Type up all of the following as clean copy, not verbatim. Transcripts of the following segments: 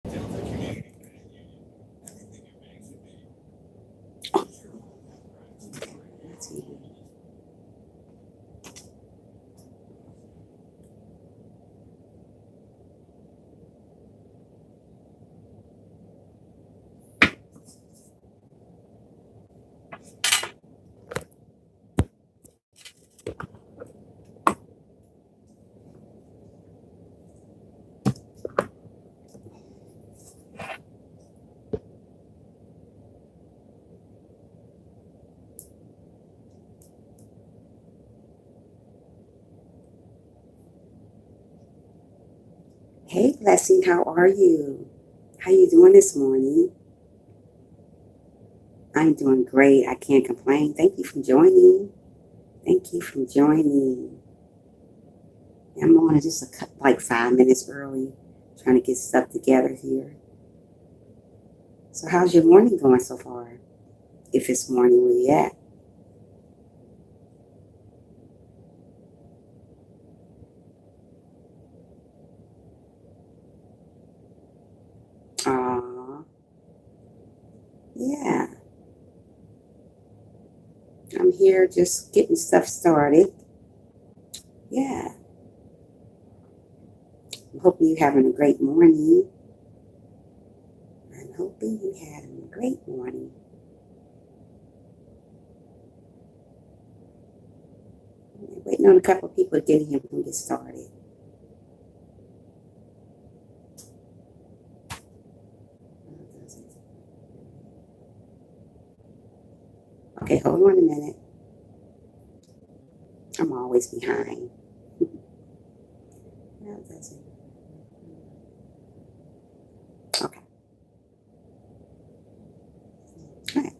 Hey, Blessing, how are you? How you doing this morning? I'm doing great. I can't complain. Thank you for joining. Thank you for joining. I'm on just like 5 minutes early, trying to get stuff together here. So, how's your morning going so far? If it's morning, where you at? Aw, yeah. I'm here just getting stuff started. Yeah. I'm hoping you're having a great morning. I'm hoping you're having a great morning. Waiting on a couple of people to get here. We're going to get started. Okay, hold on a minute. I'm always behind. No, it doesn't. Okay. All right.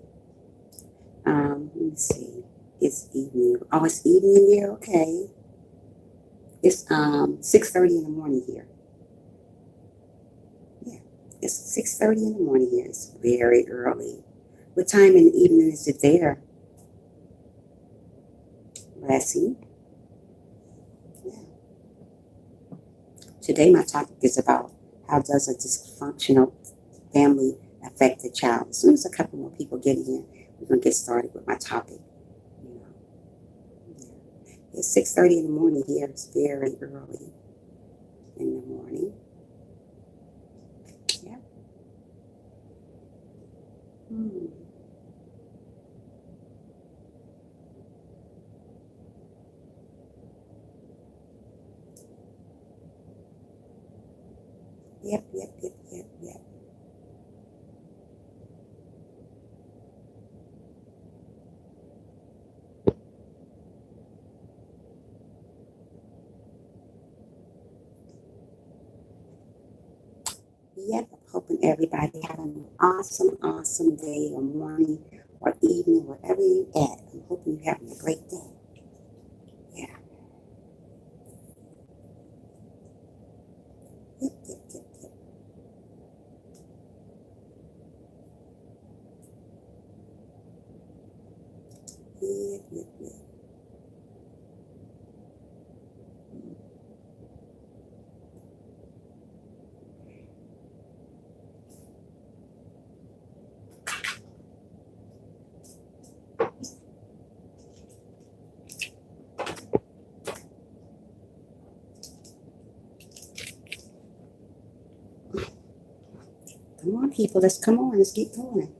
Let me see. It's evening. Oh, it's evening here. Okay. It's 6:30 in the morning here. Yeah, it's 6:30 in the morning here. It's very early. What time in the evening is it there, Lassie? Yeah. Today my topic is about how does a dysfunctional family affect the child. As soon as a couple more people get in here, we're gonna get started with my topic. You know, yeah. It's 6:30 in the morning here. It's very early in the morning. Yeah. Hmm. Yep, yep, yep, yep, yep. Yep, I'm hoping everybody having an awesome, awesome day or morning or evening, wherever you're at. I'm hoping you're having a great day. Yeah. Yep, yep, yep, yep. Yep, yep, yep. Come on, people. Let's come on. Let's get going.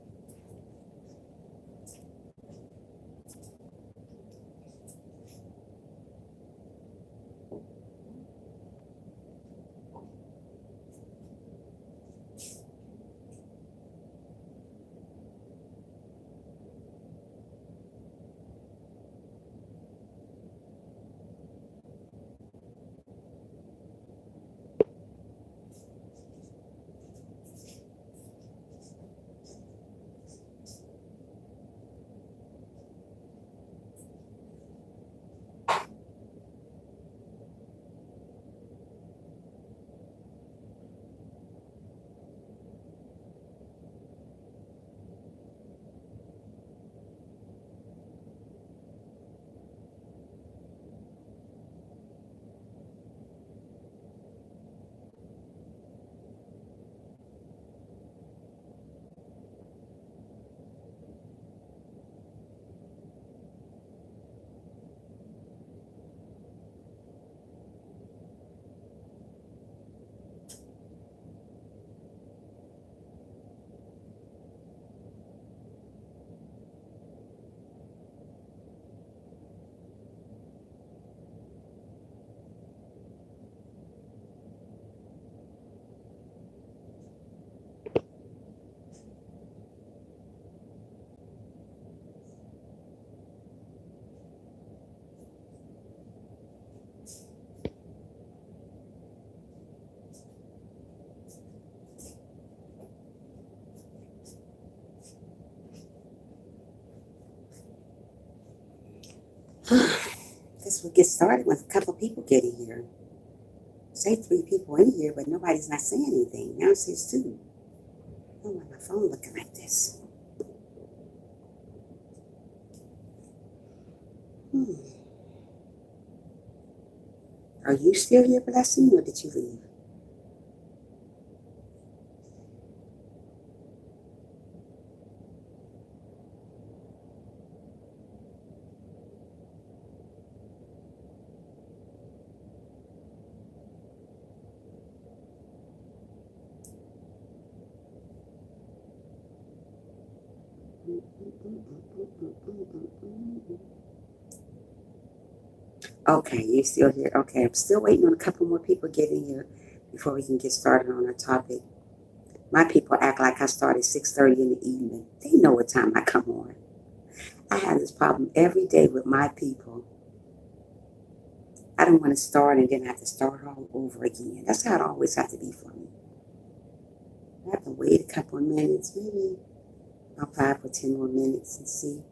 guess we'll get started with a couple people getting here. Say 3 people in here, but nobody's not saying anything. Now it says 2. I don't want my phone looking like this. Are you still here, Blessing, or did you leave? Okay, you still here? Okay, I'm still waiting on a couple more people getting here before we can get started on our topic. My people act like I started 6:30 in the evening. They know what time I come on. I have this problem every day with my people. I don't want to start and then have to start all over again. That's how it always has to be for me. I have to wait a couple of minutes, maybe about 5 or 10 more minutes and see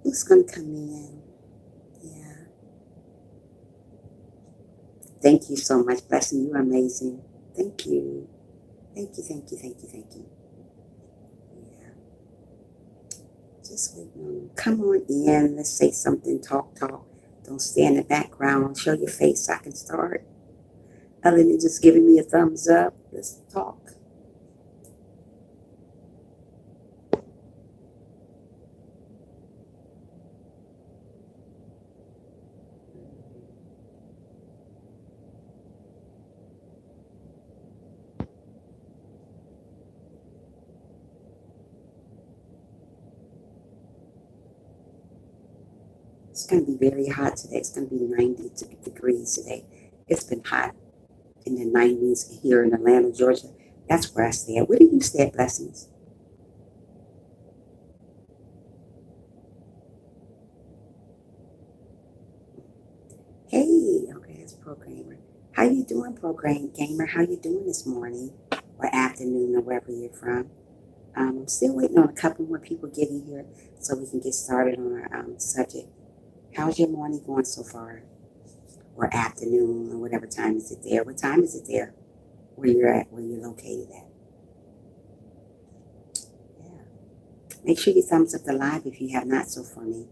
who's going to come in. Yeah. Thank you so much, Blessing. You're amazing. Thank you. Thank you, thank you, thank you, thank you. Yeah. Just waiting on you. Come on in. Let's say something. Talk. Don't stay in the background. Show your face so I can start. Other than just giving me a thumbs up, let's talk. It's going to be very hot today. It's going to be 90 degrees today. It's been hot in the 90s here in Atlanta, Georgia. That's where I stay at. Where do you stay at, Blessings? Hey, okay, that's Programmer. How you doing, Program Gamer? How you doing this morning or afternoon or wherever you're from? I'm still waiting on a couple more people getting here so we can get started on our subject. How's your morning going so far? Or afternoon or whatever time is it there? What time is it there where you're at, where you're located at? Yeah. Make sure you thumbs up the live if you have not so for me.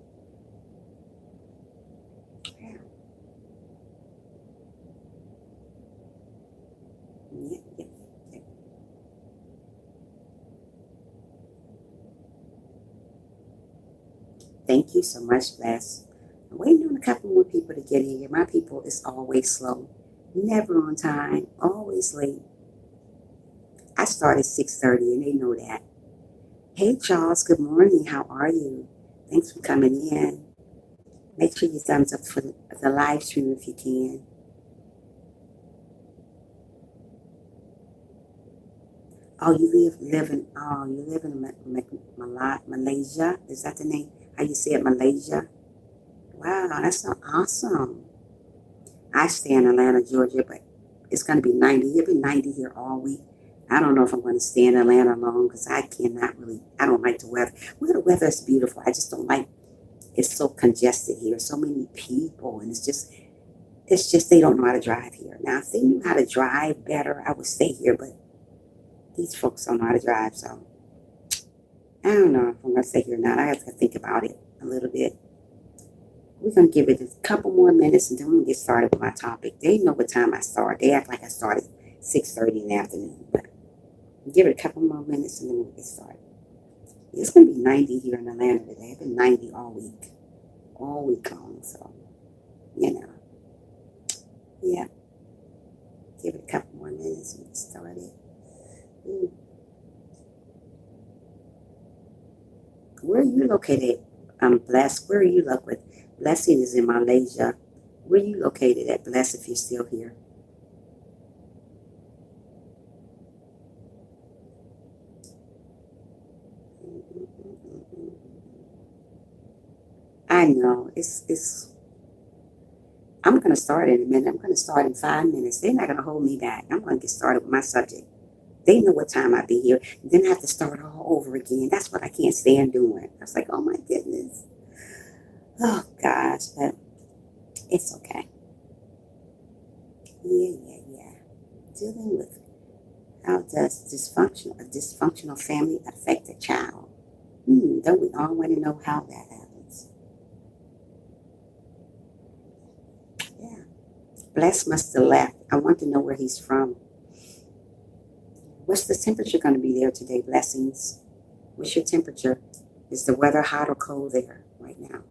Yeah. Yeah. Thank you so much, Bless. I'm waiting on a couple more people to get in here. My people is always slow, never on time, always late. I started 6:30 and they know that. Hey Charles, good morning. How are you? Thanks for coming in. Make sure you thumbs up for the live stream if you can. Oh, you live in Malaysia. Is that the name? How you say it, Malaysia? Wow, that's so awesome. I stay in Atlanta, Georgia, but it's going to be 90. It'll be 90 here all week. I don't know if I'm going to stay in Atlanta long because I don't like the weather. Well, the weather is beautiful. I just don't like, it's so congested here. So many people, and it's just they don't know how to drive here. Now, if they knew how to drive better, I would stay here, but these folks don't know how to drive, so I don't know if I'm going to stay here or not. I have to think about it a little bit. We're going to give it a couple more minutes and then we're going to get started with my topic. They know what time I start. They act like I started 6:30 in the afternoon, but give it a couple more minutes and then we'll get started. It's going to be 90 here in Atlanta today. It's been 90 all week long, so, yeah. Give it a couple more minutes and get started. Where are you located? Bless. Where are you located? Blessing is in Malaysia. Where are you located at, Bless, if you're still here? I know. I'm going to start in a minute. I'm going to start in 5 minutes. They're not going to hold me back. I'm going to get started with my subject. They know what time I'll be here. Then I have to start all over again. That's what I can't stand doing. I was like, oh my goodness. Oh gosh. But It's okay. Yeah. Dealing with how does a dysfunctional family affect a child? Don't we all want to know how that happens? Yeah. Bless must have left. I want to know where he's from. What's the temperature going to be there today, Blessings? What's your temperature? Is the weather hot or cold there right now?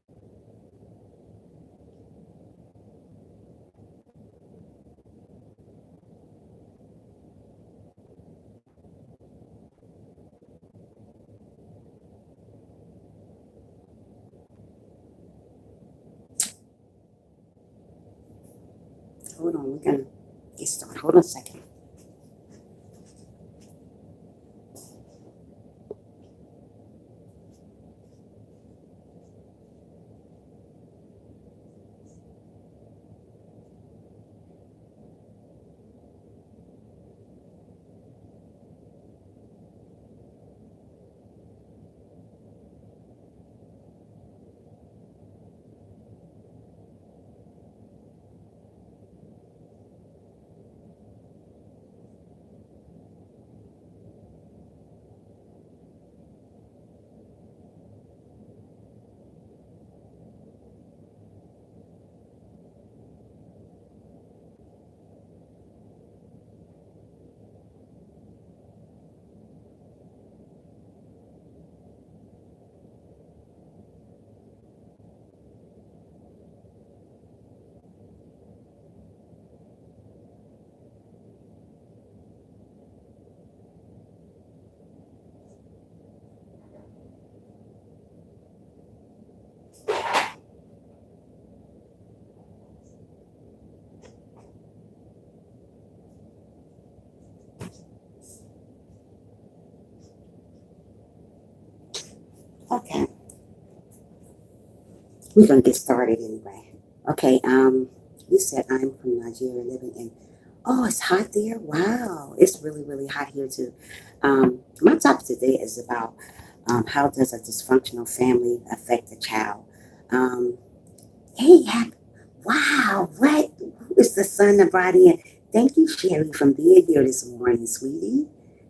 Hold on, we're going to get started. Hold on a second. Okay, we're going to get started anyway. Okay, you said I'm from Nigeria living in, oh, it's hot there? Wow, it's really, really hot here too. My topic today is about how does a dysfunctional family affect a child? Um, hey, wow, what? Who is the son of body? And thank you, Sherry, from being here this morning, sweetie.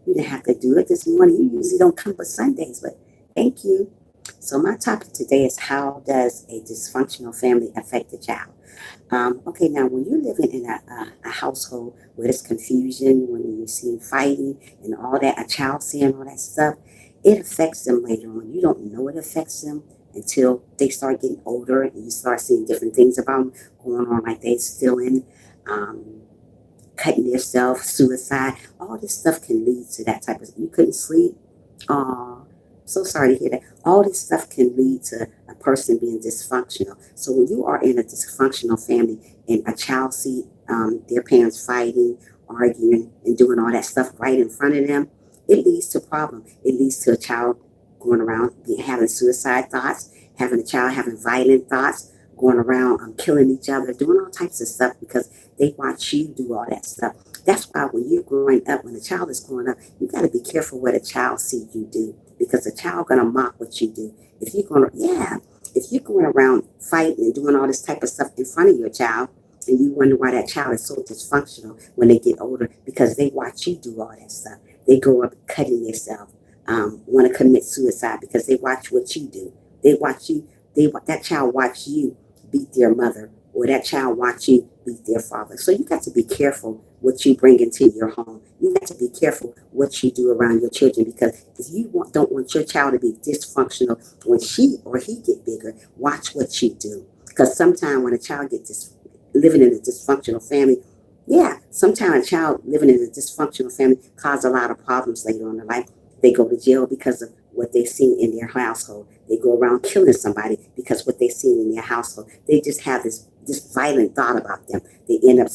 You didn't have to do it this morning. You usually don't come for Sundays, but thank you. So my topic today is how does a dysfunctional family affect a child? Okay, now when you're living in a household where there's confusion, when you're seeing fighting and all that, a child seeing all that stuff, it affects them later on. You don't know it affects them until they start getting older and you start seeing different things about them going on, like they stealing, um, cutting themselves, suicide. All this stuff can lead to that type of. You couldn't sleep. Oh, so sorry to hear that. All this stuff can lead to a person being dysfunctional. So when you are in a dysfunctional family and a child see their parents fighting, arguing, and doing all that stuff right in front of them, it leads to problem. It leads to a child going around having suicide thoughts, having a child having violent thoughts, going around killing each other, doing all types of stuff because they watch you do all that stuff. That's why when you're growing up, when a child is growing up, you got to be careful what a child sees you do because a child gonna mock what you do. If you're going around fighting and doing all this type of stuff in front of your child, and you wonder why that child is so dysfunctional when they get older because they watch you do all that stuff. They grow up cutting themselves, want to commit suicide because they watch what you do. They watch you. That child watch you beat their mother, or that child watch you beat their father. So you got to be careful what you bring into your home. You got to be careful what you do around your children because if you don't want your child to be dysfunctional when she or he get bigger, watch what you do. Because sometimes when a child gets living in a dysfunctional family, yeah, sometimes a child living in a dysfunctional family cause a lot of problems later on in life. They go to jail because of what they've seen in their household. They go around killing somebody because what they've seen in their household. They just have this violent thought about them. They end up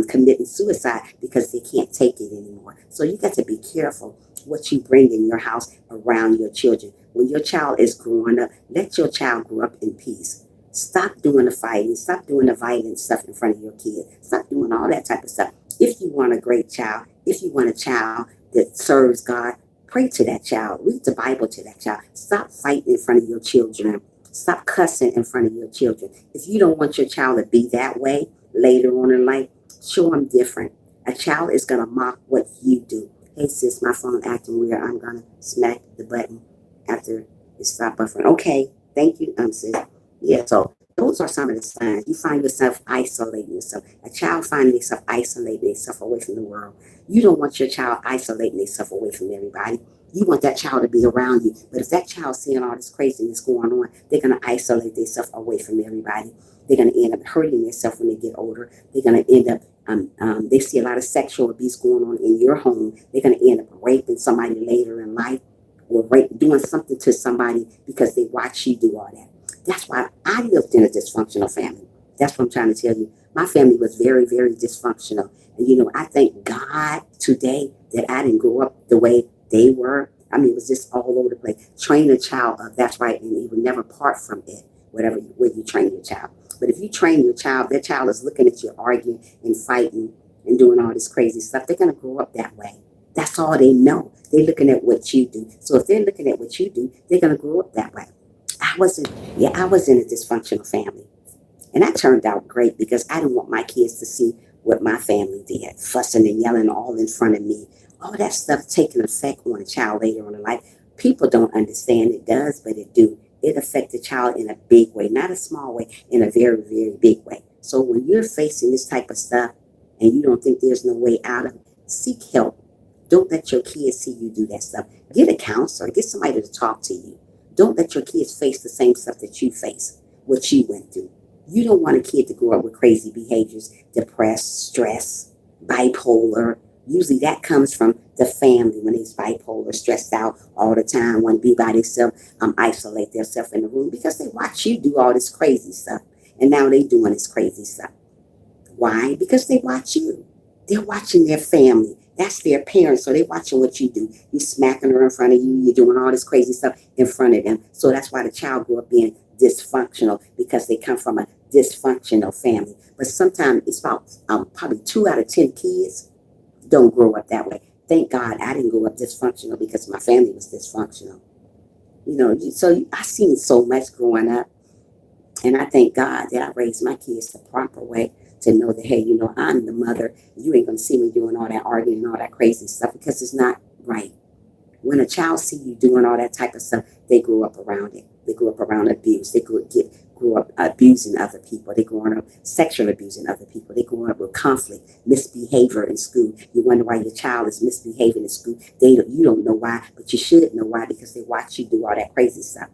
committing suicide because they can't take it anymore. So you got to be careful what you bring in your house around your children. When your child is growing up, let your child grow up in peace. Stop doing the fighting. Stop doing the violent stuff in front of your kid. Stop doing all that type of stuff. If you want a great child, if you want a child that serves God, pray to that child. Read the Bible to that child. Stop fighting in front of your children. Stop cussing in front of your children. If you don't want your child to be that way later on in life, show them different. A child is going to mock what you do. Hey, sis, my phone acting weird. I'm going to smack the button after it stop buffering. Okay, thank you, sis. Yeah, so those are some of the signs. You find yourself isolating yourself. A child finding themselves isolating themselves away from the world. You don't want your child isolating themselves away from everybody. You want that child to be around you. But if that child's seeing all this craziness going on, they're going to isolate themselves away from everybody. They're going to end up hurting themselves when they get older. They're going to end up, they see a lot of sexual abuse going on in your home. They're going to end up raping somebody later in life, or doing something to somebody because they watch you do all that. That's why I lived in a dysfunctional family. That's what I'm trying to tell you. My family was very, very dysfunctional. And, I thank God today that I didn't grow up the way they were. I mean, it was just all over the place. Train a child up, that's right, and you will never part from it, where you train your child. But if you train your child, that child is looking at you arguing and fighting and doing all this crazy stuff, they're going to grow up that way. That's all they know. They're looking at what you do. So if they're looking at what you do, they're going to grow up that way. I was in a dysfunctional family. And that turned out great because I didn't want my kids to see what my family did, fussing and yelling all in front of me. All that stuff taking effect on a child later on in life. People don't understand it does, but it do. It affects the child in a big way, not a small way, in a very, very big way. So when you're facing this type of stuff and you don't think there's no way out of it, seek help. Don't let your kids see you do that stuff. Get a counselor. Get somebody to talk to you. Don't let your kids face the same stuff that you face, what you went through. You don't want a kid to grow up with crazy behaviors, depressed, stress, bipolar. Usually that comes from the family when they's bipolar, stressed out all the time, want to be by themselves, isolate themselves in the room because they watch you do all this crazy stuff. And now they doing this crazy stuff. Why? Because they watch you. They're watching their family. That's their parents, so they're watching what you do. You smacking her in front of you. You're doing all this crazy stuff in front of them. So that's why the child grew up being dysfunctional, because they come from a dysfunctional family. But sometimes it's about probably 2 out of 10 kids don't grow up that way. Thank God I didn't grow up dysfunctional because my family was dysfunctional. So I seen so much growing up, and I thank God that I raised my kids the proper way to know that, hey, I'm the mother. You ain't going to see me doing all that arguing and all that crazy stuff because it's not right. When a child see you doing all that type of stuff, they grew up around it. They grew up around abuse. They grew up abusing other people. They grew up sexually abusing other people. They grew up with conflict, misbehavior in school. You wonder why your child is misbehaving in school. You don't know why, but you should know why because they watch you do all that crazy stuff.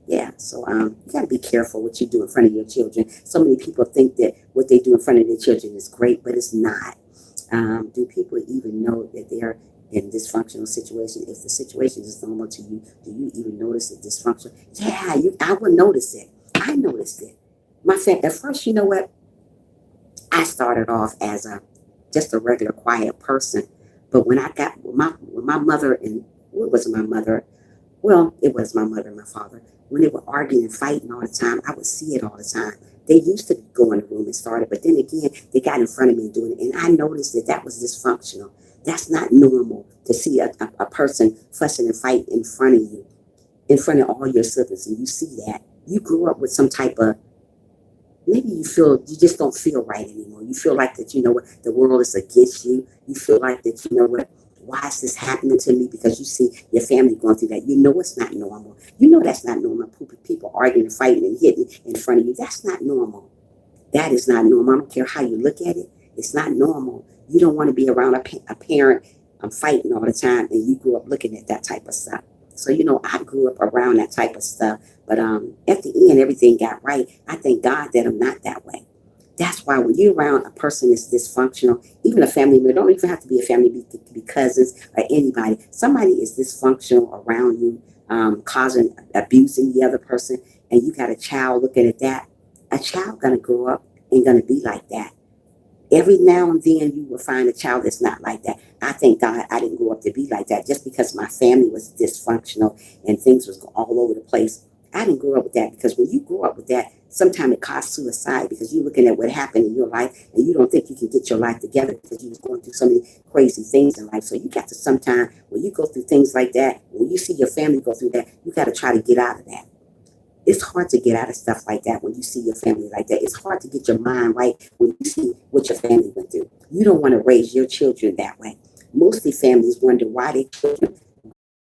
Yeah, so you got to be careful what you do in front of your children. So many people think that what they do in front of their children is great, but it's not. Do people even know that they're in dysfunctional situation? If the situation is normal to you, do you even notice it dysfunctional? Yeah, I would notice it. I noticed it. At first, you know what? I started off as just a regular quiet person, but when I got with my mother, and what was my mother? Well, it was my mother and my father. When they were arguing and fighting all the time, I would see it all the time. They used to go in the room and start it, but then again, they got in front of me and doing it, and I noticed that was dysfunctional. That's not normal to see a person fussing and fighting in front of you, in front of all your siblings, and you see that. You grew up with some type of, maybe you just don't feel right anymore. You feel like that, the world is against you. You feel like that, why is this happening to me? Because you see your family going through that. It's not normal. That's not normal. People arguing and fighting and hitting in front of you. That's not normal. That is not normal. I don't care how you look at it. It's not normal. You don't want to be around a parent fighting all the time, and you grew up looking at that type of stuff. So, I grew up around that type of stuff. But at the end, everything got right. I thank God that I'm not that way. That's why when you're around a person that's dysfunctional, even a family member, don't even have to be a family, be cousins or anybody. Somebody is dysfunctional around you, abusing the other person, and you got a child looking at that. A child gonna grow up and gonna be like that. Every now and then you will find a child that's not like that. I thank God I didn't grow up to be like that just because my family was dysfunctional and things was all over the place. I didn't grow up with that because when you grow up with that, sometimes it causes suicide because you're looking at what happened in your life and you don't think you can get your life together because you was going through so many crazy things in life. So you got to when you go through things like that, when you see your family go through that, you got to try to get out of that. it's hard to get out of stuff like that when you see your family like that. It's hard to get your mind right when you see what your family went through. You don't want to raise your children that way. Mostly families wonder why their children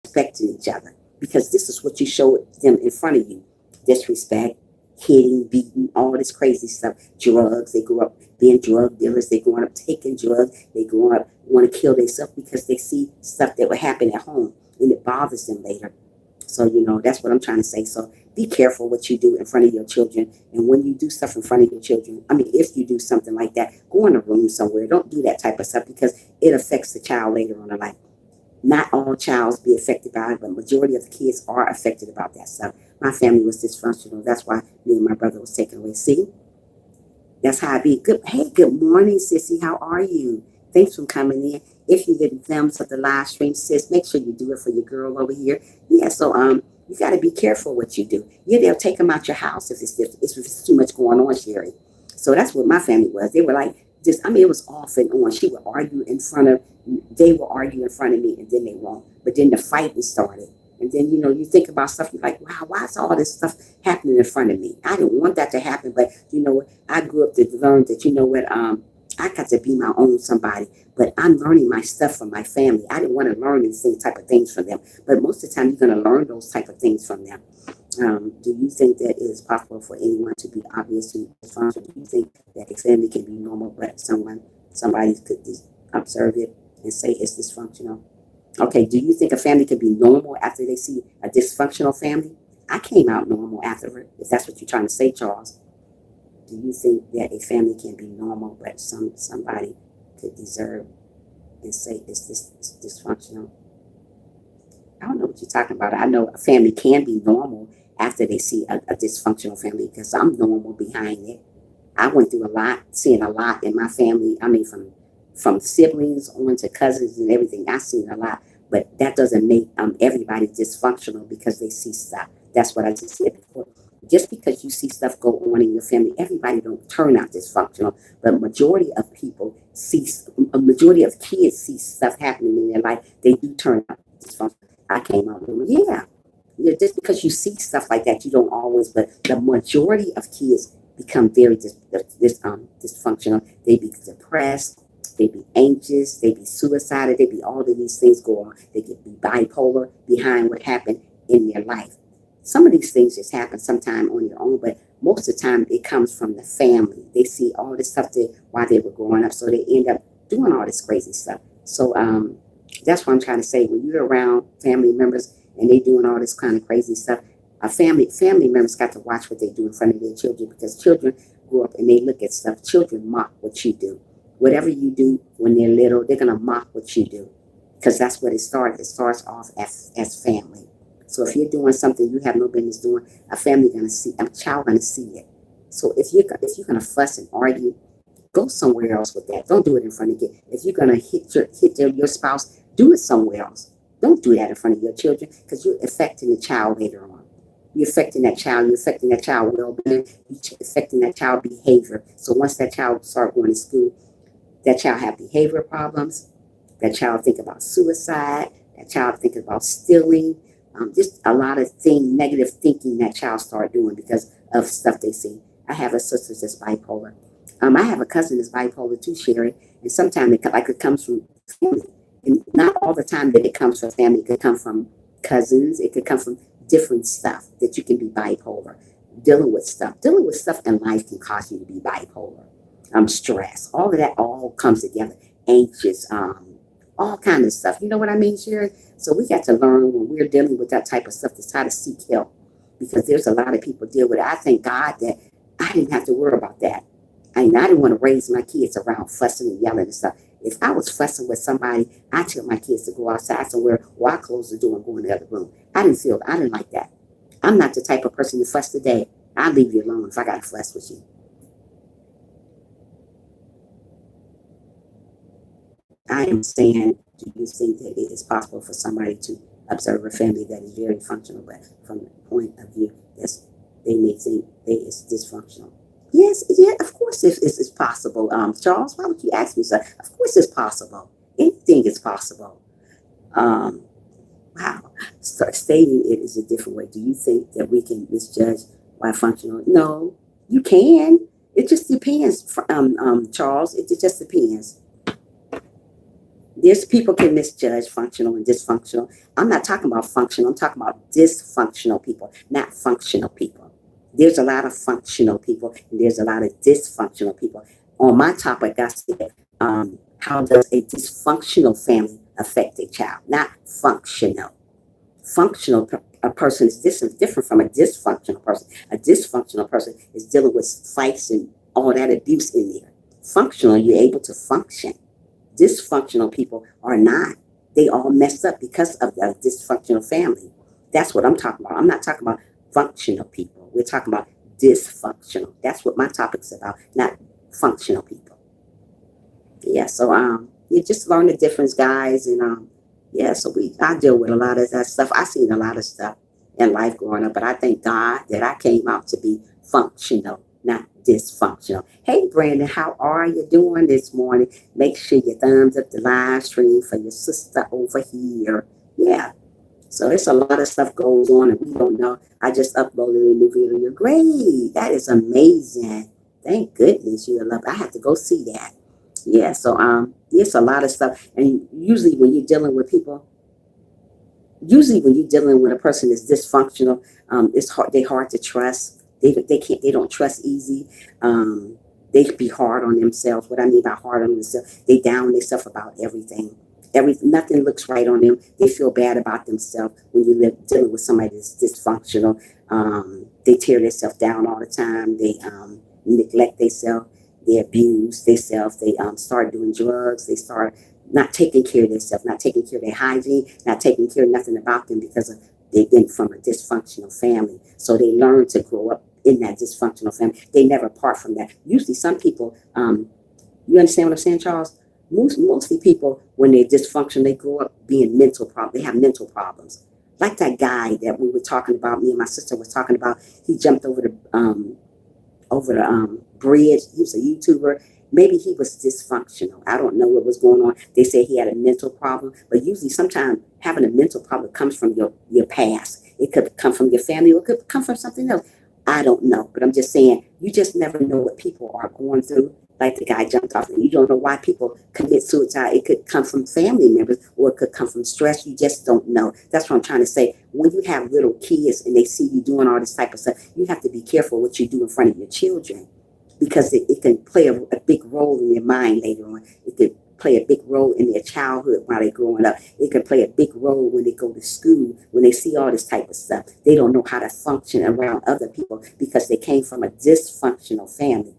respecting each other, because this is what you show them in front of you. Disrespect, hitting, beating, all this crazy stuff. Drugs, they grow up being drug dealers. They grow up taking drugs. They grow up want to kill themselves because they see stuff that would happen at home and it bothers them later. So, that's what I'm trying to say. So be careful what you do in front of your children. And when you do stuff in front of your children, if you do something like that, go in a room somewhere. Don't do that type of stuff because it affects the child later on in life. Not all childs be affected by it, but majority of the kids are affected about that stuff. My family was dysfunctional. That's why me and my brother was taken away. See, that's how I be. Good. Hey, good morning, sissy. How are you? Thanks for coming in. If you didn't thumbs up the live stream, sis, make sure you do it for your girl over here. Yeah, so you got to be careful what you do. Yeah, they'll take them out your house if it's too much going on, Sherry. So that's what my family was. They were like this. It was off and on. She would argue they would argue in front of me, and then they won't. But then the fighting started. And then, you think about stuff, you're like, wow, why is all this stuff happening in front of me? I didn't want that to happen, but you know what? I grew up to learn that, I got to be my own somebody, but I'm learning my stuff from my family. I didn't want to learn these type of things from them, but most of the time you're going to learn those type of things from them. Do you think that it is possible for anyone to be obviously dysfunctional? Do you think that a family can be normal, but somebody could observe it and say it's dysfunctional? Okay, do you think a family can be normal after they see a dysfunctional family? I came out normal after it, if that's what you're trying to say, Charles. Do you think that a family can be normal, but somebody could deserve and say it's dysfunctional? I don't know what you're talking about. I know a family can be normal after they see a dysfunctional family because I'm normal behind it. I went through a lot, seeing a lot in my family. From siblings on to cousins and everything. I've seen a lot, but that doesn't make everybody dysfunctional because they see stuff. That's what I just said before. Just because you see stuff go on in your family, everybody don't turn out dysfunctional, but majority of kids see stuff happening in their life, they do turn out dysfunctional. I came out with, yeah, just because you see stuff like that, you don't always, but the majority of kids become very dysfunctional. They be depressed, they be anxious, they be suicidal, they be all of these things go on. They could be bipolar behind what happened in their life. Some of these things just happen sometime on your own, but most of the time it comes from the family. They see all this stuff while they were growing up, so they end up doing all this crazy stuff. So that's what I'm trying to say. When you're around family members and they doing all this kind of crazy stuff, family members got to watch what they do in front of their children because children grow up and they look at stuff. Children mock what you do. Whatever you do when they're little, they're going to mock what you do because that's what it started. It starts off as family. So if you're doing something you have no business doing, a child going to see it. So if you're going to fuss and argue, go somewhere else with that. Don't do it in front of you. If you're going to hit your spouse, do it somewhere else. Don't do that in front of your children because you're affecting the child later on. You're affecting that child. You're affecting that child well-being. You're affecting that child behavior. So once that child start going to school, that child have behavior problems. That child think about suicide. That child think about stealing. Just a lot of negative thinking that child start doing because of stuff they see. I have a sister that's bipolar. I have a cousin that's bipolar too, Sherry. And sometimes it comes from family. And not all the time that it comes from family. It could come from cousins. It could come from different stuff that you can be bipolar. Dealing with stuff in life can cause you to be bipolar. Stress. All of that all comes together. Anxious. All kind of stuff. You know what I mean, Sherry? So we got to learn when we're dealing with that type of stuff to try to seek help because there's a lot of people deal with it. I thank God that I didn't have to worry about that. I didn't want to raise my kids around fussing and yelling and stuff. If I was fussing with somebody, I tell my kids to go outside somewhere or I close the door and go in the other room. I didn't like that. I'm not the type of person to fuss today. I'll leave you alone if I got to fuss with you. I am saying, do you think that it is possible for somebody to observe a family that is very functional, but from the point of view that they may think it is dysfunctional? Yes, yeah, of course it's possible. Charles, why would you ask me so? Of course it's possible. Anything is possible. Wow. start stating it is a different way. Do you think that we can misjudge why functional? No, you can. It just depends, Charles. It just depends. There's people can misjudge functional and dysfunctional. I'm not talking about functional. I'm talking about dysfunctional people, not functional people. There's a lot of functional people and there's a lot of dysfunctional people. On my topic, I said, how does a dysfunctional family affect a child? Not functional. Functional a person is different from a dysfunctional person. A dysfunctional person is dealing with fights and all that abuse in there. Functional, you're able to function. Dysfunctional people are not. They all mess up because of the dysfunctional family. That's what I'm talking about. I'm not talking about functional people. We're talking about dysfunctional. That's what my topic's about, not functional people. Yeah, so you just learn the difference, guys, and yeah, so I deal with a lot of that stuff. I've seen a lot of stuff in life growing up, but I thank God that I came out to be functional, not dysfunctional. Hey, Brandon, how are you doing this morning? Make sure you thumbs up the live stream for your sister over here. Yeah, so it's a lot of stuff goes on and we don't know. I just uploaded a new video. Great, that is amazing. Thank goodness you love. I have to go see that. Yeah, so it's a lot of stuff, and usually when you're dealing with people, usually when you're dealing with a person that's dysfunctional, it's hard. They're hard to trust. They don't trust easy. They can be hard on themselves. What I mean by hard on themselves, they down themselves about everything. Nothing looks right on them. They feel bad about themselves when you're dealing with somebody that's dysfunctional. They tear themselves down all the time. They neglect themselves. They abuse themselves. They start doing drugs. They start not taking care of themselves, not taking care of their hygiene, not taking care of nothing about them because they've been from a dysfunctional family. So they learn to grow up in that dysfunctional family. They never part from that. Usually some people, you understand what I'm saying, Charles? Mostly people, when they're dysfunctional, they grow up being mental problems. They have mental problems. Like that guy that we were talking about, me and my sister was talking about, he jumped over the bridge. He was a YouTuber. Maybe he was dysfunctional. I don't know what was going on. They said he had a mental problem, but usually sometimes having a mental problem comes from your past. It could come from your family or it could come from something else. I don't know, but I'm just saying, you just never know what people are going through. Like the guy jumped off, and you don't know why people commit suicide. It could come from family members or it could come from stress. You just don't know. That's what I'm trying to say. When you have little kids and they see you doing all this type of stuff, you have to be careful what you do in front of your children, because it can play a big role in their mind later on. It could play a big role in their childhood while they're growing up. It can play a big role when they go to school, when they see all this type of stuff. They don't know how to function around other people because they came from a dysfunctional family.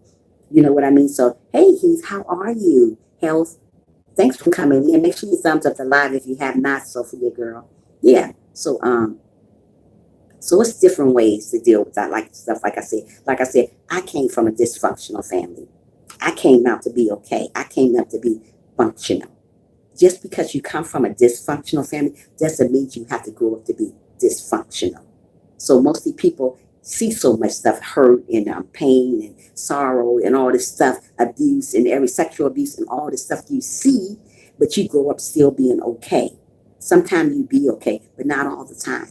You know what I mean? So, hey, Heath, how are you? Health. Thanks for coming in. Make sure you thumbs up the live if you have not, Sophia girl. Yeah. So it's different ways to deal with that, like stuff. Like I said, I came from a dysfunctional family. I came out to be okay. I came out to be functional. Just because you come from a dysfunctional family doesn't mean you have to grow up to be dysfunctional. So mostly people see so much stuff, hurt and pain and sorrow and all this stuff, abuse and every sexual abuse and all this stuff you see, but you grow up still being okay. Sometimes you be okay, but not all the time.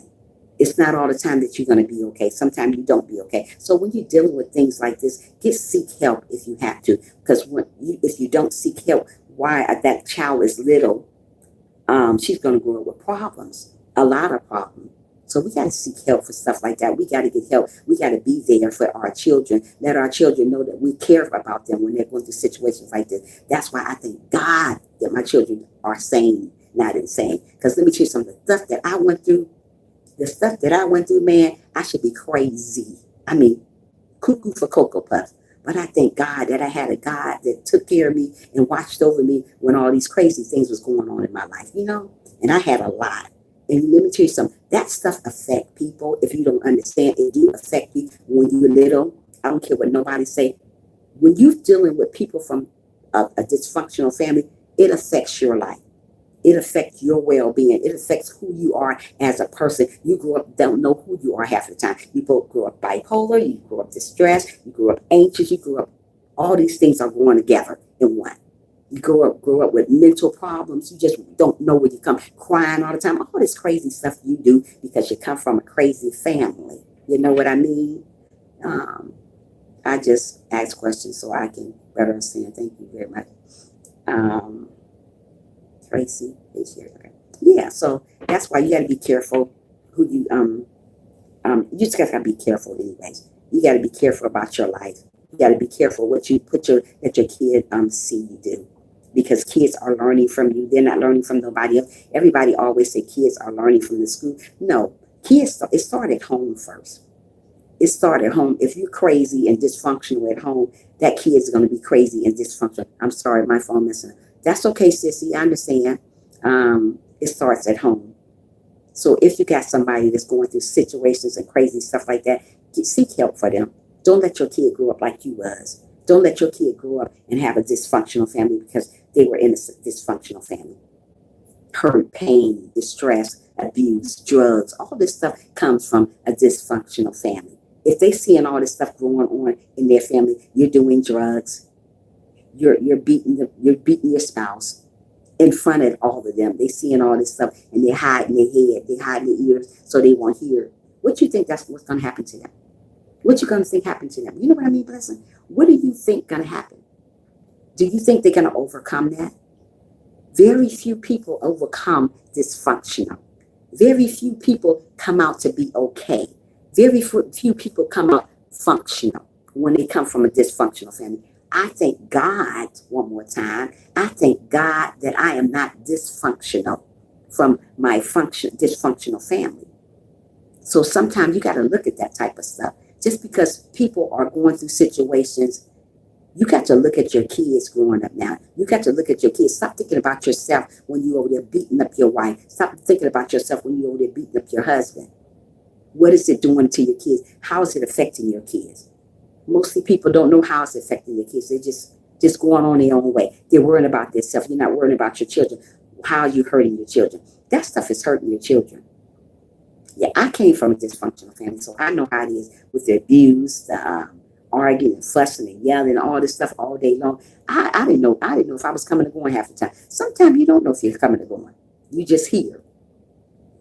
It's not all the time that you're going to be okay. Sometimes you don't be okay. So when you're dealing with things like this, seek help if you have to. Because if you don't seek help, why that child is little, she's going to grow up with problems, a lot of problems. So we got to seek help for stuff like that. We got to get help. We got to be there for our children. Let our children know that we care about them when they're going through situations like this. That's why I thank God that my children are sane, not insane. Because let me tell you something. The stuff that I went through, man, I should be crazy. I mean, cuckoo for Cocoa Puffs. But I thank God that I had a God that took care of me and watched over me when all these crazy things was going on in my life, And I had a lot. And let me tell you something, that stuff affect people. If you don't understand, it do affect you when you're little. I don't care what nobody say. When you're dealing with people from a dysfunctional family, it affects your life. It affects your well-being. It affects who you are as a person. You grow up, don't know who you are half the time. You both grow up bipolar, you grow up distressed, you grow up anxious, you grow up, all these things are going together in one. You grow up with mental problems. You just don't know where you come, crying all the time. All this crazy stuff you do because you come from a crazy family. You know what I mean? Um, I just ask questions so I can better understand. Thank you very much. Um, Tracy is here. Okay. Yeah, so that's why you got to be careful who you just got to be careful anyways. You got to be careful about your life. You got to be careful what you let your kid see you do, because kids are learning from you. They're not learning from nobody else. Everybody always say kids are learning from the school. No, kids. It started at home first. It started at home. If you're crazy and dysfunctional at home, that kid's going to be crazy and dysfunctional. I'm sorry, my phone messing up. That's okay, sissy. I understand. It starts at home. So if you got somebody that's going through situations and crazy stuff like that, seek help for them. Don't let your kid grow up like you was. Don't let your kid grow up and have a dysfunctional family because they were in a dysfunctional family. Hurt, pain, distress, abuse, drugs, all this stuff comes from a dysfunctional family. If they seeing all this stuff going on in their family, you're doing drugs, you're beating your spouse in front of all of them. They seeing all this stuff and they're hiding their head, they hiding their ears so they won't hear. What you think that's what's gonna happen to them? What you gonna think happened to them? You know what I mean, Blessing? What do you think gonna happen? Do you think they're gonna overcome that? Very few people overcome dysfunctional. Very few people come out to be okay. Very few people come out functional when they come from a dysfunctional family. I thank God, one more time, I thank God that I am not dysfunctional from my dysfunctional family. So sometimes you got to look at that type of stuff. Just because people are going through situations, you got to look at your kids growing up now. You got to look at your kids. Stop thinking about yourself when you over there beating up your wife. Stop thinking about yourself when you over there beating up your husband. What is it doing to your kids? How is it affecting your kids? Mostly people don't know how it's affecting your kids. They're just going on their own way. They're worrying about themselves. You're not worrying about your children. How are you hurting your children? That stuff is hurting your children. Yeah, I came from a dysfunctional family, so I know how it is with the abuse, the arguing, fussing, and yelling, and all this stuff all day long. I didn't know. I didn't know if I was coming or going half the time. Sometimes you don't know if you're coming or going. You just hear.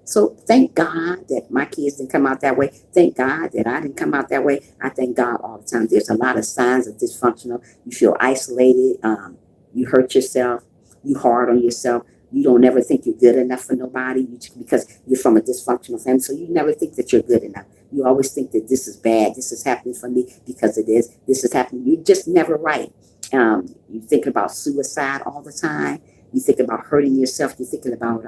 So thank God that my kids didn't come out that way. Thank God that I didn't come out that way. I thank God all the time. There's a lot of signs of dysfunctional. You feel isolated. You hurt yourself. You hard on yourself. You don't ever think you're good enough for nobody because you're from a dysfunctional family. So you never think that you're good enough. You always think that this is bad. This is happening for me because it is. This is happening. You're just never right. You think about suicide all the time. You think about hurting yourself. You're thinking about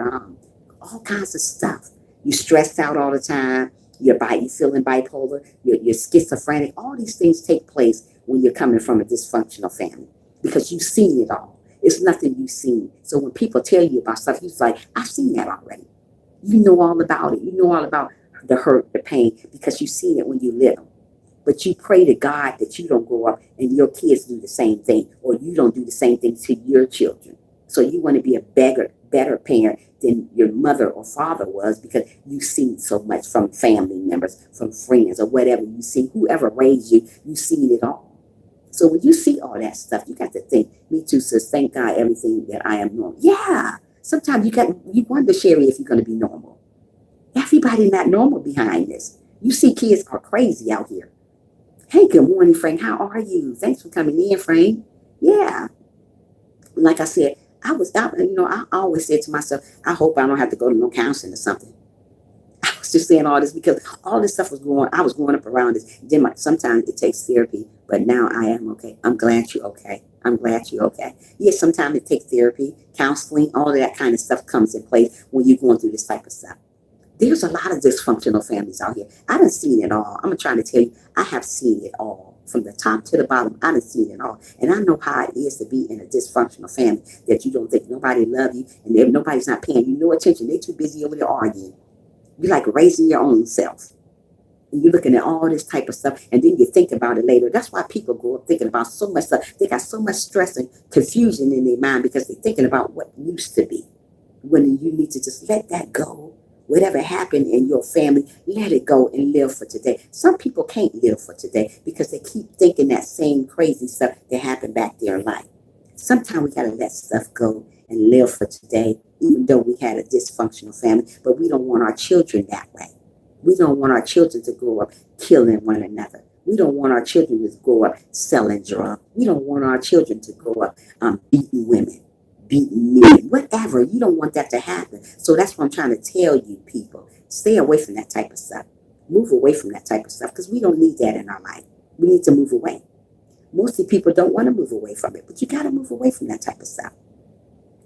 all kinds of stuff. You stressed out all the time. You're feeling bipolar. You're schizophrenic. All these things take place when you're coming from a dysfunctional family because you've seen it all. It's nothing you've seen. So when people tell you about stuff, you're like, I've seen that already. You know all about it. You know all about the hurt, the pain, because you've seen it when you live them. But you pray to God that you don't grow up and your kids do the same thing, or you don't do the same thing to your children. So you want to be a better parent than your mother or father was because you've seen so much from family members, from friends, or whatever. You see, whoever raised you, you've seen it all. So when you see all that stuff, you got to think, me too, sis, thank God everything that I am normal. Yeah. Sometimes you wonder, Sherry, if you're going to be normal. Everybody not normal behind this. You see kids are crazy out here. Hey, good morning, Frank. How are you? Thanks for coming in, Frank. Yeah. Like I said, I always said to myself, I hope I don't have to go to no counseling or something. I was just saying all this because all this stuff I was growing up around this. Then sometimes it takes therapy, but now I am okay. I'm glad you're okay. I'm glad you're okay. Yes, sometimes it takes therapy, counseling, all of that kind of stuff comes in place when you're going through this type of stuff. There's a lot of dysfunctional families out here. I done seen it all. I'm trying to tell you, I have seen it all. From the top to the bottom, I done seen it all. And I know how it is to be in a dysfunctional family that you don't think nobody love you and if nobody's not paying you no attention. They're too busy over there arguing. You're like raising your own self. And you're looking at all this type of stuff, and then you think about it later. That's why people grow up thinking about so much stuff. They got so much stress and confusion in their mind because they're thinking about what used to be. When you need to just let that go. Whatever happened in your family, let it go and live for today. Some people can't live for today because they keep thinking that same crazy stuff that happened back there in life. Sometimes we got to let stuff go and live for today, even though we had a dysfunctional family, but we don't want our children that way. We don't want our children to grow up killing one another. We don't want our children to grow up selling drugs. We don't want our children to grow up beating women, beating men, whatever. You don't want that to happen. So that's what I'm trying to tell you, people. Stay away from that type of stuff. Move away from that type of stuff because we don't need that in our life. We need to move away. Mostly people don't want to move away from it, but you got to move away from that type of stuff.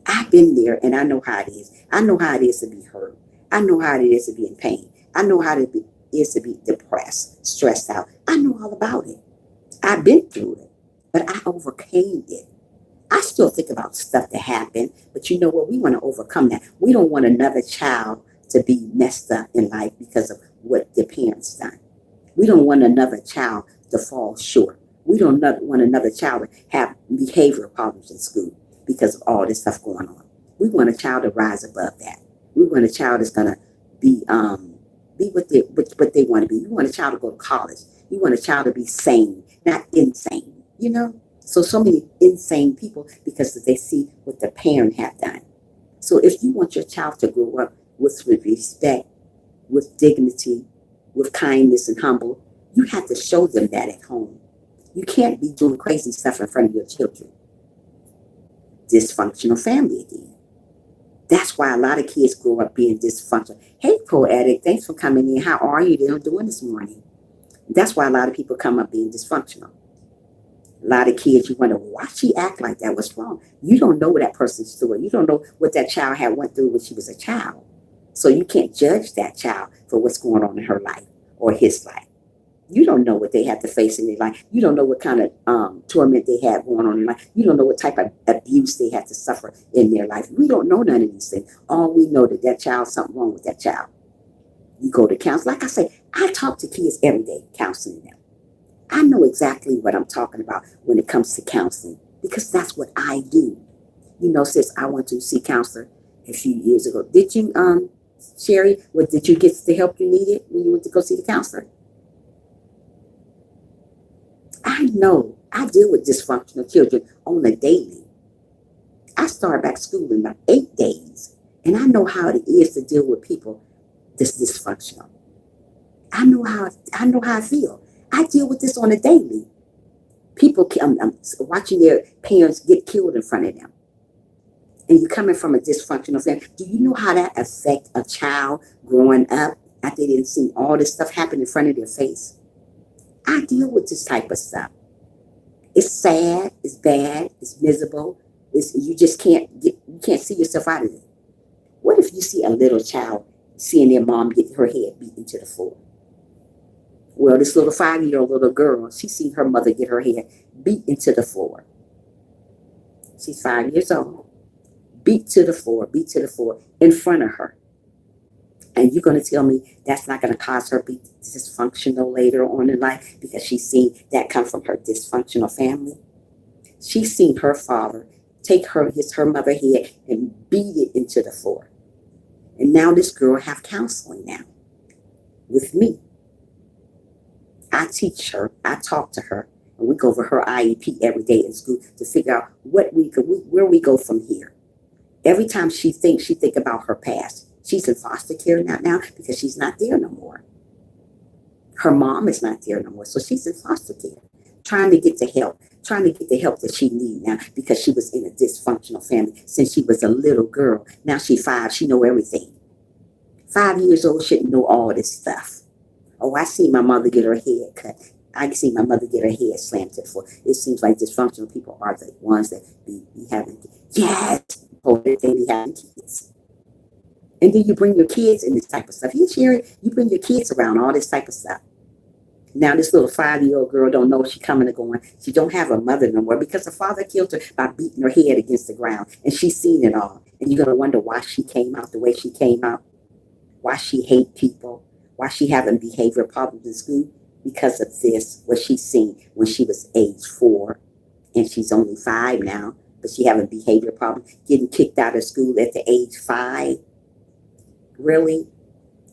I've been there and I know how it is. I know how it is to be hurt. I know how it is to be in pain. I know how it is to be depressed, stressed out. I know all about it. I've been through it, but I overcame it. I still think about stuff that happened, but you know what? We want to overcome that. We don't want another child to be messed up in life because of what their parents done. We don't want another child to fall short. We don't want another child to have behavioral problems in school because of all this stuff going on. We want a child to rise above that. We want a child that's gonna be what they want to be. You want a child to go to college. You want a child to be sane, not insane. You know. So many insane people because they see what the parent have done. So if you want your child to grow up with respect, with dignity, with kindness and humble, you have to show them that at home. You can't be doing crazy stuff in front of your children. Dysfunctional family again. That's why a lot of kids grow up being dysfunctional. Hey, Poetic, thanks for coming in. How are you doing this morning? That's why a lot of people come up being dysfunctional. A lot of kids, you wonder, why she act like that? What's wrong? You don't know that person's story. You don't know what that child had went through when she was a child. So you can't judge that child for what's going on in her life or his life. You don't know what they have to face in their life. You don't know what kind of torment they have going on in life. You don't know what type of abuse they had to suffer in their life. We don't know none of these things. All we know that child, something wrong with that child. You go to counseling. Like I say, I talk to kids every day, counseling them. I know exactly what I'm talking about when it comes to counseling because that's what I do. You know, sis, I went to see a counselor a few years ago. Did you, Sherry, did you get the help you needed when you went to go see the counselor? I know I deal with dysfunctional children on a daily. I started back school in about 8 days, and I know how it is to deal with people that's dysfunctional. I know how I feel. I deal with this on a daily. People watching their parents get killed in front of them. And you're coming from a dysfunctional family. Do you know how that affects a child growing up after they didn't see all this stuff happen in front of their face? I deal with this type of stuff. It's sad, it's bad, it's miserable. You just can't see yourself out of it. What if you see a little child seeing their mom get her head beaten to the floor? Well, this little 5-year-old little girl, she seen her mother get her head beat into the floor. She's 5 years old. Beat to the floor in front of her. And you're going to tell me that's not going to cause her to be dysfunctional later on in life because she's seen that come from her dysfunctional family? She's seen her father take her mother head and beat it into the floor. And now this girl have counseling now with me. I teach her, I talk to her, and we go over her IEP every day in school to figure out where we go from here. Every time she think about her past. She's in foster care now because she's not there no more. Her mom is not there no more, so she's in foster care, trying to get the help that she needs now because she was in a dysfunctional family since she was a little girl. Now she's 5, she know everything. 5 years old shouldn't know all this stuff. Oh, I see my mother get her head cut. I see my mother get her head slammed to the floor. It seems like dysfunctional people are the ones that be having, yes, they be having kids. And then you bring your kids in this type of stuff. You bring your kids around all this type of stuff. Now this little 5-year-old girl don't know if she's coming or going. She don't have a mother no more because her father killed her by beating her head against the ground. And she's seen it all. And you're going to wonder why she came out the way she came out. Why she hate people. Why she having behavior problems in school. Because of this, what she's seen when she was age 4. And she's only 5 now. But she having behavior problems. Getting kicked out of school at the age 5. Really?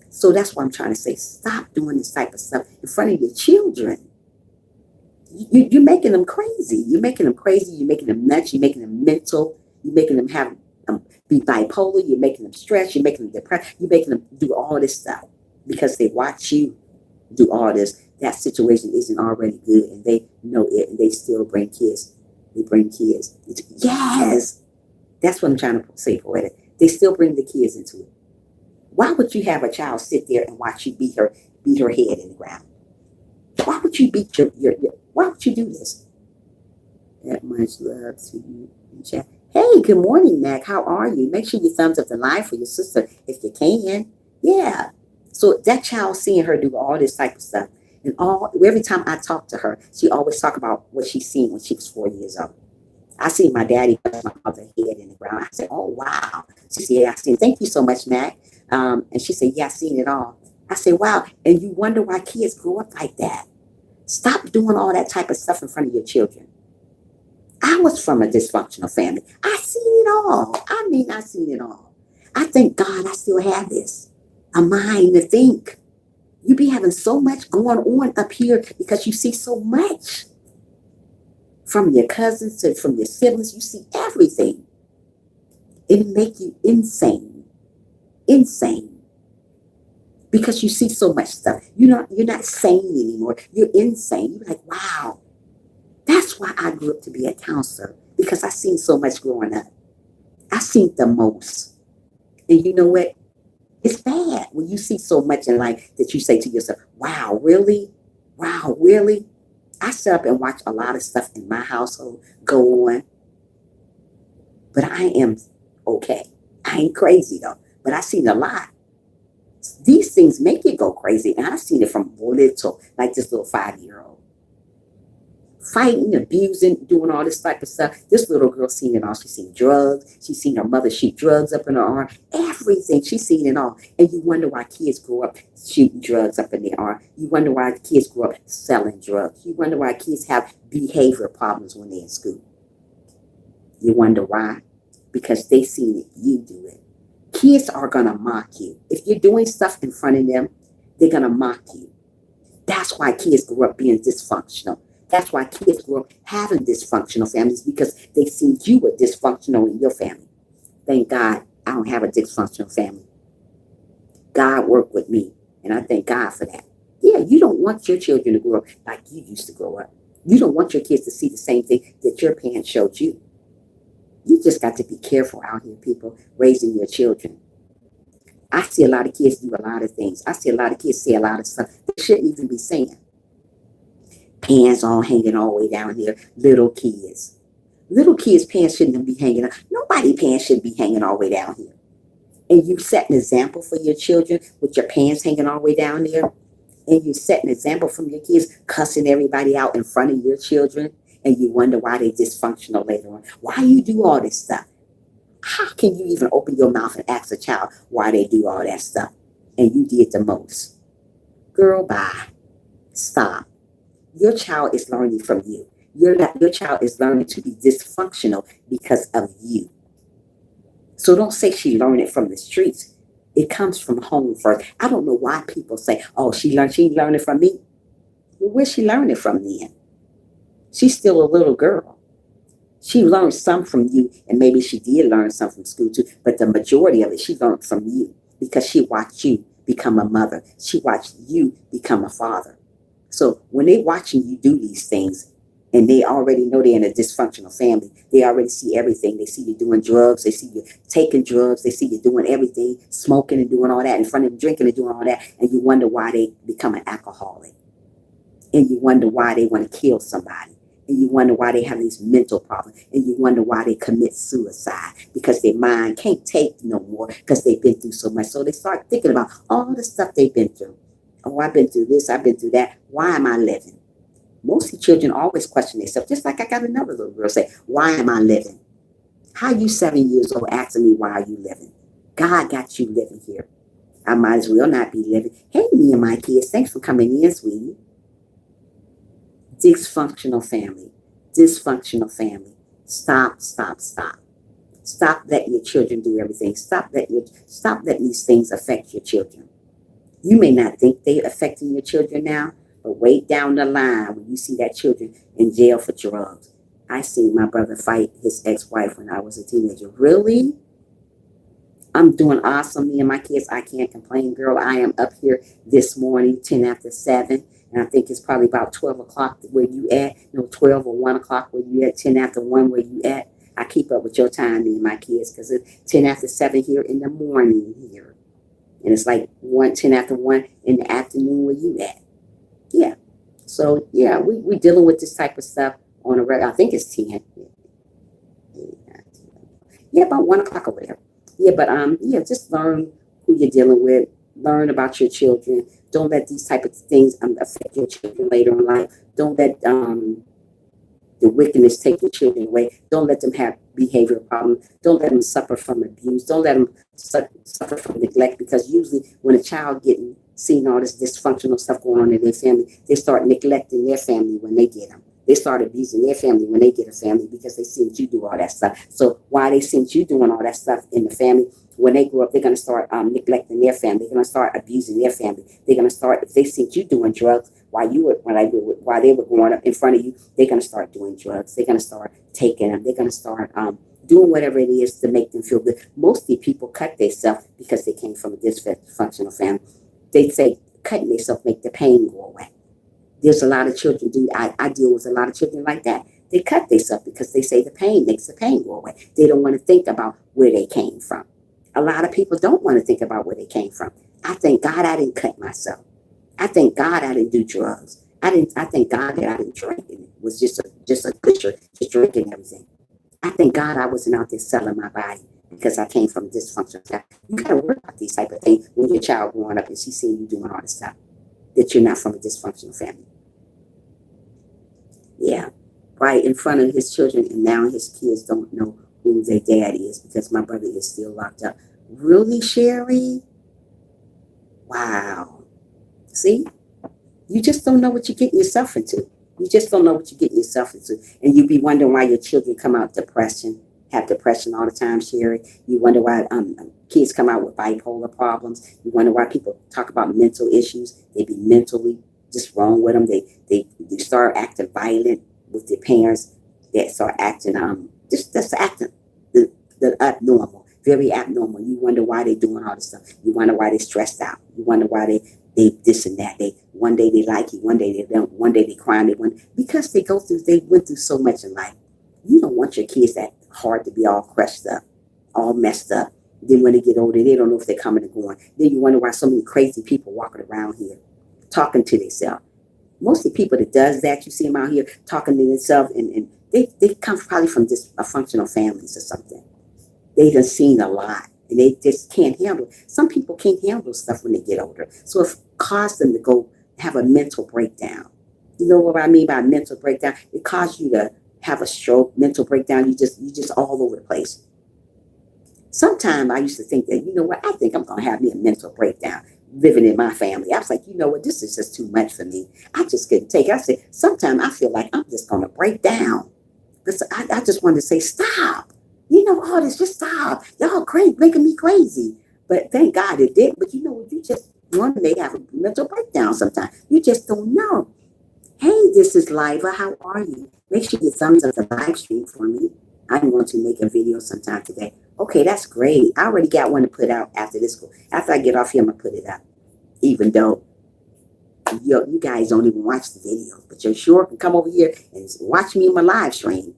So that's what I'm trying to say. Stop doing this type of stuff in front of your children. You're making them crazy. You're making them crazy. You're making them nuts. You're making them mental. You're making them have be bipolar. You're making them stressed. You're making them depressed. You're making them do all this stuff because they watch you do all this. That situation isn't already good, and they know it, and they still bring kids. They bring kids. Yes, that's what I'm trying to say for it. They still bring the kids into it. Why would you have a child sit there and watch you beat her head in the ground? Why would you beat your why would you do this? That much love to you in chat. Hey, good morning, Mac. How are you? Make sure you thumbs up the live for your sister if you can. Yeah. So that child seeing her do all this type of stuff. And every time I talk to her, she always talk about what she's seen when she was 4 years old. I seen my daddy put my mother's head in the ground. I said, oh, wow. She said, yeah, I seen it. Thank you so much, Mac. And she said, yeah, I seen it all. I said, wow. And you wonder why kids grow up like that. Stop doing all that type of stuff in front of your children. I was from a dysfunctional family. I seen it all. I mean, I seen it all. I thank God I still have this. A mind to think. You be having so much going on up here because you see so much. From your cousins to from your siblings, you see everything. It make you insane. Insane. Because you see so much stuff. You're not sane anymore. You're insane. You're like, wow. That's why I grew up to be a counselor. Because I seen so much growing up. I seen the most. And you know what? It's bad when you see so much in life that you say to yourself, wow, really? Wow, really? I sit up and watch a lot of stuff in my household go on. But I am okay. I ain't crazy though. But I seen a lot. These things make you go crazy. And I've seen it from little, like this little 5-year-old. Fighting, abusing, doing all this type of stuff. This little girl seen it all. She seen drugs. She seen her mother shoot drugs up in her arm. Everything. She seen it all. And you wonder why kids grow up shooting drugs up in their arm. You wonder why kids grow up selling drugs. You wonder why kids have behavior problems when they're in school. You wonder why? Because they seen it. You do it. Kids are going to mock you. If you're doing stuff in front of them, they're going to mock you. That's why kids grow up being dysfunctional. That's why kids grow up having dysfunctional families, because they see you were dysfunctional in your family. Thank God I don't have a dysfunctional family. God worked with me, and I thank God for that. Yeah, you don't want your children to grow up like you used to grow up. You don't want your kids to see the same thing that your parents showed you. You just got to be careful out here, people, raising your children. I see a lot of kids do a lot of things. I see a lot of kids say a lot of stuff they shouldn't even be saying. Pants all hanging all the way down here. Little kids. Little kids' pants shouldn't be hanging out. Nobody's pants should be hanging all the way down here. And you set an example for your children with your pants hanging all the way down there. And you set an example from your kids cussing everybody out in front of your children. And you wonder why they're dysfunctional later on. Why you do all this stuff? How can you even open your mouth and ask a child why they do all that stuff? And you did the most. Girl, bye. Stop. Your child is learning from you. Your child is learning to be dysfunctional because of you. So don't say she learned it from the streets. It comes from home first. I don't know why people say, oh, she learned it from me. Well, where's she learning from then? She's still a little girl. She learned some from you, and maybe she did learn some from school too, but the majority of it she learned from you because she watched you become a mother. She watched you become a father. So when they're watching you do these things, and they already know they're in a dysfunctional family, they already see everything. They see you doing drugs. They see you taking drugs. They see you doing everything, smoking and doing all that in front of them, drinking and doing all that. And you wonder why they become an alcoholic. And you wonder why they want to kill somebody. And you wonder why they have these mental problems. And you wonder why they commit suicide, because their mind can't take no more because they've been through so much. So they start thinking about all the stuff they've been through. Oh, I've been through this. I've been through that. Why am I living? Most of the children always question themselves. Just like I got another little girl say, why am I living? How you 7 years old asking me why are you living? God got you living here. I might as well not be living. Hey, me and my kids, thanks for coming in, sweetie. Dysfunctional family. Dysfunctional family. Stop, stop, stop. Stop letting your children do everything. Stop letting these things affect your children. You may not think they're affecting your children now, But wait down the line when you see that children in jail for drugs. I seen my brother fight his ex-wife when I was a teenager. Really? I'm doing awesome. Me and my kids, I can't complain, girl. I am up here this morning, 10 after 7. And I think it's probably about 12 o'clock where you at. 12 or 1 o'clock where you at, 10 after 1 where you at. I keep up with your time, me and my kids, because it's 10 after 7 here in the morning here. And it's like 10 after 1 in the afternoon where you at. Yeah. So, yeah, we dealing with this type of stuff on a regular. I think it's 10. Yeah, about 1 o'clock or whatever. Yeah, but just learn who you're dealing with. Learn about your children. Don't let these type of things affect your children later in life. Don't let the wickedness take your children away. Don't let them have behavioral problems. Don't let them suffer from abuse. Don't let them suffer from neglect, because usually when a child getting seeing all this dysfunctional stuff going on in their family, they start neglecting their family when they get them. They start abusing their family when they get a family, because they see you do all that stuff. So why they see you doing all that stuff in the family, when they grow up, they're going to start neglecting their family. They're going to start abusing their family. They're going to start, if they see you doing drugs while they were growing up in front of you, they're going to start doing drugs. They're going to start taking them. They're going to start doing whatever it is to make them feel good. Mostly people cut themselves because they came from a dysfunctional family. They say cutting themselves make the pain go away. There's a lot of children I deal with a lot of children like that. They cut themselves because they say the pain makes the pain go away. They don't want to think about where they came from. A lot of people don't want to think about where they came from. I thank God I didn't cut myself. I thank God I didn't do drugs. I thank God that I didn't drink, and it was just a pusher, just drinking everything. I thank God I wasn't out there selling my body because I came from a dysfunctional family. You gotta worry about these type of things when your child growing up and she's seeing you doing all this stuff, that you're not from a dysfunctional family. Yeah, right in front of his children, and now his kids don't know who their dad is because my brother is still locked up. Really, Sherry? Wow. See? You just don't know what you're getting yourself into. You just don't know what you're getting yourself into. And you be wondering why your children come out have depression all the time, Sherry. You wonder why kids come out with bipolar problems. You wonder why people talk about mental issues. They be mentally just wrong with them. They start acting violent with their parents. They start acting just acting the abnormal, very abnormal. You wonder why they're doing all this stuff. You wonder why they're stressed out. You wonder why they this and that. One day they like you, one day they don't, one day they crying, because they went through so much in life. You don't want your kids that hard to be all crushed up, all messed up. Then when they get older, they don't know if they're coming or going. Then you wonder why so many crazy people walking around here, talking to themselves. Mostly people that does that, you see them out here talking to themselves, and they come probably from dysfunctional families or something. They done seen a lot. And they just can't handle it. Some people can't handle stuff when they get older. So it caused them to go have a mental breakdown. You know what I mean by mental breakdown? It caused you to have a stroke, mental breakdown. You just all over the place. Sometimes I used to think that, you know what, I think I'm going to have me a mental breakdown living in my family. I was like, you know what, this is just too much for me. I just couldn't take it. I said, sometimes I feel like I'm just going to break down. I just wanted to say, stop. You know, all this, just stop. Y'all crazy, making me crazy. But thank God it did. But you know, you just wonder, they have a mental breakdown sometimes. You just don't know. Hey, this is Liva. How are you? Make sure you thumbs up the live stream for me. I'm going to make a video sometime today. Okay, that's great. I already got one to put out after this. After I get off here, I'm going to put it up. Even though you guys don't even watch the videos. But you sure can come over here and watch me in my live stream.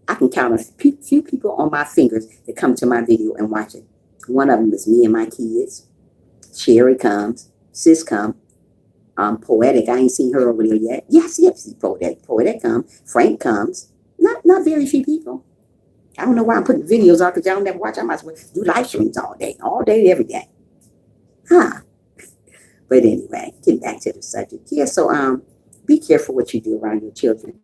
I can count a few people on my fingers that come to my video and watch it. One of them is me and my kids. Sherry comes. Sis come. Poetic. I ain't seen her over there yet. Yes, Poetic. Poetic comes. Frank comes. Not very few people. I don't know why I'm putting videos out because y'all never watch. I might as well do live streams all day, every day. Huh. But anyway, getting back to the subject. Yeah, so be careful what you do around your children.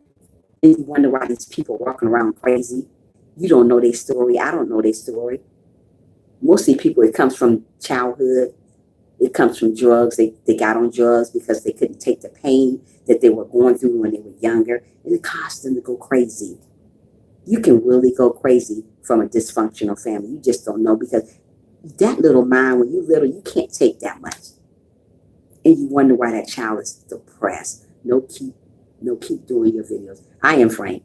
And you wonder why these people walking around crazy. You don't know their story. I don't know their story. Mostly people, it comes from childhood. It comes from drugs. They got on drugs because they couldn't take the pain that they were going through when they were younger. And it caused them to go crazy. You can really go crazy from a dysfunctional family. You just don't know, because that little mind, when you're little, you can't take that much. And you wonder why that child is depressed. No, keep doing your videos. I am Frank.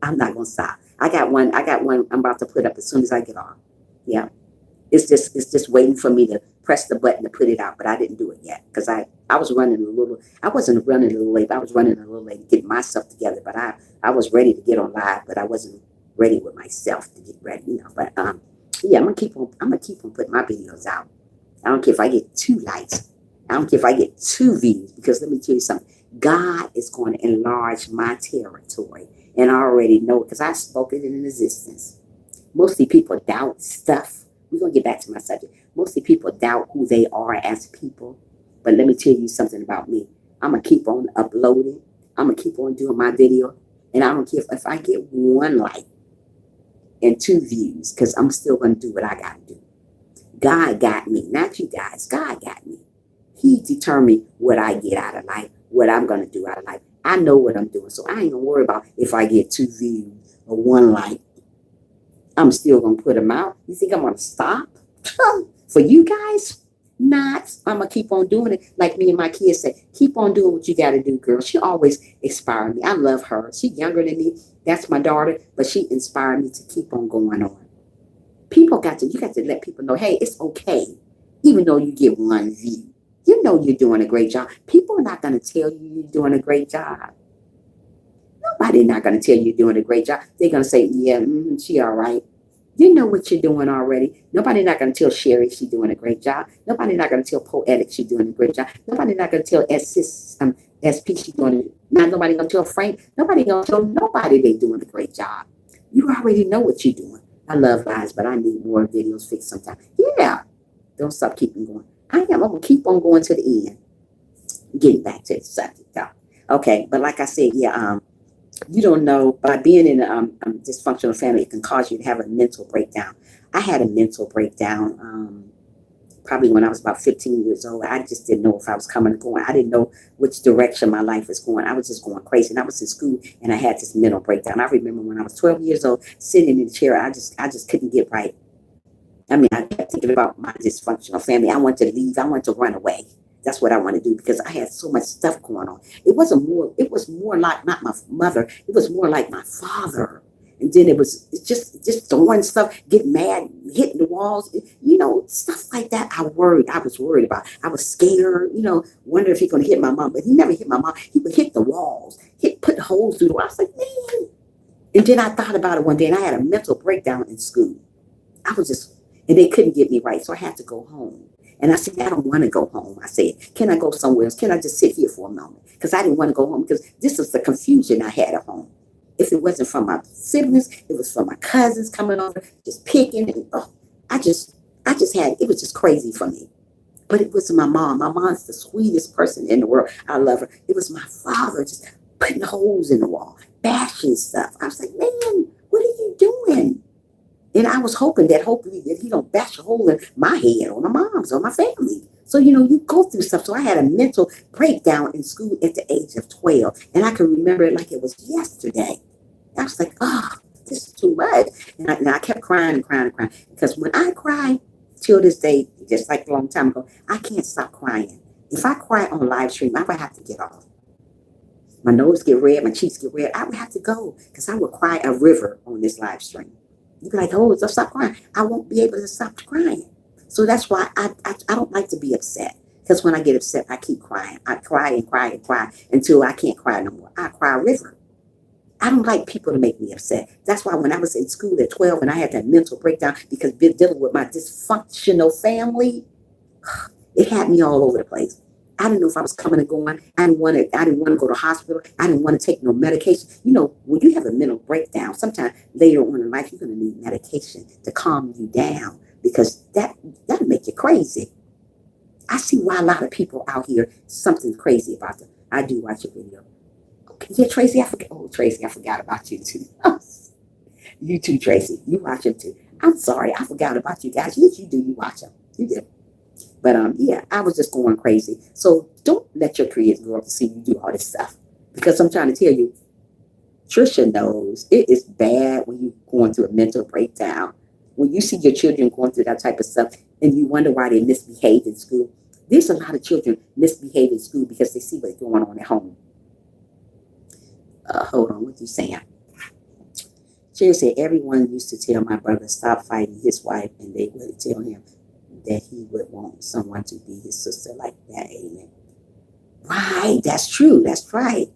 I'm not gonna stop. I got one I'm about to put up as soon as I get off. Yeah. It's just waiting for me to press the button to put it out, but I didn't do it yet because I was running a little. I wasn't running a little late. I was running a little late to get myself together, but I was ready to get on live, but I wasn't ready with myself to get ready, But yeah, I'm gonna keep on putting my videos out. I don't care if I get 2 likes. I don't care if I get 2 views, because let me tell you something. God is going to enlarge my territory, and I already know it because I spoke it in existence. Mostly people doubt stuff. We're going to get back to my subject. Mostly people doubt who they are as people. But let me tell you something about me. I'm going to keep on uploading. I'm going to keep on doing my video. And I don't care if I get 1 like and 2 views, because I'm still going to do what I got to do. God got me, not you guys. God got me. He determined what I get out of life, what I'm going to do out of life. I know what I'm doing, so I ain't going to worry about if I get 2 views or 1 like. I'm still going to put them out. You think I'm going to stop? For you guys? Not. I'm going to keep on doing it. Like me and my kids say, keep on doing what you got to do, girl. She always inspired me. I love her. She's younger than me. That's my daughter, but she inspired me to keep on going on. You got to let people know, hey, it's okay. Even though you get 1 view, you know you're doing a great job. People are not going to tell you you're doing a great job. Nobody's not going to tell you you're doing a great job. They're going to say, yeah, she all right. You know what you're doing already. Nobody's not going to tell Sherry she's doing a great job. Nobody's not going to tell Poetic she's doing a great job. Nobody's not going to tell SP she's doing it. Not nobody going to tell Frank. Nobody going to tell nobody they're doing a great job. You already know what you're doing. I love lies, but I need more videos fixed sometime. Yeah. Don't stop keeping going. I'm going to keep on going to the end. Getting back to the subject, though. Okay, but like I said, yeah, you don't know, by being in a dysfunctional family, it can cause you to have a mental breakdown. I had a mental breakdown probably when I was about 15 years old. I just didn't know if I was coming or going. I didn't know which direction my life was going. I was just going crazy. And I was in school and I had this mental breakdown. I remember when I was 12 years old, sitting in the chair, I just couldn't get right. I mean, I kept thinking about my dysfunctional family. I wanted to leave. I wanted to run away. That's what I want to do, because I had so much stuff going on. It was more like not my mother. It was more like my father. And then it's just throwing stuff, getting mad, hitting the walls, stuff like that. I was worried about. I was scared, wonder if he's going to hit my mom. But he never hit my mom. He would hit the walls, put holes through the walls. I was like, man. And then I thought about it one day, and I had a mental breakdown in school. And they couldn't get me right, so I had to go home. And I said, I don't want to go home. I said, can I go somewhere else? Can I just sit here for a moment? Because I didn't want to go home, because this was the confusion I had at home. If it wasn't from my siblings, it was from my cousins coming over, just picking. And it was just crazy for me. But it was my mom. My mom's the sweetest person in the world. I love her. It was my father just putting holes in the wall, bashing stuff. I was like, man, what are you doing? And I was hoping that hopefully that he don't bash a hole in my head or my mom's or my family. So, you go through stuff. So I had a mental breakdown in school at the age of 12. And I can remember it like it was yesterday. I was like, oh, this is too much. And I kept crying and crying and crying. Because when I cry, till this day, just like a long time ago, I can't stop crying. If I cry on live stream, I would have to get off. My nose get red, my cheeks get red. I would have to go, because I would cry a river on this live stream. You'd be like, oh, so stop crying. I won't be able to stop crying. So that's why I don't like to be upset. Because when I get upset, I keep crying. I cry and cry and cry until I can't cry no more. I cry a river. I don't like people to make me upset. That's why when I was in school at 12 and I had that mental breakdown because dealing with my dysfunctional family, it had me all over the place. I didn't know if I was coming and going. I didn't want to go to the hospital. I didn't want to take no medication. When you have a mental breakdown, sometimes later on in life, you're going to need medication to calm you down, because that'll make you crazy. I see why a lot of people out here, something crazy about them. I do watch your video. Okay, yeah, Tracy, I forgot. Oh, Tracy, I forgot about you too. You too, Tracy. You watch them too. I'm sorry, I forgot about you guys. Yes, you do. You watch them. You do. But yeah, I was just going crazy. So don't let your kids grow up to see you do all this stuff. Because I'm trying to tell you, Trisha knows it is bad when you're going through a mental breakdown. When you see your children going through that type of stuff and you wonder why they misbehave in school, There's a lot of children misbehave in school because they see what's going on at home. Hold on, what you saying? Sherry said, everyone used to tell my brother stop fighting his wife, and they would tell him that he would want someone to be his sister like that. Amen. Right, that's true. That's right.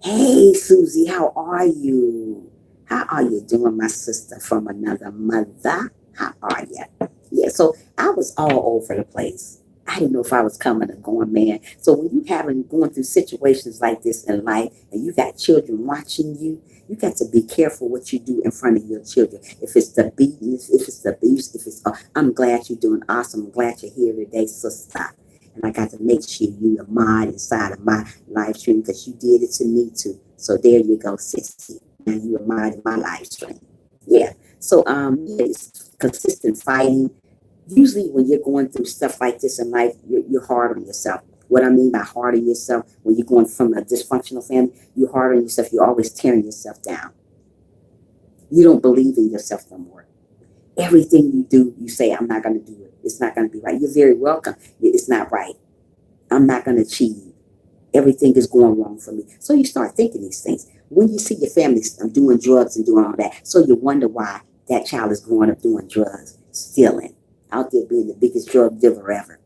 Hey, Susie, how are you? How are you doing, my sister from another mother? How are you? Yeah, so I was all over the place. I didn't know if I was coming or going, man. So when you going through situations like this in life and you got children watching you, you got to be careful what you do in front of your children. If it's the beatings, if it's the abuse, if it's, I'm glad you're doing awesome. I'm glad you're here today, sister. And I got to make sure you are mod inside of my live stream because you did it to me too. So there you go, sissy. Now you are mod in my live stream. Yeah. So yeah, it's consistent fighting. Usually when you're going through stuff like this in life, you're hard on yourself. What I mean by hard on yourself, when you're going from a dysfunctional family, you're hard on yourself. You're always tearing yourself down. You don't believe in yourself no more. Everything you do, you say, I'm not going to do it. It's not going to be right. You're very welcome. It's not right. I'm not going to achieve. Everything is going wrong for me. So you start thinking these things. When you see your family doing drugs and doing all that, so you wonder why that child is growing up doing drugs, stealing, out there being the biggest drug dealer ever.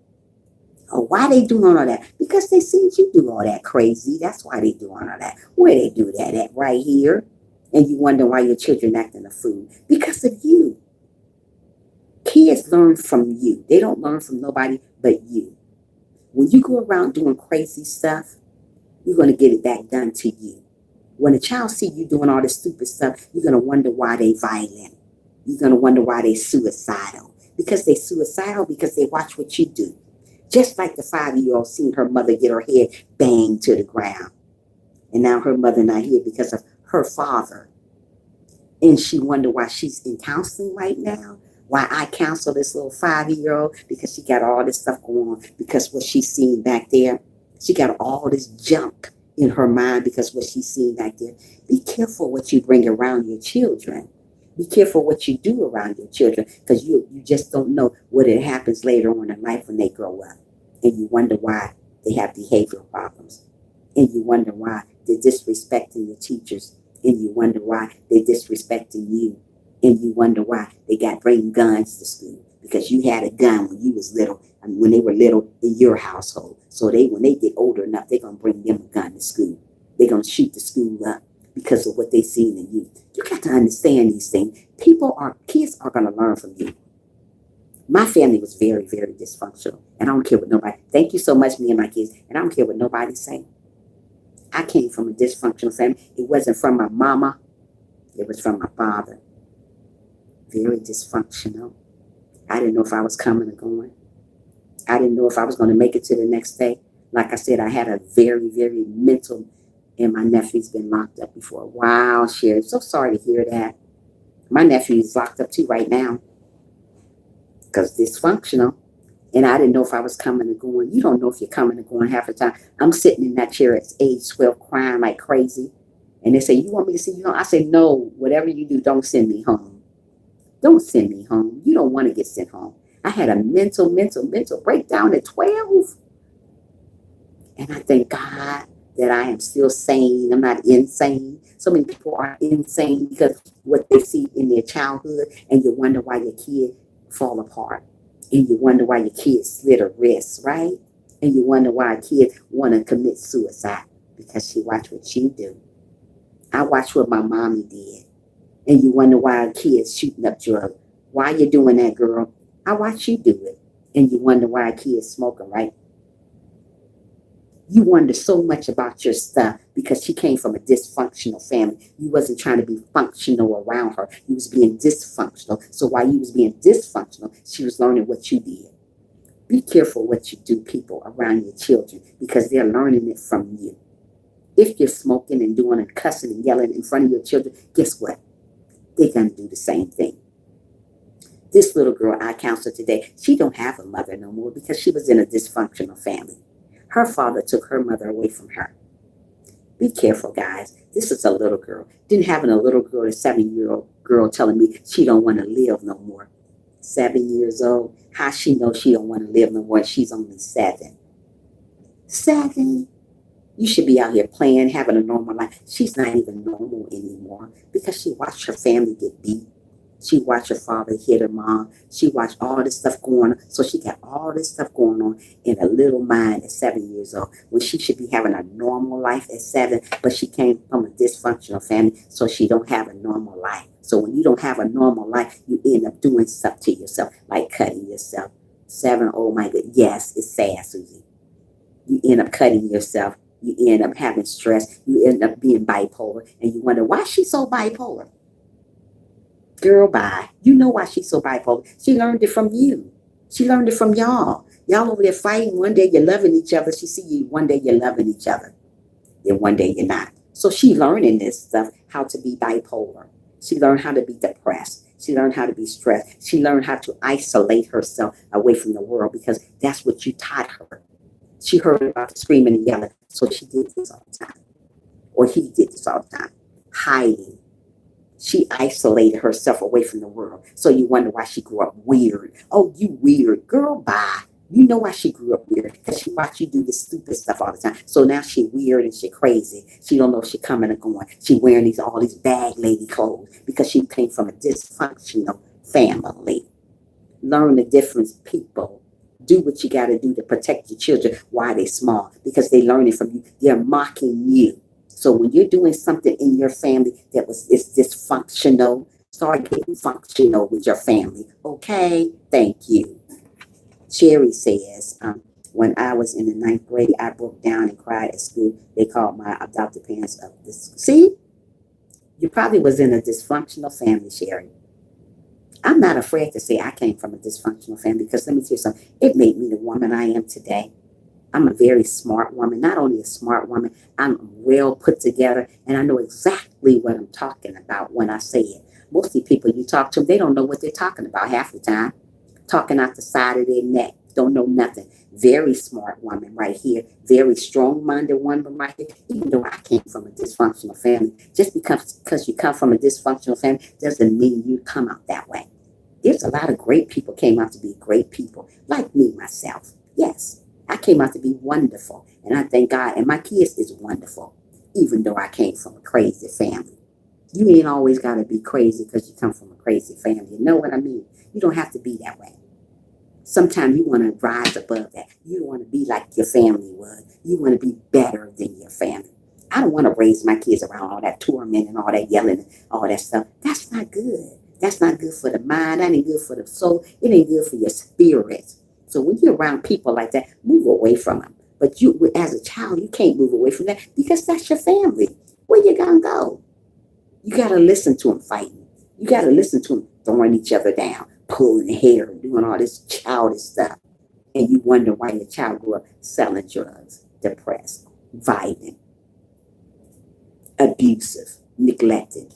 Oh, why they doing all that? Because they seen you do all that crazy. That's why they doing all that. Where they do that at? Right here. And you wonder why your children acting a fool. Because of you. Kids learn from you. They don't learn from nobody but you. When you go around doing crazy stuff, you're going to get it back done to you. When a child see you doing all this stupid stuff, you're going to wonder why they violent. You're going to wonder why they suicidal. Because they suicidal because they watch what you do. Just like the 5-year-old seen her mother get her head banged to the ground. And now her mother not here because of her father. And she wonder why she's in counseling right now. Why I counsel this little 5-year-old, because she got all this stuff going on, because what she's seen back there, she got all this junk in her mind because what she's seen back there. Be careful what you bring around your children. Be careful what you do around your children, because you just don't know what it happens later on in life when they grow up. And you wonder why they have behavioral problems. And you wonder why they're disrespecting your teachers. And you wonder why they're disrespecting you. And you wonder why they got bring guns to school, because you had a gun when you was little, when they were little in your household. So when they get older enough, they're going to bring them a gun to school. They're going to shoot the school up because of what they seen in you. You got to understand these things. Kids are going to learn from you. My family was very, very dysfunctional. And I don't care what nobody, thank you so much, me and my kids. And I don't care what nobody say. I came from a dysfunctional family. It wasn't from my mama. It was from my father. Very dysfunctional. I didn't know if I was coming or going. I didn't know if I was going to make it to the next day. Like I said, I had a very, very mental, and my nephew's been locked up before. Wow, Sherry, so sorry to hear that. My nephew is locked up too right now because dysfunctional. And I didn't know if I was coming or going. You don't know if you're coming or going half the time. I'm sitting in that chair at age 12 crying like crazy. And they say, you want me to see you home? I say, no, whatever you do, don't send me home. Don't send me home. You don't want to get sent home. I had a mental breakdown at 12. And I thank God that I am still sane. I'm not insane. So many people are insane because what they see in their childhood, and you wonder why your kid fall apart. And you wonder why your kid slit her wrist, right? And you wonder why a kid want to commit suicide because she watched what you do. I watched what my mommy did. And you wonder why a kid's shooting up drugs. Why you doing that, girl? I watch you do it. And you wonder why a kid's smoking, right? You wonder so much about your stuff because she came from a dysfunctional family. You wasn't trying to be functional around her. You was being dysfunctional. So while you was being dysfunctional, she was learning what you did. Be careful what you do, people, around your children, because they're learning it from you. If you're smoking and doing and cussing and yelling in front of your children, guess what? They're going to do the same thing. This little girl I counseled today, she don't have a mother no more because she was in a dysfunctional family. Her father took her mother away from her. Be careful, guys. This is a little girl. Didn't having a little girl, a 7-year-old girl telling me she don't want to live no more. 7 years old. How she knows she don't want to live no more? She's only 7. 7. You should be out here playing, having a normal life. She's not even normal anymore because she watched her family get beat. She watched her father hit her mom. She watched all this stuff going on. So she got all this stuff going on in a little mind at 7 years old when she should be having a normal life at 7, but she came from a dysfunctional family, so she don't have a normal life. So when you don't have a normal life, you end up doing stuff to yourself, like cutting yourself. 7, oh my God. Yes, it's sad, Susie. You end up cutting yourself. You end up having stress. You end up being bipolar. And you wonder, why is she so bipolar? Girl, bye. You know why she's so bipolar. She learned it from you. She learned it from y'all. Y'all over there fighting. One day you're loving each other. She see you. One day you're loving each other. Then one day you're not. So she learning this stuff, how to be bipolar. She learned how to be depressed. She learned how to be stressed. She learned how to isolate herself away from the world because that's what you taught her. She heard about the screaming and yelling, so she did this all the time. Or he did this all the time. Hiding. She isolated herself away from the world. So you wonder why she grew up weird. Oh, you weird. Girl, bye. You know why she grew up weird. Because she watched you do this stupid stuff all the time. So now she weird and she crazy. She don't know if she coming or going. She wearing all these bag lady clothes because she came from a dysfunctional family. Learn the difference, people. Do what you got to do to protect your children while they're small because they learning from you. They're mocking you. So when you're doing something in your family is dysfunctional, start getting functional with your family. Okay, thank you. Cherry says, when I was in the 9th grade, I broke down and cried at school. They called my adopted parents of this. See, you probably was in a dysfunctional family, Sherry. I'm not afraid to say I came from a dysfunctional family because let me tell you something. It made me the woman I am today. I'm a very smart woman. Not only a smart woman, I'm well put together, and I know exactly what I'm talking about when I say it. Most of the people you talk to, they don't know what they're talking about half the time. Talking out the side of their neck, don't know nothing. Very smart woman right here. Very strong-minded woman right here. Even though I came from a dysfunctional family, just because you come from a dysfunctional family doesn't mean you come out that way. There's a lot of great people came out to be great people, like me, myself. Yes. I came out to be wonderful, and I thank God, and my kids is wonderful, even though I came from a crazy family. You ain't always got to be crazy because you come from a crazy family. You know what I mean? You don't have to be that way. Sometimes you want to rise above that. You don't want to be like your family was. You want to be better than your family. I don't want to raise my kids around all that torment and all that yelling and all that stuff. That's not good. That's not good for the mind. That ain't good for the soul. It ain't good for your spirit. So when you're around people like that, move away from them. But you, as a child, you can't move away from that because that's your family. Where you gonna go? You gotta listen to them fighting. You gotta listen to them throwing each other down, pulling hair, and doing all this childish stuff. And you wonder why your child grew up selling drugs, depressed, violent, abusive, neglected.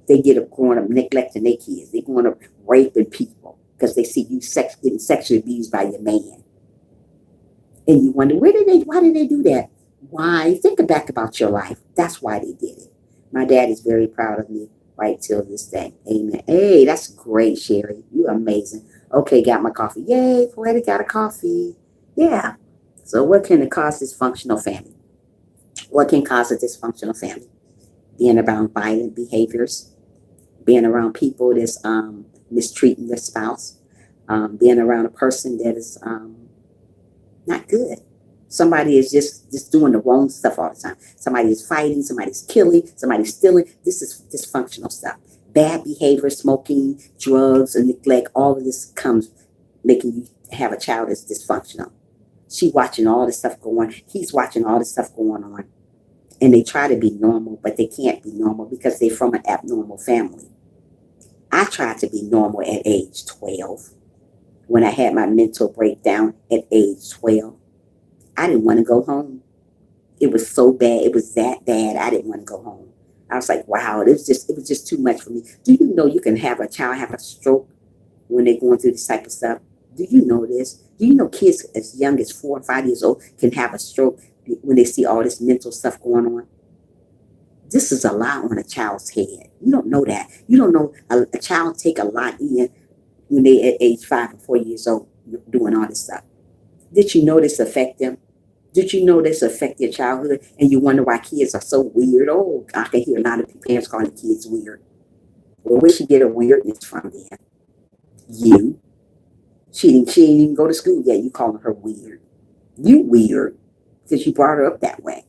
They get up growing up neglecting their kids. They growing up raping people because they see you getting sexually abused by your man. And you wonder, why did they do that? Why? Think back about your life. That's why they did it. My dad is very proud of me right till this day. Amen. Hey, that's great, Sherry. You're amazing. Okay, got my coffee. Yay, Poetic got a coffee. Yeah. So what can cause dysfunctional family? What can cause a dysfunctional family? Being around violent behaviors, being around people that's mistreating their spouse, being around a person that is not good. Somebody is just doing the wrong stuff all the time. Somebody is fighting, somebody's killing, somebody's stealing. This is dysfunctional stuff. Bad behavior, smoking, drugs, and neglect, all of this comes making you have a child that's dysfunctional. She watching all this stuff going on. He's watching all this stuff going on. And they try to be normal, but they can't be normal because they're from an abnormal family. I tried to be normal at age 12. When I had my mental breakdown at age 12, I didn't want to go home. It was so bad. It was that bad. I didn't want to go home. I was like, wow, it was just too much for me. Do you know you can have a child have a stroke when they're going through this type of stuff? Do you know this? Do you know kids as young as 4 or 5 years old can have a stroke when they see all this mental stuff going on? This is a lot on a child's head. You don't know that. You don't know a child take a lot in when they at age 5 or 4 years old doing all this stuff. Did you know this affect them? Did you know this affect their childhood? And you wonder why kids are so weird. Oh, I can hear a lot of parents calling kids weird. Well, where she get her weirdness from then? You. She didn't even go to school yet. You calling her weird. You weird because you brought her up that way.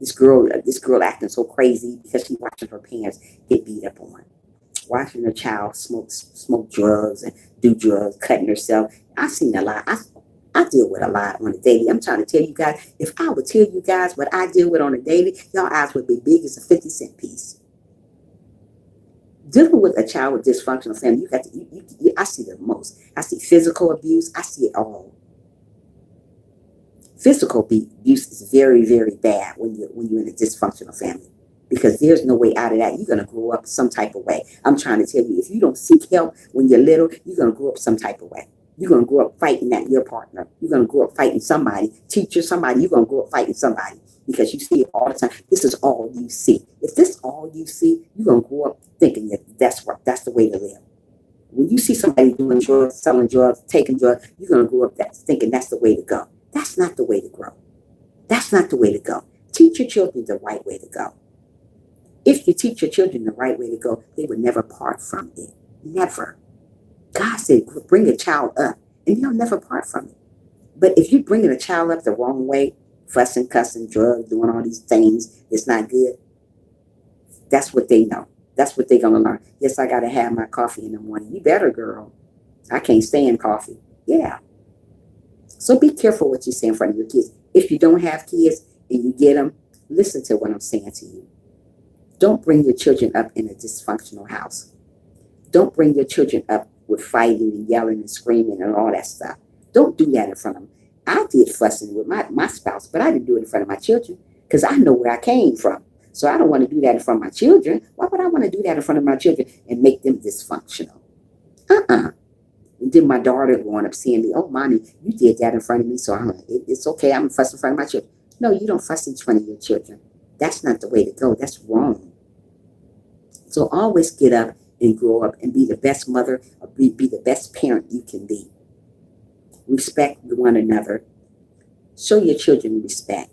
This girl acting so crazy because she watching her parents get beat up on. Watching her child smoke drugs and do drugs, cutting herself. I've seen a lot. I deal with a lot on a daily. I'm trying to tell you guys, if I would tell you guys what I deal with on a daily, y'all eyes would be big as a 50-cent piece. Dealing with a child with dysfunctional family, I see the most. I see physical abuse. I see it all. Physical abuse is very, very bad when you're in a dysfunctional family, because there's no way out of that. You're going to grow up some type of way. I'm trying to tell you, if you don't seek help when you're little, you're going to grow up some type of way. You're going to grow up fighting at your partner. You're going to grow up fighting somebody, teacher, somebody. You're going to grow up fighting somebody because you see it all the time. This is all you see. If this is all you see, you're going to grow up thinking that that's the way to live. When you see somebody doing drugs, selling drugs, taking drugs, you're going to grow up thinking that's the way to go. That's not the way to grow. That's not the way to go. Teach your children the right way to go. If you teach your children the right way to go, they would never part from it. Never. God said, bring a child up, and they'll never part from it. But if you're bringing a child up the wrong way, fussing, cussing, drugs, doing all these things that's not good, that's what they know. That's what they're going to learn. Yes, I got to have my coffee in the morning. You better, girl. I can't stand coffee. Yeah. So be careful what you say in front of your kids. If you don't have kids and you get them, listen to what I'm saying to you. Don't bring your children up in a dysfunctional house. Don't bring your children up with fighting and yelling and screaming and all that stuff. Don't do that in front of them. I did fussing with my spouse, but I didn't do it in front of my children because I know where I came from. So I don't want to do that in front of my children. Why would I want to do that in front of my children and make them dysfunctional? And then my daughter growing up seeing me, oh, mommy, you did that in front of me, so it's okay. I'm fussing in front of my children. No, you don't fuss in front of your children. That's not the way to go. That's wrong. So always get up and grow up and be the best mother or be the best parent you can be. Respect one another. Show your children respect.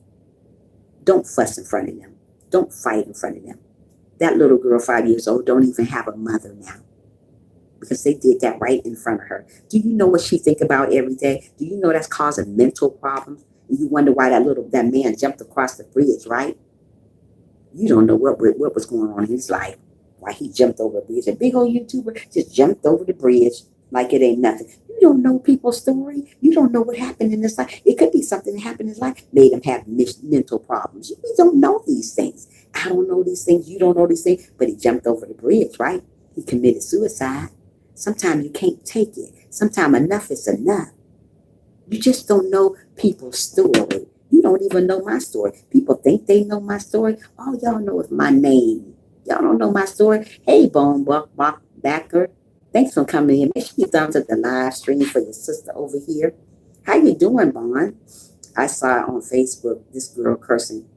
Don't fuss in front of them. Don't fight in front of them. That little girl, 5 years old, don't even have a mother now because they did that right in front of her. Do you know what she think about every day? Do you know that's causing mental problems? And you wonder why that man jumped across the bridge, right? You don't know what was going on in his life. Why he jumped over the bridge. A big old YouTuber just jumped over the bridge like it ain't nothing. You don't know people's story. You don't know what happened in his life. It could be something that happened in his life, made him have mental problems. We don't know these things. I don't know these things. You don't know these things. But he jumped over the bridge, right? He committed suicide. Sometimes you can't take it. Sometimes enough is enough. You just don't know people's story. You don't even know my story. People think they know my story. All y'all know is my name. Y'all don't know my story. Hey, Bone Backer. Thanks for coming in. Make sure you thumbs up the live stream for your sister over here. How you doing, Bon? I saw on Facebook this girl cursing.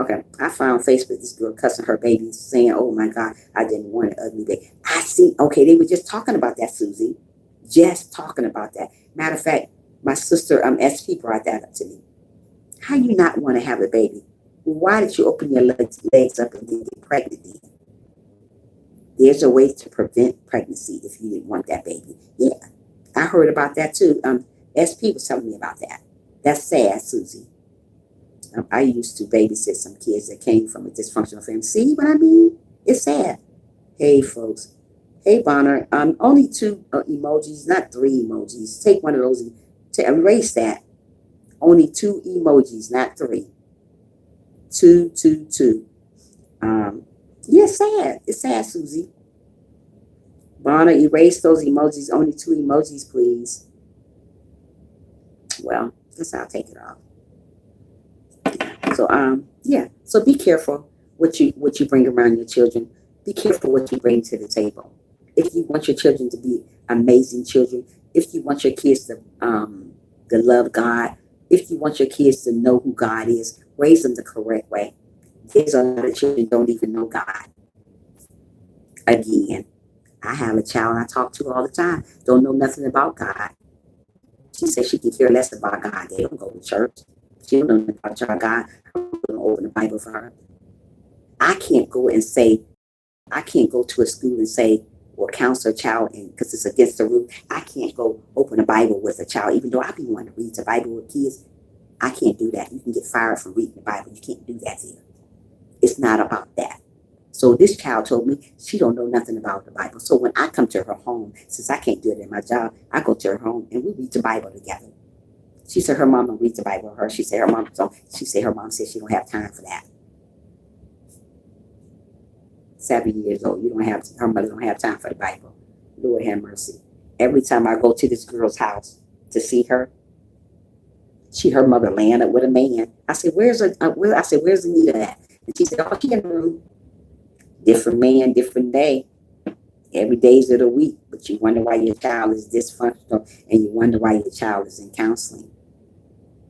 Okay, I found on Facebook this girl cussing her baby, saying, oh my God, I didn't want an ugly baby. I see, okay, they were just talking about that, Susie. Just talking about that. Matter of fact, my sister, SP, brought that up to me. How you not want to have a baby? Why did you open your legs up and then get pregnant then? There's a way to prevent pregnancy if you didn't want that baby. Yeah, I heard about that too. SP was telling me about that. That's sad, Susie. I used to babysit some kids that came from a dysfunctional family. See what I mean? It's sad. Hey, folks. Hey, Bonner. Only 2 emojis, not 3 emojis. Take one of those to erase that. Only 2 emojis, not 3. 2. Yeah, sad. It's sad, Susie. Bonner, erase those emojis. Only 2 emojis, please. Well, guess I'll take it off. So, yeah. So be careful what you bring around your children. Be careful what you bring to the table. If you want your children to be amazing children, if you want your kids to love God, if you want your kids to know who God is, raise them the correct way. There's a lot of children don't even know God. Again, I have a child I talk to all the time. Don't know nothing about God. She said she can care less about God. They don't go to church. She don't know nothing about God. I'm going to open the Bible for her. I can't go and say, I can't go to a school and say, or counsel a child, and because it's against the rule, I can't go open a Bible with a child, even though I be wanting to read the Bible with kids. I can't do that. You can get fired from reading the Bible. You can't do that here. It's not about that. So this child told me she don't know nothing about the Bible. So when I come to her home, since I can't do it in my job, I go to her home and we read the Bible together. She said her mama reads the Bible with her. She said her mom said she don't have time for that. 7 years old. Her mother don't have time for the Bible. Lord have mercy. Every time I go to this girl's house to see her, her mother laying up with a man. I said, where's Anita at? And she said, oh, she in the room. Different man, different day. Every days of the week. But you wonder why your child is dysfunctional, and you wonder why your child is in counseling.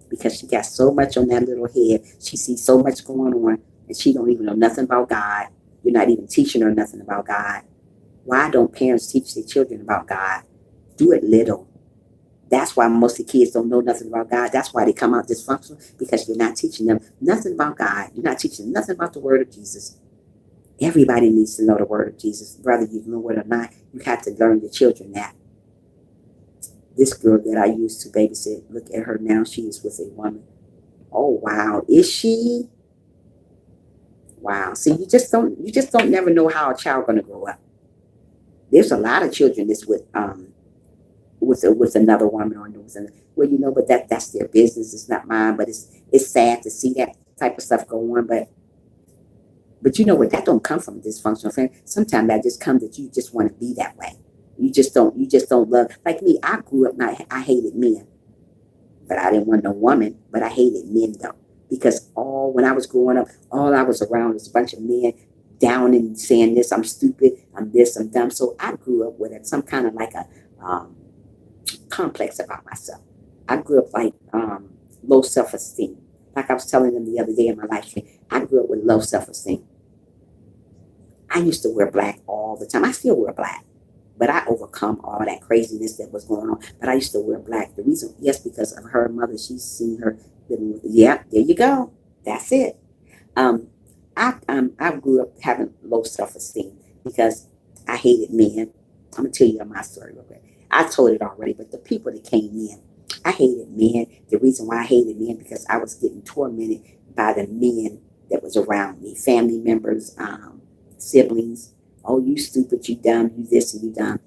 Because she got so much on that little head. She sees so much going on, and she don't even know nothing about God. You're not even teaching her nothing about God. Why don't parents teach their children about God? Do it little. That's why most of the kids don't know nothing about God. That's why they come out dysfunctional, because you're not teaching them nothing about God. You're not teaching them nothing about the word of Jesus. Everybody needs to know the word of Jesus. Whether you know it or not, you have to learn your children that. This girl that I used to babysit, look at her now. She is with a woman. Oh, wow. Is she? Wow. See, you just don't never know how a child going to grow up. There's a lot of children that's with another woman or well, you know, but that's their business. It's not mine. But it's sad to see that type of stuff go on. But you know what? That don't come from a dysfunctional family. Sometimes that just comes that you just want to be that way. You just don't love. Like me, I grew up, I hated men. But I didn't want no woman. But I hated men, though. Because when I was growing up, all I was around was a bunch of men down and saying this, I'm stupid, I'm this, I'm dumb. So I grew up with some kind of like a complex about myself. I grew up like low self-esteem. Like I was telling them the other day in my life stream, I grew up with low self-esteem. I used to wear black all the time. I still wear black, but I overcome all that craziness that was going on. But I used to wear black. The reason, yes, because of her mother. She's seen her. Yeah, there you go. That's it. I grew up having low self-esteem because I hated men. I'm gonna tell you my story real quick. I told it already, but the people that came in, I hated men. The reason why I hated men because I was getting tormented by the men that was around me, family members, siblings. Oh, you stupid, you dumb, you this and you dumb.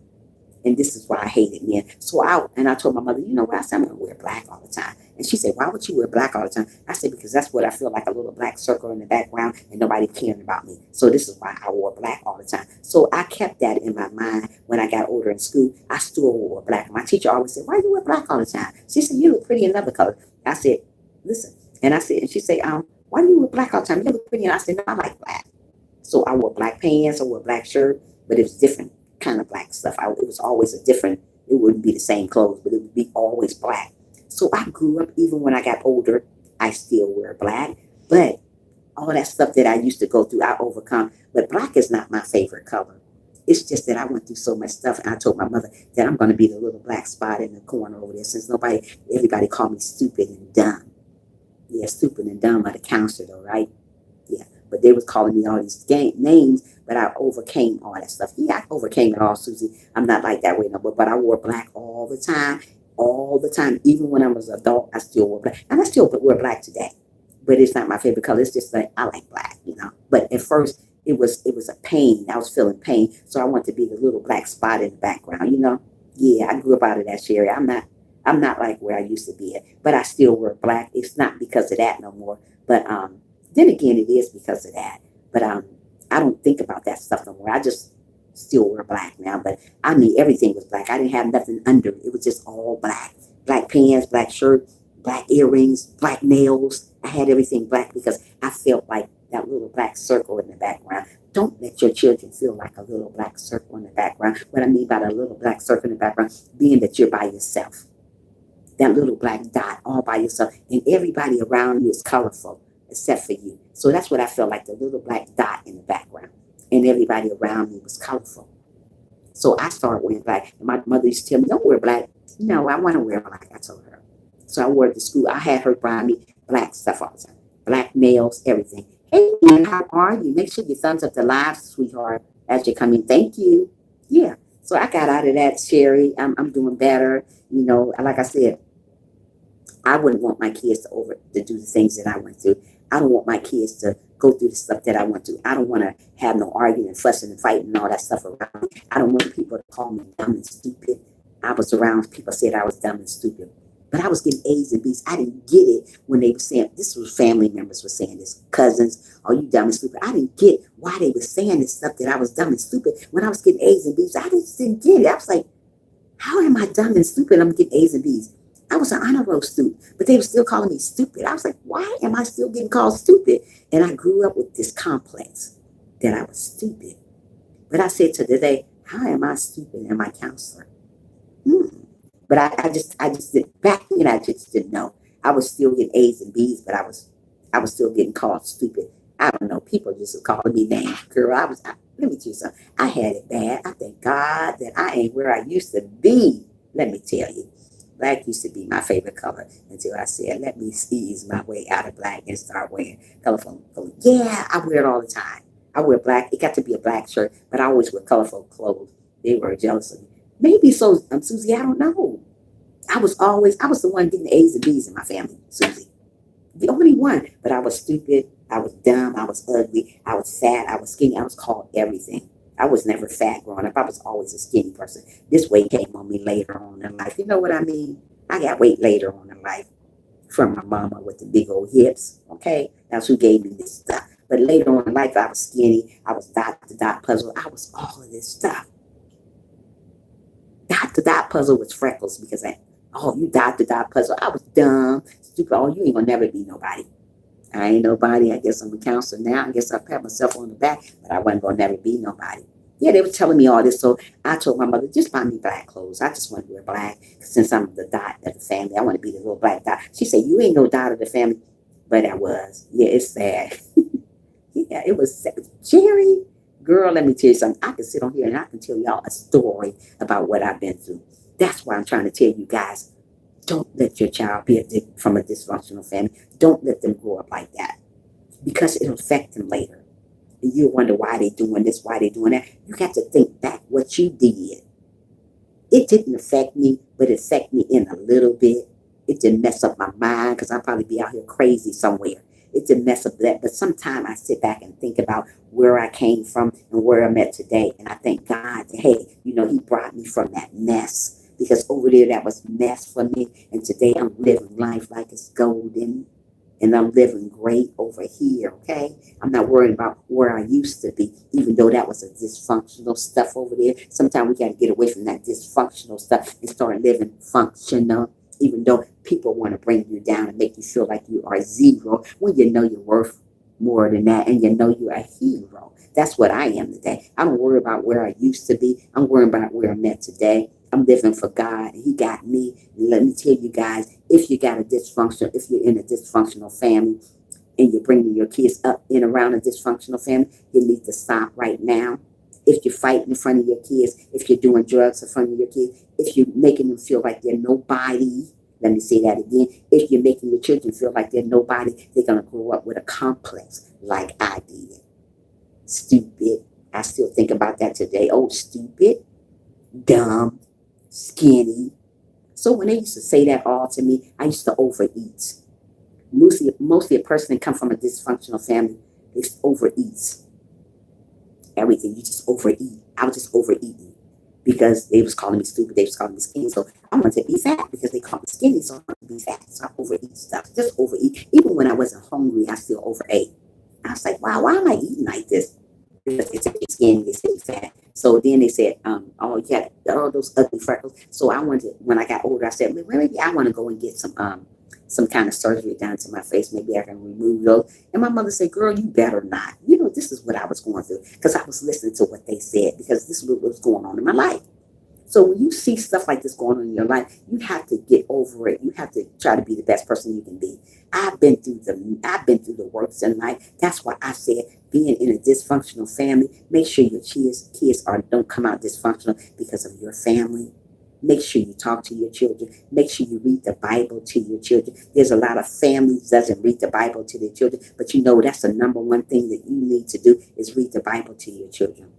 And this is why I hated men. So I told my mother, you know what? I said, I'm going to wear black all the time. And she said, why would you wear black all the time? I said, because that's what I feel like, a little black circle in the background and nobody caring about me. So this is why I wore black all the time. So I kept that in my mind when I got older in school. I still wore black. My teacher always said, why do you wear black all the time? She said, you look pretty in another color. I said, listen. And she said, why do you wear black all the time? You look pretty. And I said, no, I like black. So I wore black pants, I wore black shirt, but it was different kind of black stuff. It was always it wouldn't be the same clothes, but it would be always black. So I grew up, even when I got older, I still wear black. But all that stuff that I used to go through, I overcome. But black is not my favorite color. It's just that I went through so much stuff, and I told my mother that I'm going to be the little black spot in the corner over there, since everybody called me stupid and dumb. Yeah, stupid and dumb by the counselor, though, right? Yeah, but they was calling me all these names, but I overcame all that stuff. Yeah, I overcame it all, Susie. I'm not like that way no more, but I wore black all the time. All the time. Even when I was an adult, I still wore black. And I still wear black today. But it's not my favorite color. It's just like, I like black, you know. But at first, it was a pain. I was feeling pain. So I wanted to be the little black spot in the background, you know. Yeah, I grew up out of that area. I'm not like where I used to be at. But I still wear black. It's not because of that no more. But then again, it is because of that. But I don't think about that stuff no more. I just still wear black now. But I mean, everything was black. I didn't have nothing under it. It was just all black. Black pants, black shirt, black earrings, black nails. I had everything black because I felt like that little black circle in the background. Don't let your children feel like a little black circle in the background. What I mean by the little black circle in the background, being that you're by yourself. That little black dot all by yourself. And everybody around you is colorful except for you. So that's what I felt like, the little black dot in the background. And everybody around me was colorful. So I started wearing black. And my mother used to tell me, don't wear black. No, I want to wear black. I told her. So I wore it to school. I had her buy me black stuff all the time. Black nails, everything. Hey, man, how are you? Make sure you thumbs up the live, sweetheart, as you come in. Thank you. Yeah. So I got out of that, Sherry. I'm doing better. Like I said, I wouldn't want my kids to do the things that I went through. I don't want my kids to go through the stuff that I went through. I don't want to have no arguing, fussing, and fighting and all that stuff around. I don't want people to call me dumb and stupid. I was around people said I was dumb and stupid. But I was getting A's and B's. I didn't get it when they were saying, this was family members were saying this, cousins, oh, you dumb and stupid. I didn't get why they were saying this stuff that I was dumb and stupid. When I was getting A's and B's, I just didn't get it. I was like, how am I dumb and stupid? I'm getting A's and B's. I was an honor roll student, but they were still calling me stupid. I was like, why am I still getting called stupid? And I grew up with this complex that I was stupid. But I said to today, how am I stupid? And my counselor. But I just did back then. I just didn't know. I was still getting A's and B's, but I was still getting called stupid. I don't know. People just calling me names. Girl, let me tell you something. I had it bad. I thank God that I ain't where I used to be. Let me tell you. Black used to be my favorite color until I said, let me ease my way out of black and start wearing colorful clothes. Yeah, I wear it all the time. I wear black. It got to be a black shirt, but I always wear colorful clothes. They were jealous of me. Maybe so, Susie, I don't know. I was the one getting the A's and B's in my family, Susie. The only one. But I was stupid. I was dumb. I was ugly. I was fat. I was skinny. I was called everything. I was never fat growing up. I was always a skinny person. This weight came on me later on in life. You know what I mean? I got weight later on in life from my mama with the big old hips. Okay? That's who gave me this stuff. But later on in life, I was skinny. I was dot to dot puzzle. I was all of this stuff. Dot to dot puzzle was freckles because you dot to dot puzzle. I was dumb, stupid. Oh, you ain't gonna never be nobody. I ain't nobody. I guess I'm a counselor now. I guess I pat myself on the back, but I wasn't gonna never be nobody. Yeah, they were telling me all this. So I told my mother, just buy me black clothes. I just want to wear black. Since I'm the dot of the family, I want to be the little black dot. She said, you ain't no dot of the family. But I was. Yeah, it's sad. Yeah, it was sad. Jerry, girl, let me tell you something. I can sit on here and I can tell y'all a story about what I've been through. That's why I'm trying to tell you guys, don't let your child be from a dysfunctional family. Don't let them grow up like that because it'll affect them later. And you'll wonder why they're doing this, why they're doing that. You got to think back what you did. It didn't affect me, but it affected me in a little bit. It didn't mess up my mind because I'll probably be out here crazy somewhere. It didn't mess up that. But sometimes I sit back and think about where I came from and where I'm at today. And I thank God that, hey, he brought me from that mess. Because over there, that was mess for me. And today, I'm living life like it's golden. And I'm living great over here, okay? I'm not worried about where I used to be, even though that was a dysfunctional stuff over there. Sometimes we got to get away from that dysfunctional stuff and start living functional, even though people want to bring you down and make you feel like you are zero when you know you're worth more than that and you know you're a hero. That's what I am today. I don't worry about where I used to be. I'm worrying about where I'm at today. I'm living for God. He got me. Let me tell you guys, if you're in a dysfunctional family and you're bringing your kids up in around a dysfunctional family, you need to stop right now. If you're fighting in front of your kids, if you're doing drugs in front of your kids, if you're making them feel like they're nobody, let me say that again. If you're making your children feel like they're nobody, they're going to grow up with a complex like I did. Stupid. I still think about that today. Oh, stupid, dumb, skinny. So when they used to say that all to me, I used to overeat. Mostly a person that come from a dysfunctional family, they overeat everything. You just overeat. I was just overeating because they was calling me stupid. They was calling me skinny. So I wanted to be fat because they called me skinny. So I wanted to be fat. So I overeat stuff. Just overeat. Even when I wasn't hungry, I still overate. I was like, wow, why am I eating like this? Because they said skinny, they said fat. So then they said, oh, you got all those ugly freckles. So I wanted, when I got older, I said, well, maybe I want to go and get some kind of surgery done to my face. Maybe I can remove those. And my mother said, girl, you better not. This is what I was going through because I was listening to what they said because this is what was going on in my life. So when you see stuff like this going on in your life, you have to get over it. You have to try to be the best person you can be. I've been through the works in life. That's why I said being in a dysfunctional family, make sure your kids don't come out dysfunctional because of your family. Make sure you talk to your children. Make sure you read the Bible to your children. There's a lot of families doesn't read the Bible to their children, but that's the number one thing that you need to do is read the Bible to your children.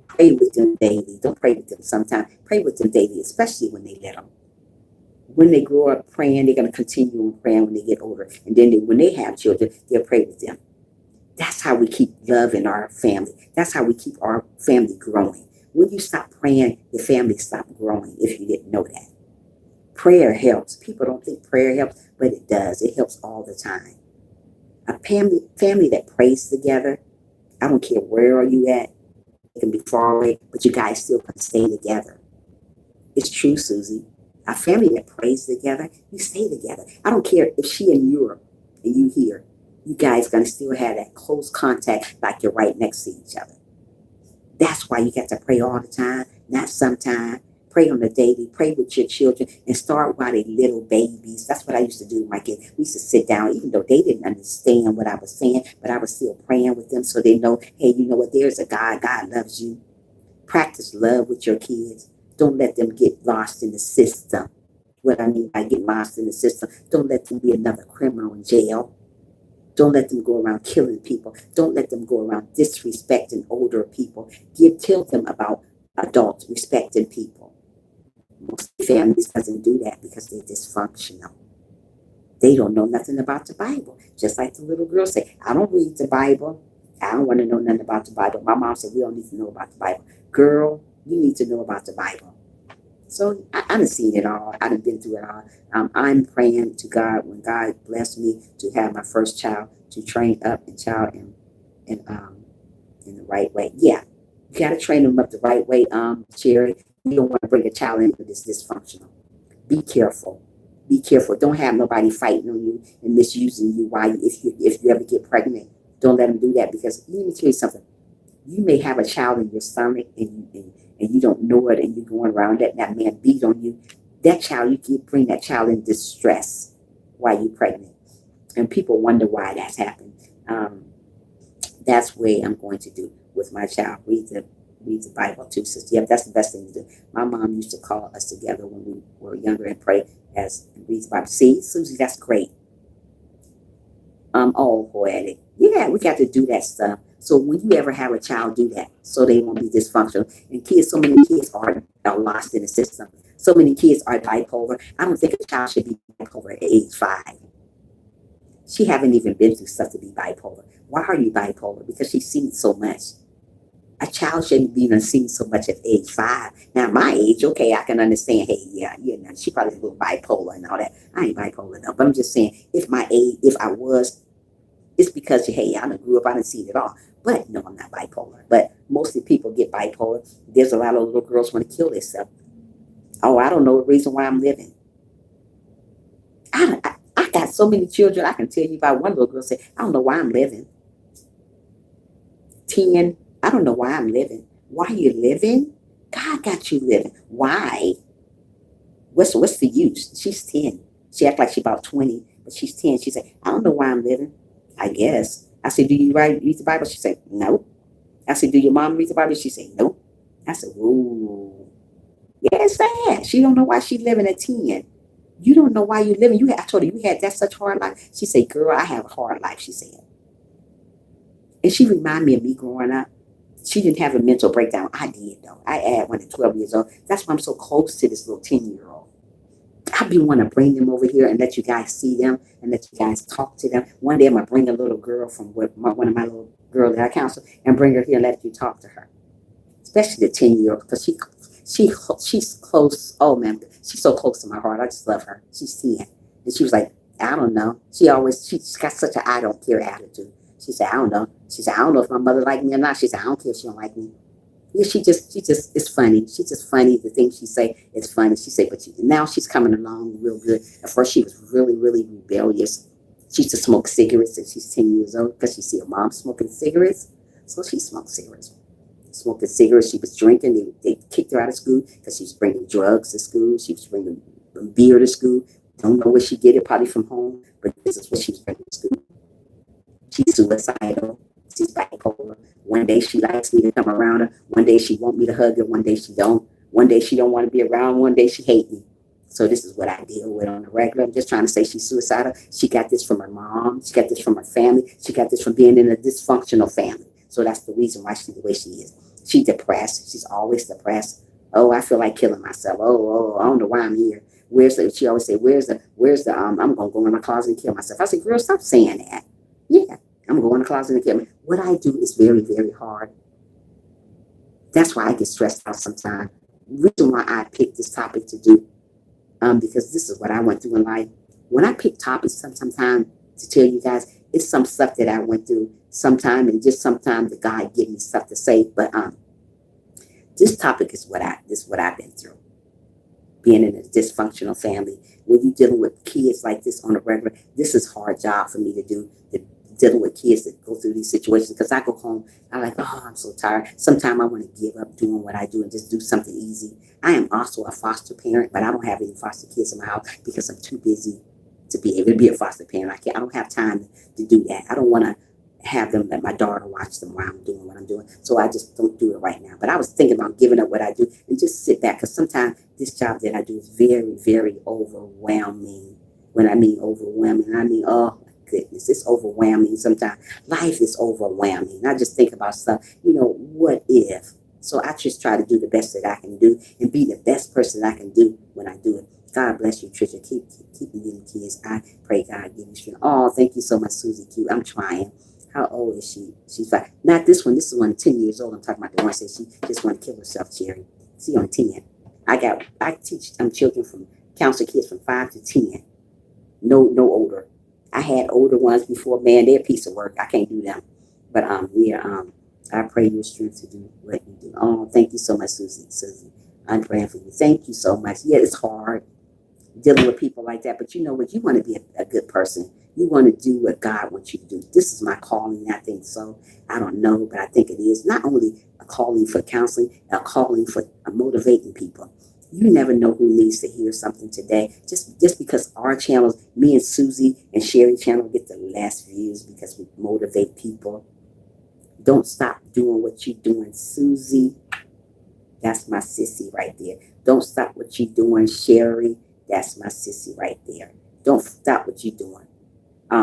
Pray with them daily. Don't pray with them sometimes. Pray with them daily, especially when they little. When they grow up praying, they're going to continue on praying when they get older. And then when they have children, they'll pray with them. That's how we keep love in our family. That's how we keep our family growing. When you stop praying, your family stop growing, if you didn't know that. Prayer helps. People don't think prayer helps, but it does. It helps all the time. A family that prays together, I don't care where are you at. It can be far away, but you guys still can stay together. It's true, Susie. A family that prays together, you stay together. I don't care if she in Europe and you here. You guys going to still have that close contact like you're right next to each other. That's why you got to pray all the time, not sometime. Pray on the daily. Pray with your children and start while they're little babies. That's what I used to do with my kids. We used to sit down, even though they didn't understand what I was saying, but I was still praying with them so they know, hey, you know what? There's a God. God loves you. Practice love with your kids. Don't let them get lost in the system. What I mean by get lost in the system, don't let them be another criminal in jail. Don't let them go around killing people. Don't let them go around disrespecting older people. Tell them about adults respecting people. Most families doesn't do that because they're dysfunctional. They don't know nothing about the Bible. Just like the little girl say, I don't read the Bible. I don't want to know nothing about the Bible. My mom said, we don't need to know about the Bible. Girl, you need to know about the Bible. So I done seen it all. I done been through it all. I'm praying to God when God blessed me to have my first child to train up a child in the right way. Yeah, you got to train them up the right way, Cherry. You don't want to bring a child into this dysfunctional. Be careful. Be careful. Don't have nobody fighting on you and misusing you if you ever get pregnant. Don't let them do that because let me tell you something. You may have a child in your stomach and you don't know it and you're going around that man beat on you. That child, you can bring that child in distress while you're pregnant. And people wonder why that's happened. That's what I'm going to do with my child. Read the Bible too, sister. Yeah, that's the best thing to do. My mom used to call us together when we were younger and pray and read the Bible. See, Susie, that's great. All poetic. Yeah, we got to do that stuff. So when you ever have a child, do that so they won't be dysfunctional. And so many kids are lost in the system. So many kids are bipolar. I don't think a child should be bipolar at age 5. She haven't even been through stuff to be bipolar. Why are you bipolar? Because she's seen so much. A child shouldn't be even seen so much at age 5. Now, my age, okay, I can understand, hey, yeah, she probably a little bipolar and all that. I ain't bipolar, no. But I'm just saying, if I was, it's because, hey, I done grew up, I done seen it all. But no, I'm not bipolar. But mostly people get bipolar. There's a lot of little girls want to kill themselves. Oh, I don't know the reason why I'm living. I got so many children. I can tell you about one little girl say, I don't know why I'm living. 10, I don't know why I'm living. Why are you living? God got you living. Why? What's the use? She's 10. She act like she's about 20, but she's 10. She said, I don't know why I'm living. I guess. I said, do you read the Bible? She said, no. I said, do your mom read the Bible? She said, no. I said, ooh. Yeah, it's sad. She don't know why she's living at 10. You don't know why you're living. I told her, you had that such hard life. She said, girl, I have a hard life, she said. And she reminded me of me growing up. She didn't have a mental breakdown. I did, though. I had one at 12 years old. That's why I'm so close to this little 10-year-old. I be want to bring them over here and let you guys see them and let you guys talk to them. One day I'm going to bring a little girl from one of my little girls that I counsel and bring her here and let you talk to her. Especially the 10-year-old because she's close. Oh, man, she's so close to my heart. I just love her. She's 10. And she was like, I don't know. She's got such an I don't care attitude. She said, I don't know. She said, I don't know if my mother liked me or not. She said, I don't care if she don't like me. Yeah, she just, it's funny. She's just funny. The things she say is funny. She said, but now she's coming along real good. At first, she was really, really rebellious. She used to smoke cigarettes since she's 10 years old because she see her mom smoking cigarettes. So she smoked cigarettes. Smoking cigarettes. She was drinking. They kicked her out of school because she was bringing drugs to school. She was bringing beer to school. Don't know where she get it, probably from home. But this is what she was bringing to school. She's suicidal. She's bipolar. One day she likes me to come around her. One day she want me to hug her. One day she don't. One day she don't want to be around. One day she hate me. So this is what I deal with on the regular. I'm just trying to say she's suicidal. She got this from her mom. She got this from her family. She got this from being in a dysfunctional family. So that's the reason why she's the way she is. She's depressed. She's always depressed. Oh, I feel like killing myself. I don't know why I'm here. She always say, where's the, I'm going to go in my closet and kill myself. I say, girl, stop saying that. Yeah, I'm going to go in the closet and kill me. What I do is very, very hard. That's why I get stressed out sometimes. Reason why I picked this topic to do, because this is what I went through in life. When I pick topics, sometimes to tell you guys, it's some stuff that I went through sometime, and just sometimes the God give me stuff to say. But this topic is what I've been through. Being in a dysfunctional family, when you're dealing with kids like this on a regular, this is a hard job for me to do. Dealing with kids that go through these situations, because I go home, I'm like, oh, I'm so tired. Sometimes I want to give up doing what I do and just do something easy. I am also a foster parent, but I don't have any foster kids in my house because I'm too busy to be able to be a foster parent. I don't have time to do that. I don't want to have them, let my daughter watch them while I'm doing what I'm doing. So I just don't do it right now. But I was thinking about giving up what I do and just sit back, because sometimes this job that I do is very, very overwhelming. When I mean overwhelming, I mean, oh, goodness, it's overwhelming. Sometimes life is overwhelming. I just think about stuff, what if? So I just try to do the best that I can do and be the best person I can do when I do it. God bless you, Trisha. Keep me getting kids. I pray God give you strength. Oh, thank you so much, Susie Q. I'm trying. How old is she? She's 5. Not this one. This is one 10 years old. I'm talking about the one that said she just want to kill herself, Cherry. She on 10. I teach children counsel kids from 5 to 10. No older. I had older ones before, man, they're a piece of work. I can't do them. But I pray your strength to do what you do. Oh, thank you so much, Susie. I'm praying for you. Thank you so much. Yeah, it's hard dealing with people like that, but you know what? You want to be a good person. You want to do what God wants you to do. This is my calling, I think so. I don't know, but I think it is. Not only a calling for counseling, a calling for motivating people. You never know who needs to hear something today. Just because our channels, me and Susie and Sherry channel, get the less views because we motivate people. Don't stop doing what you're doing, Susie. That's my sissy right there. Don't stop what you're doing, Sherry. That's my sissy right there. Don't stop what you're doing.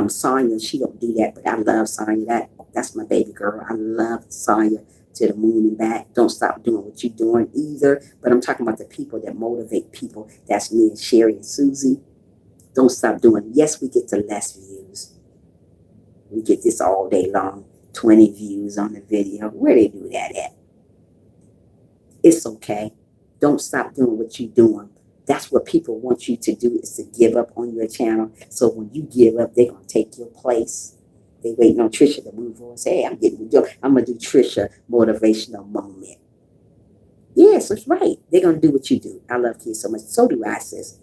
Sonya, she don't do that, but I love Sonya. That's my baby girl. I love Sonya to the moon and back. Don't stop doing what you're doing either. But I'm talking about the people that motivate people. That's me and Sherry and Susie. Don't stop doing it. Yes, we get the less views. We get this all day long. 20 views on the video. Where they do that at? It's okay. Don't stop doing what you're doing. That's what people want you to do, is to give up on your channel. So when you give up, they're going to take your place. They waiting on Trisha to move on and say, hey, I'm going to do Trisha motivational moment. Yes, that's right. They're going to do what you do. I love kids so much. So do I, sis.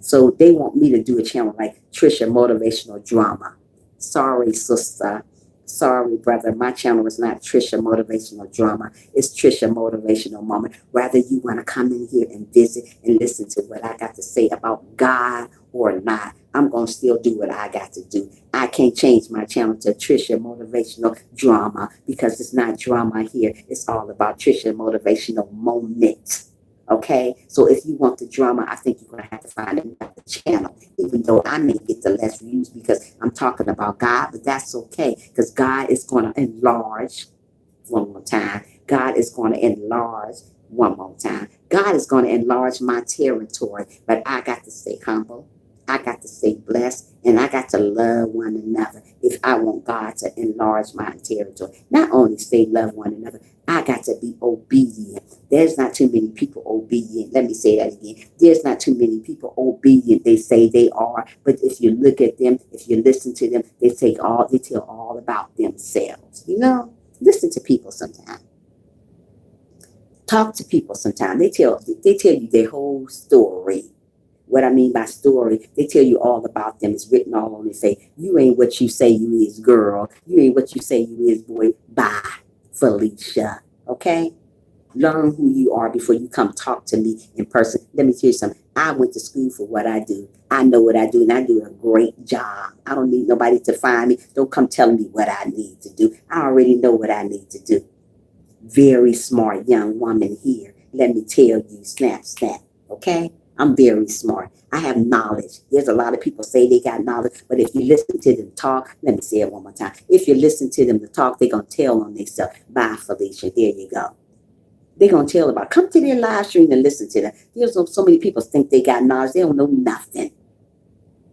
So they want me to do a channel like Trisha motivational drama. Sorry, sister. Sorry, brother. My channel is not Trisha motivational drama. It's Trisha motivational moment. Whether you want to come in here and visit and listen to what I got to say about God or not, I'm going to still do what I got to do. I can't change my channel to Trisha motivational drama because it's not drama here. It's all about Trisha motivational moment. Okay, so if you want the drama, I think you're going to have to find another channel, even though I may get the less views because I'm talking about God, but that's okay because God is going to enlarge one more time. God is going to enlarge one more time. God is going to enlarge my territory, but I got to stay humble. I got to stay blessed, and I got to love one another if I want God to enlarge my territory. Not only stay love one another, I got to be obedient. There's not too many people obedient. Let me say that again. There's not too many people obedient. They say they are, but if you look at them, if you listen to them, they tell all about themselves. Listen to people sometimes. Talk to people sometimes. They tell you their whole story. What I mean by story, they tell you all about them. It's written all on their face. You ain't what you say you is, girl. You ain't what you say you is, boy. Bye, Felicia. Okay? Learn who you are before you come talk to me in person. Let me tell you something. I went to school for what I do. I know what I do, and I do a great job. I don't need nobody to find me. Don't come telling me what I need to do. I already know what I need to do. Very smart young woman here. Let me tell you, snap, snap. Okay? I'm very smart. I have knowledge. There's a lot of people say they got knowledge, but if you listen to them talk, let me say it one more time. If you listen to them to talk, they're going to tell on themselves. Bye, Felicia. There you go. They're going to tell about, come to their live stream and listen to them. There's so many people think they got knowledge. They don't know nothing.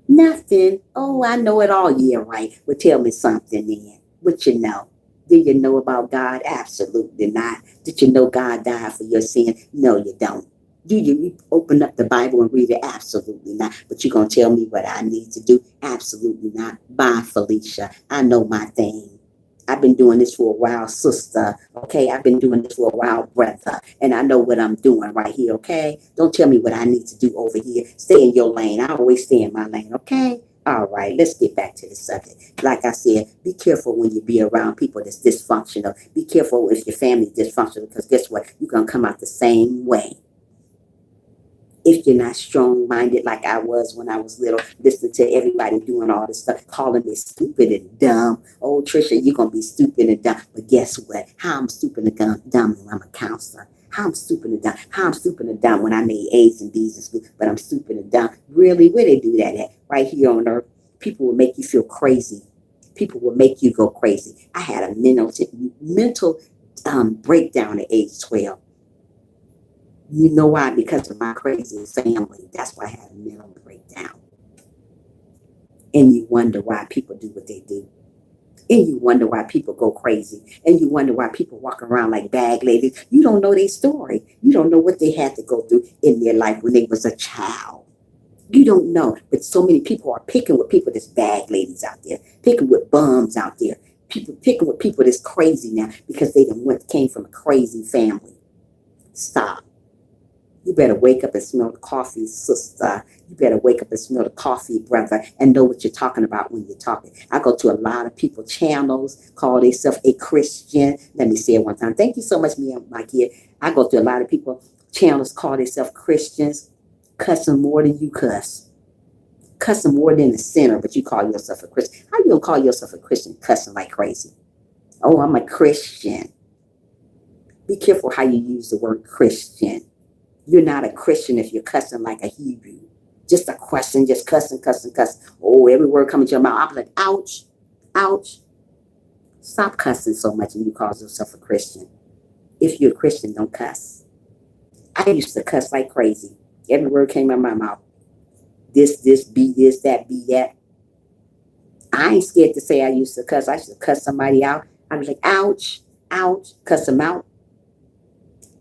Nothing. Oh, I know it all. Yeah, right. Well, tell me something then. What you know? Did you know about God? Absolutely not. Did you know God died for your sin? No, you don't. Do you open up the Bible and read it? Absolutely not. But you're going to tell me what I need to do? Absolutely not. Bye, Felicia. I know my thing. I've been doing this for a while, sister. Okay, I've been doing this for a while, brother. And I know what I'm doing right here, okay? Don't tell me what I need to do over here. Stay in your lane. I always stay in my lane, okay? All right, let's get back to the subject. Like I said, be careful when you be around people that's dysfunctional. Be careful if your family's dysfunctional, because guess what? You're going to come out the same way. If you're not strong-minded like I was when I was little, listening to everybody doing all this stuff, calling me stupid and dumb. Oh, Trisha, you're going to be stupid and dumb. But guess what? How I'm stupid and dumb when I'm a counselor. How I'm stupid and dumb. How I'm stupid and dumb when I made A's and B's in school, but I'm stupid and dumb. Really? Where they do that at? Right here on earth. People will make you feel crazy. People will make you go crazy. I had a mental breakdown at age 12. You know why? Because of my crazy family. That's why I had a mental breakdown. And you wonder why people do what they do. And you wonder why people go crazy. And you wonder why people walk around like bag ladies. You don't know their story. You don't know what they had to go through in their life when they was a child. You don't know. But so many people are picking with people that's bag ladies out there. Picking with bums out there. People picking with people that's crazy now because they came from a crazy family. Stop. You better wake up and smell the coffee, sister. You better wake up and smell the coffee, brother, and know what you're talking about when you're talking. I go to a lot of people channels, call themselves a Christian. Let me say it one time. Thank you so much, me and my kid. I go to a lot of people channels, call themselves Christians, cussing more than you cuss. Cussing more than the sinner, but you call yourself a Christian. How you gonna call yourself a Christian cussing like crazy? Oh, I'm a Christian. Be careful how you use the word Christian. You're not a Christian if you're cussing like a Hebrew. Just a question, just cussing. Oh, every word coming to your mouth. I'm like, ouch, ouch. Stop cussing so much and you call yourself a Christian. If you're a Christian, don't cuss. I used to cuss like crazy. Every word came out of my mouth. This, be this, that, be that. I ain't scared to say I used to cuss. I used to cuss somebody out. I was like, ouch, ouch, cuss them out.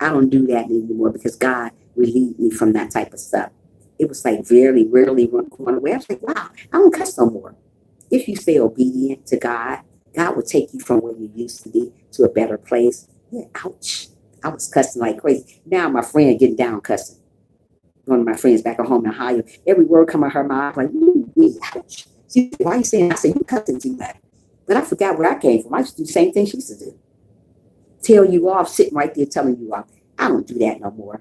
I don't do that anymore because God relieved me from that type of stuff. It was like rarely going away. I was like, wow, I don't cuss no more. If you stay obedient to God, God will take you from where you used to be to a better place. Yeah, ouch. I was cussing like crazy. Now my friend getting down cussing. One of my friends back at home in Ohio, every word come out her mouth, I'm like, ouch. She said, why are you saying? I said, you cussing too much. But I forgot where I came from. I used to do the same thing she used to do. Tell you off, sitting right there telling you off. I don't do that no more.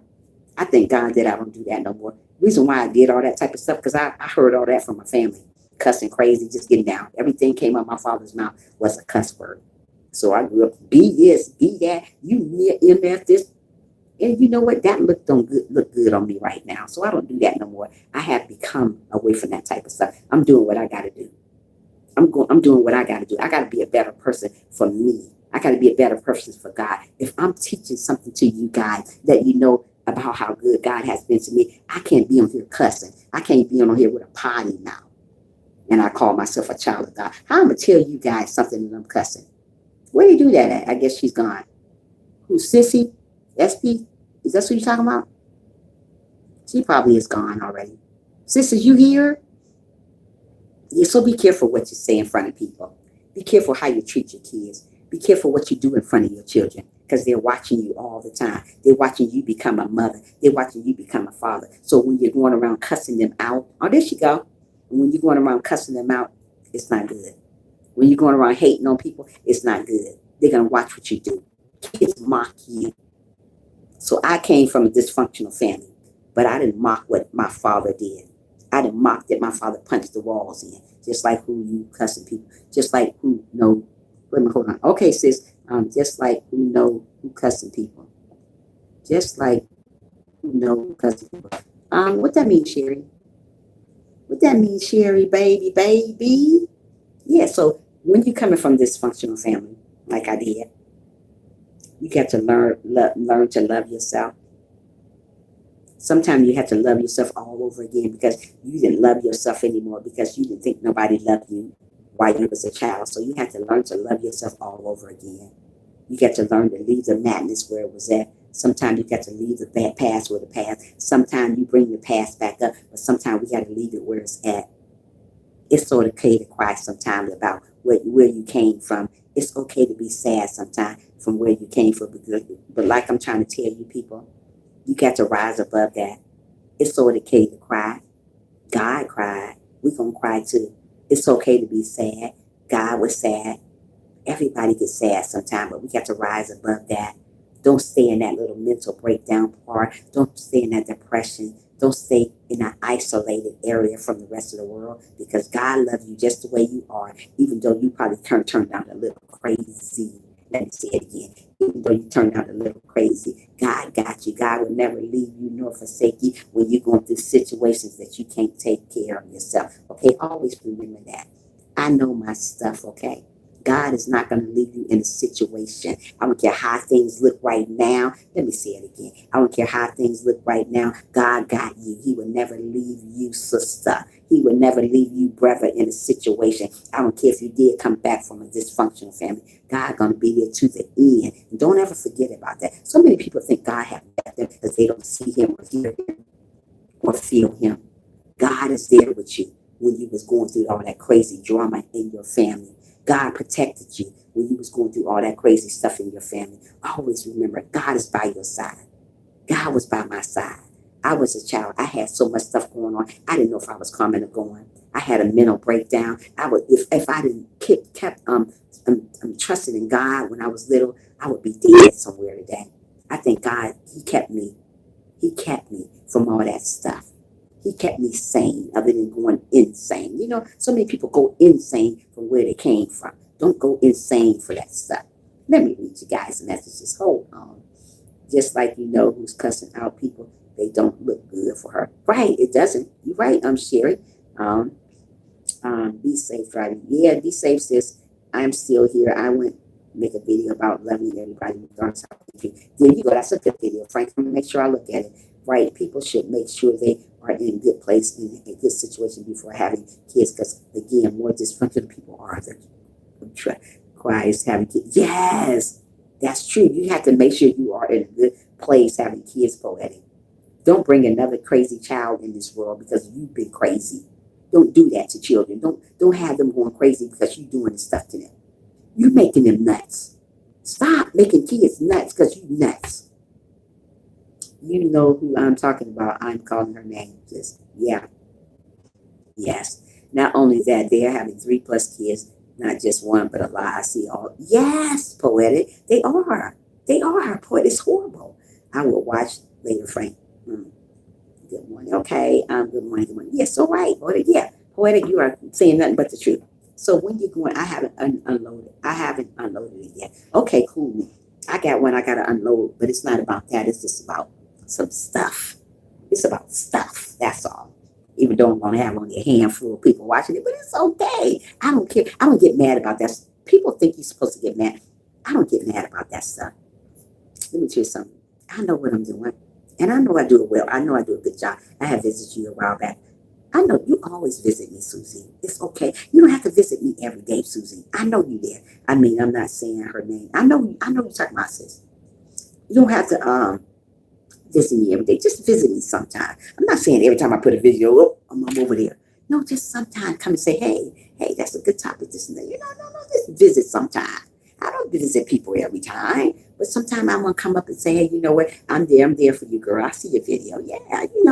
I thank God that I don't do that no more. Reason why I did all that type of stuff, because I heard all that from my family. Cussing crazy, just getting down. Everything came out of my father's mouth was a cuss word. So I grew up, be this, be that, you MF this. And you know what? That look good on me right now. So I don't do that no more. I have become away from that type of stuff. I'm doing what I got to do. I'm doing what I got to do. I got to be a better person for me. I got to be a better person for God. If I'm teaching something to you guys that you know about how good God has been to me, I can't be on here cussing. I can't be on here with a potty mouth. And I call myself a child of God. How I'm going to tell you guys something and I'm cussing? Where do you do that at? I guess she's gone. Who's Sissy? SP? Is that what you're talking about? She probably is gone already. Sisters, you here? Yeah, so be careful what you say in front of people. Be careful how you treat your kids. Be careful what you do in front of your children because they're watching you all the time. They're watching you become a mother. They're watching you become a father. So when you're going around cussing them out, oh, there she go. And when you're going around cussing them out, it's not good. When you're going around hating on people, it's not good. They're going to watch what you do. Kids mock you. So I came from a dysfunctional family, but I didn't mock what my father did. I didn't mock that my father punched the walls in, just like who you cussing people, just like who know. Wait a minute, hold on. Okay, sis. Just like who know who cussing people, just like who know who cussing people. What that mean, Sherry? What that mean, Sherry, baby, baby? Yeah. So when you coming from dysfunctional family, like I did, you got to learn to love yourself. Sometimes you have to love yourself all over again because you didn't love yourself anymore because you didn't think nobody loved you while you was a child. So you have to learn to love yourself all over again. You got to learn to leave the madness where it was at. Sometimes you got to leave the bad past where the past. Sometimes you bring the past back up, but sometimes we got to leave it where it's at. It's sort of okay to cry sometimes about where you came from. It's okay to be sad sometimes from where you came from. But like I'm trying to tell you people, you got to rise above that. It's sort of okay to cry. God cried. We're going to cry too. It's okay to be sad. God was sad. Everybody gets sad sometimes, but we got to rise above that. Don't stay in that little mental breakdown part. Don't stay in that depression. Don't stay in an isolated area from the rest of the world because God loves you just the way you are, even though you probably turned out a little crazy. Let me say it again. Even though you turned out a little crazy, God got you. God will never leave you nor forsake you when you're going through situations that you can't take care of yourself. Okay, always remember that. I know my stuff, okay? God is not going to leave you in a situation. I don't care how things look right now. Let me say it again. I don't care how things look right now. God got you. He will never leave you, sister. He will never leave you, brother, in a situation. I don't care if you did come back from a dysfunctional family. God going to be there to the end. And don't ever forget about that. So many people think God has left them because they don't see him or hear him or feel him. God is there with you when you was going through all that crazy drama in your family. God protected you when you was going through all that crazy stuff in your family. Always remember, God is by your side. God was by my side. I was a child. I had so much stuff going on. I didn't know if I was coming or going. I had a mental breakdown. I would, if I didn't kept trusting in God when I was little, I would be dead somewhere today. I thank God He kept me. He kept me from all that stuff. He kept me sane other than going insane. You know, so many people go insane from where they came from. Don't go insane for that stuff. Let me read you guys messages. Hold on. Just like you know who's cussing out people, they don't look good for her. Right, it doesn't. You're right, Sherry. Um, be safe driving. Yeah, be safe, sis. I'm still here. I went make a video about loving everybody. There you go. That's a good video, Frank. I'm gonna make sure I look at it. Right, people should make sure they are in a good place, in a good situation before having kids. Because again, more dysfunctional people are the cries having kids. Yes, that's true. You have to make sure you are in a good place having kids, poetic. Don't bring another crazy child in this world because you've been crazy. Don't do that to children. Don't have them going crazy because you're doing stuff to them. You're making them nuts. Stop making kids nuts because you nuts. You know who I'm talking about. I'm calling her name. Just yeah. Yes. Not only that, they are having 3+ kids, not just one, but a lot. I see all. Yes, poetic. They are. They are. Poet. It's horrible. I will watch later, Frank. Good morning. Okay. Good morning. Good morning. Yes. So right. Poetic. Yeah. Poetic. You are saying nothing but the truth. So when you're going, I haven't unloaded. I haven't unloaded it yet. Okay. Cool. I got one. I got to unload, but it's not about that. It's just about some stuff. It's about stuff. That's all. Even though I'm going to have only a handful of people watching it, but it's okay. I don't care. I don't get mad about that. People think you're supposed to get mad. I don't get mad about that stuff. Let me tell you something. I know what I'm doing. And I know I do it well. I know I do a good job. I have visited you a while back. I know you always visit me, Susie. It's okay. You don't have to visit me every day, Susie. I know you there. I mean, I'm not saying her name. I know you're talking about, sis. You don't have to visit me every day. Just visit me sometime. I'm not saying every time I put a video, oh, I'm over there. No, just sometime come and say, hey, that's a good topic. This and that. No, just visit sometime. I don't visit people every time, but sometimes I'm gonna come up and say, hey, you know what? I'm there for you, girl. I see your video. Yeah, you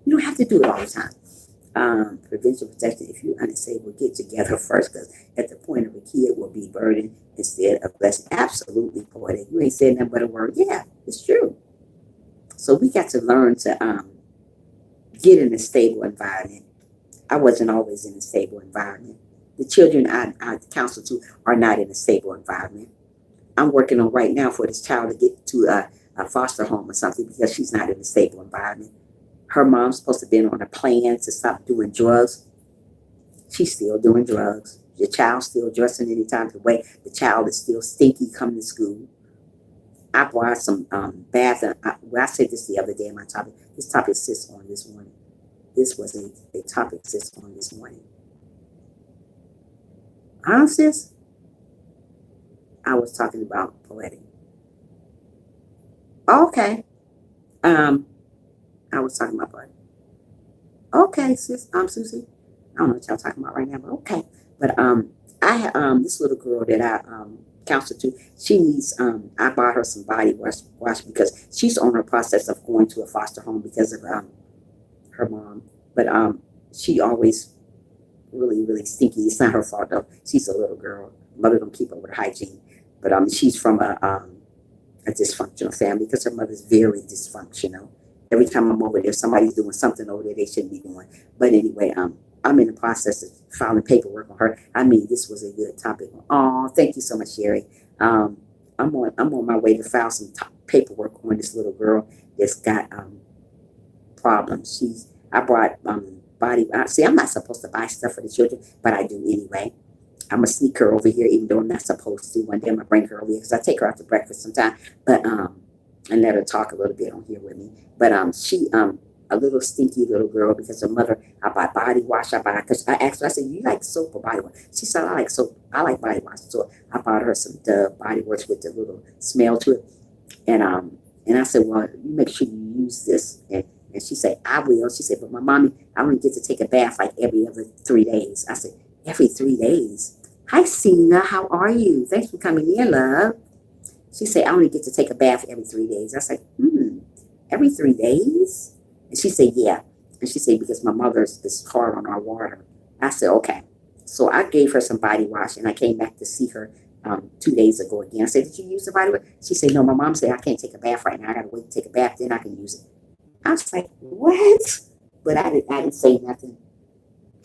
don't have to do it all the time. Prevention protection. If you're unstable, get together first, because at the point of a kid will be burden instead of blessing. Absolutely, poetic. You ain't saying nothing but a word. Yeah, it's true. So we got to learn to get in a stable environment. I wasn't always in a stable environment. The children I counsel to are not in a stable environment. I'm working on right now for this child to get to a foster home or something because she's not in a stable environment. Her mom's supposed to have been on a plan to stop doing drugs. She's still doing drugs. The child's still dressing any time of the way. The child is still stinky coming to school. I brought some bath. Well, I said this the other day in my topic. This topic sits on this morning. This was a topic sits on this morning. Huh, sis? I was talking about poetic. Okay. I was talking about poetic. Okay, sis. Susie. I don't know what y'all talking about right now, but okay. But I this little girl that I counsel to, she needs I bought her some body wash because she's on her process of going to a foster home because of her mom. But she always really stinky. It's not her fault though. She's a little girl. Mother don't keep up with her hygiene. But she's from a dysfunctional family because her mother's very dysfunctional. Every time I'm over there, somebody's doing something over there they shouldn't be doing. But anyway, I'm in the process of filing paperwork on her. I mean, this was a good topic. Oh, thank you so much, Sherry. I'm on my way to file some paperwork on this little girl that's got problems. I brought body. See, I'm not supposed to buy stuff for the children, but I do anyway. I'm gonna sneak her over here, even though I'm not supposed to. One day I'm gonna bring her over here because I take her out to breakfast sometime. But and let her talk a little bit on here with me. But she a little stinky little girl because her mother. I buy body wash. Because I asked her. I said, "You like soap or body wash?" She said, "I like soap. I like body wash." So I bought her some Dove body wash with the little smell to it. And I said, "Well, you make sure you use this." And she said, "I will." She said, "But my mommy, I only get to take a bath like every other 3 days." I said, "Every 3 days?" Hi, Cena. How are you? Thanks for coming in, love. She said, "I only get to take a bath every 3 days." I said, every 3 days? And she said, "Yeah." And she said, "Because my mother's is hard on our water." I said, "Okay." So I gave her some body wash and I came back to see her 2 days ago again. I said, "Did you use the body wash?" She said, "No, my mom said I can't take a bath right now. I got to wait to take a bath, then I can use it." I was like, "What?" But I didn't say nothing.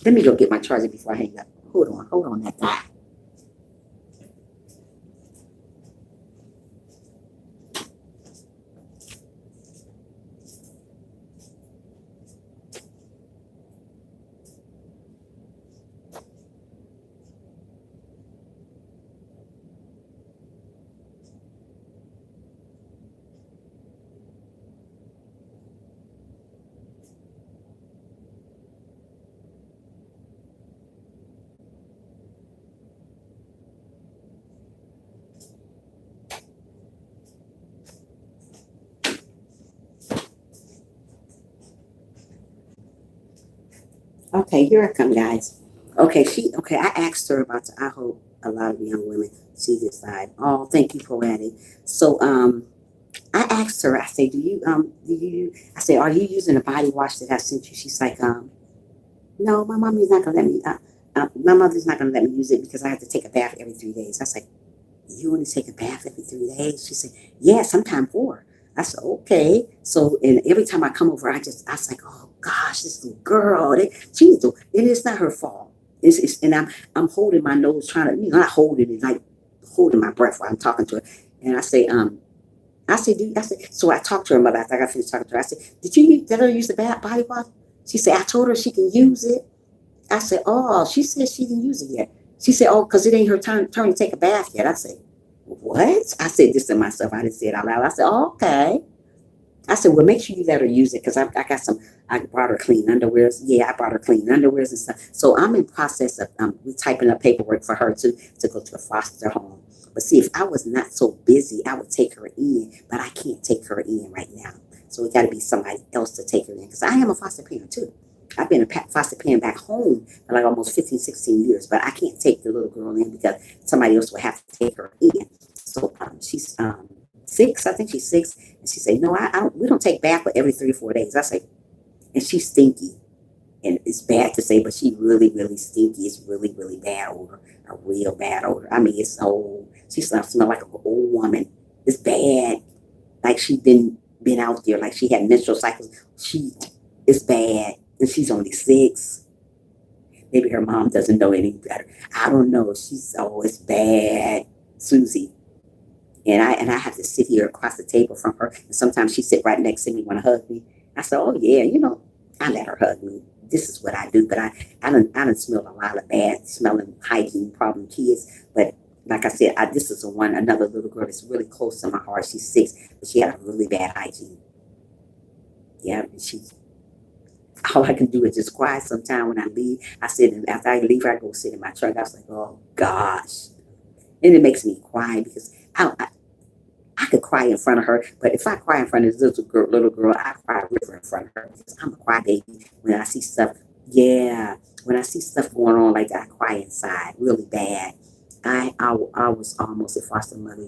Let me go get my charger before I hang up. Hold on that guy. Okay, here I come, guys. Okay, I asked her about I hope a lot of young women see this side. Oh, thank you, Poetic. So I asked her, I say, I say, "Are you using a body wash that I sent you?" She's like, "No, my mommy's not gonna let me my mother's not gonna let me use it because I have to take a bath every 3 days." I said, "You only take a bath every 3 days?" She said, "Yeah, sometimes 4." I said, "Okay." So, and every time I come over, I was like, "Oh gosh, this little girl, and it's not her fault." And I'm holding my nose, trying to, not holding it, like holding my breath while I'm talking to her. And I said, so I talked to her mother after I got finished talking to her. I said, let her use the body wash?" She said, "I told her she can use it." I said, "Oh," she said she didn't use it yet. She said, "Oh, because it ain't her turn to take a bath yet." I said, "What?" I said this to myself. I didn't say it out loud. I said, "Oh, okay." I said, "Well, make sure you let her use it because I got I brought her clean underwears." Yeah, I brought her clean underwears and stuff. So I'm in process of we typing up paperwork for her to go to a foster home. But see, if I was not so busy, I would take her in, but I can't take her in right now. So it got to be somebody else to take her in because I am a foster parent too. I've been a foster parent back home for like almost 15, 16 years, but I can't take the little girl in because somebody else will have to take her in. So she's 6, I think she's 6, and she said, "No, we don't take bath for every 3 or 4 days." I say, and she's stinky, and it's bad to say, but she really stinky. It's really bad odor, a real bad odor. I mean, it's old. She smell like an old woman. It's bad, like she's been been out there, like she had menstrual cycles. She is bad, and she's only 6. Maybe her mom doesn't know any better. I don't know. She's always bad, Susie. And I have to sit here across the table from her. And sometimes she sit right next to me, want to hug me. I said, oh yeah, I let her hug me. This is what I do. But I done smelled a lot of bad smelling hygiene problem kids. But like I said, this is another little girl that's really close to my heart. She's 6, but she had a really bad hygiene. Yeah, and all I can do is just cry sometimes when I leave. After I leave, I go sit in my truck. I was like, oh gosh. And it makes me cry because I could cry in front of her, but if I cry in front of this little girl, I cry a river in front of her because I'm a crybaby. When I see stuff, yeah, when I see stuff going on like that, I cry inside really bad. I was almost a foster mother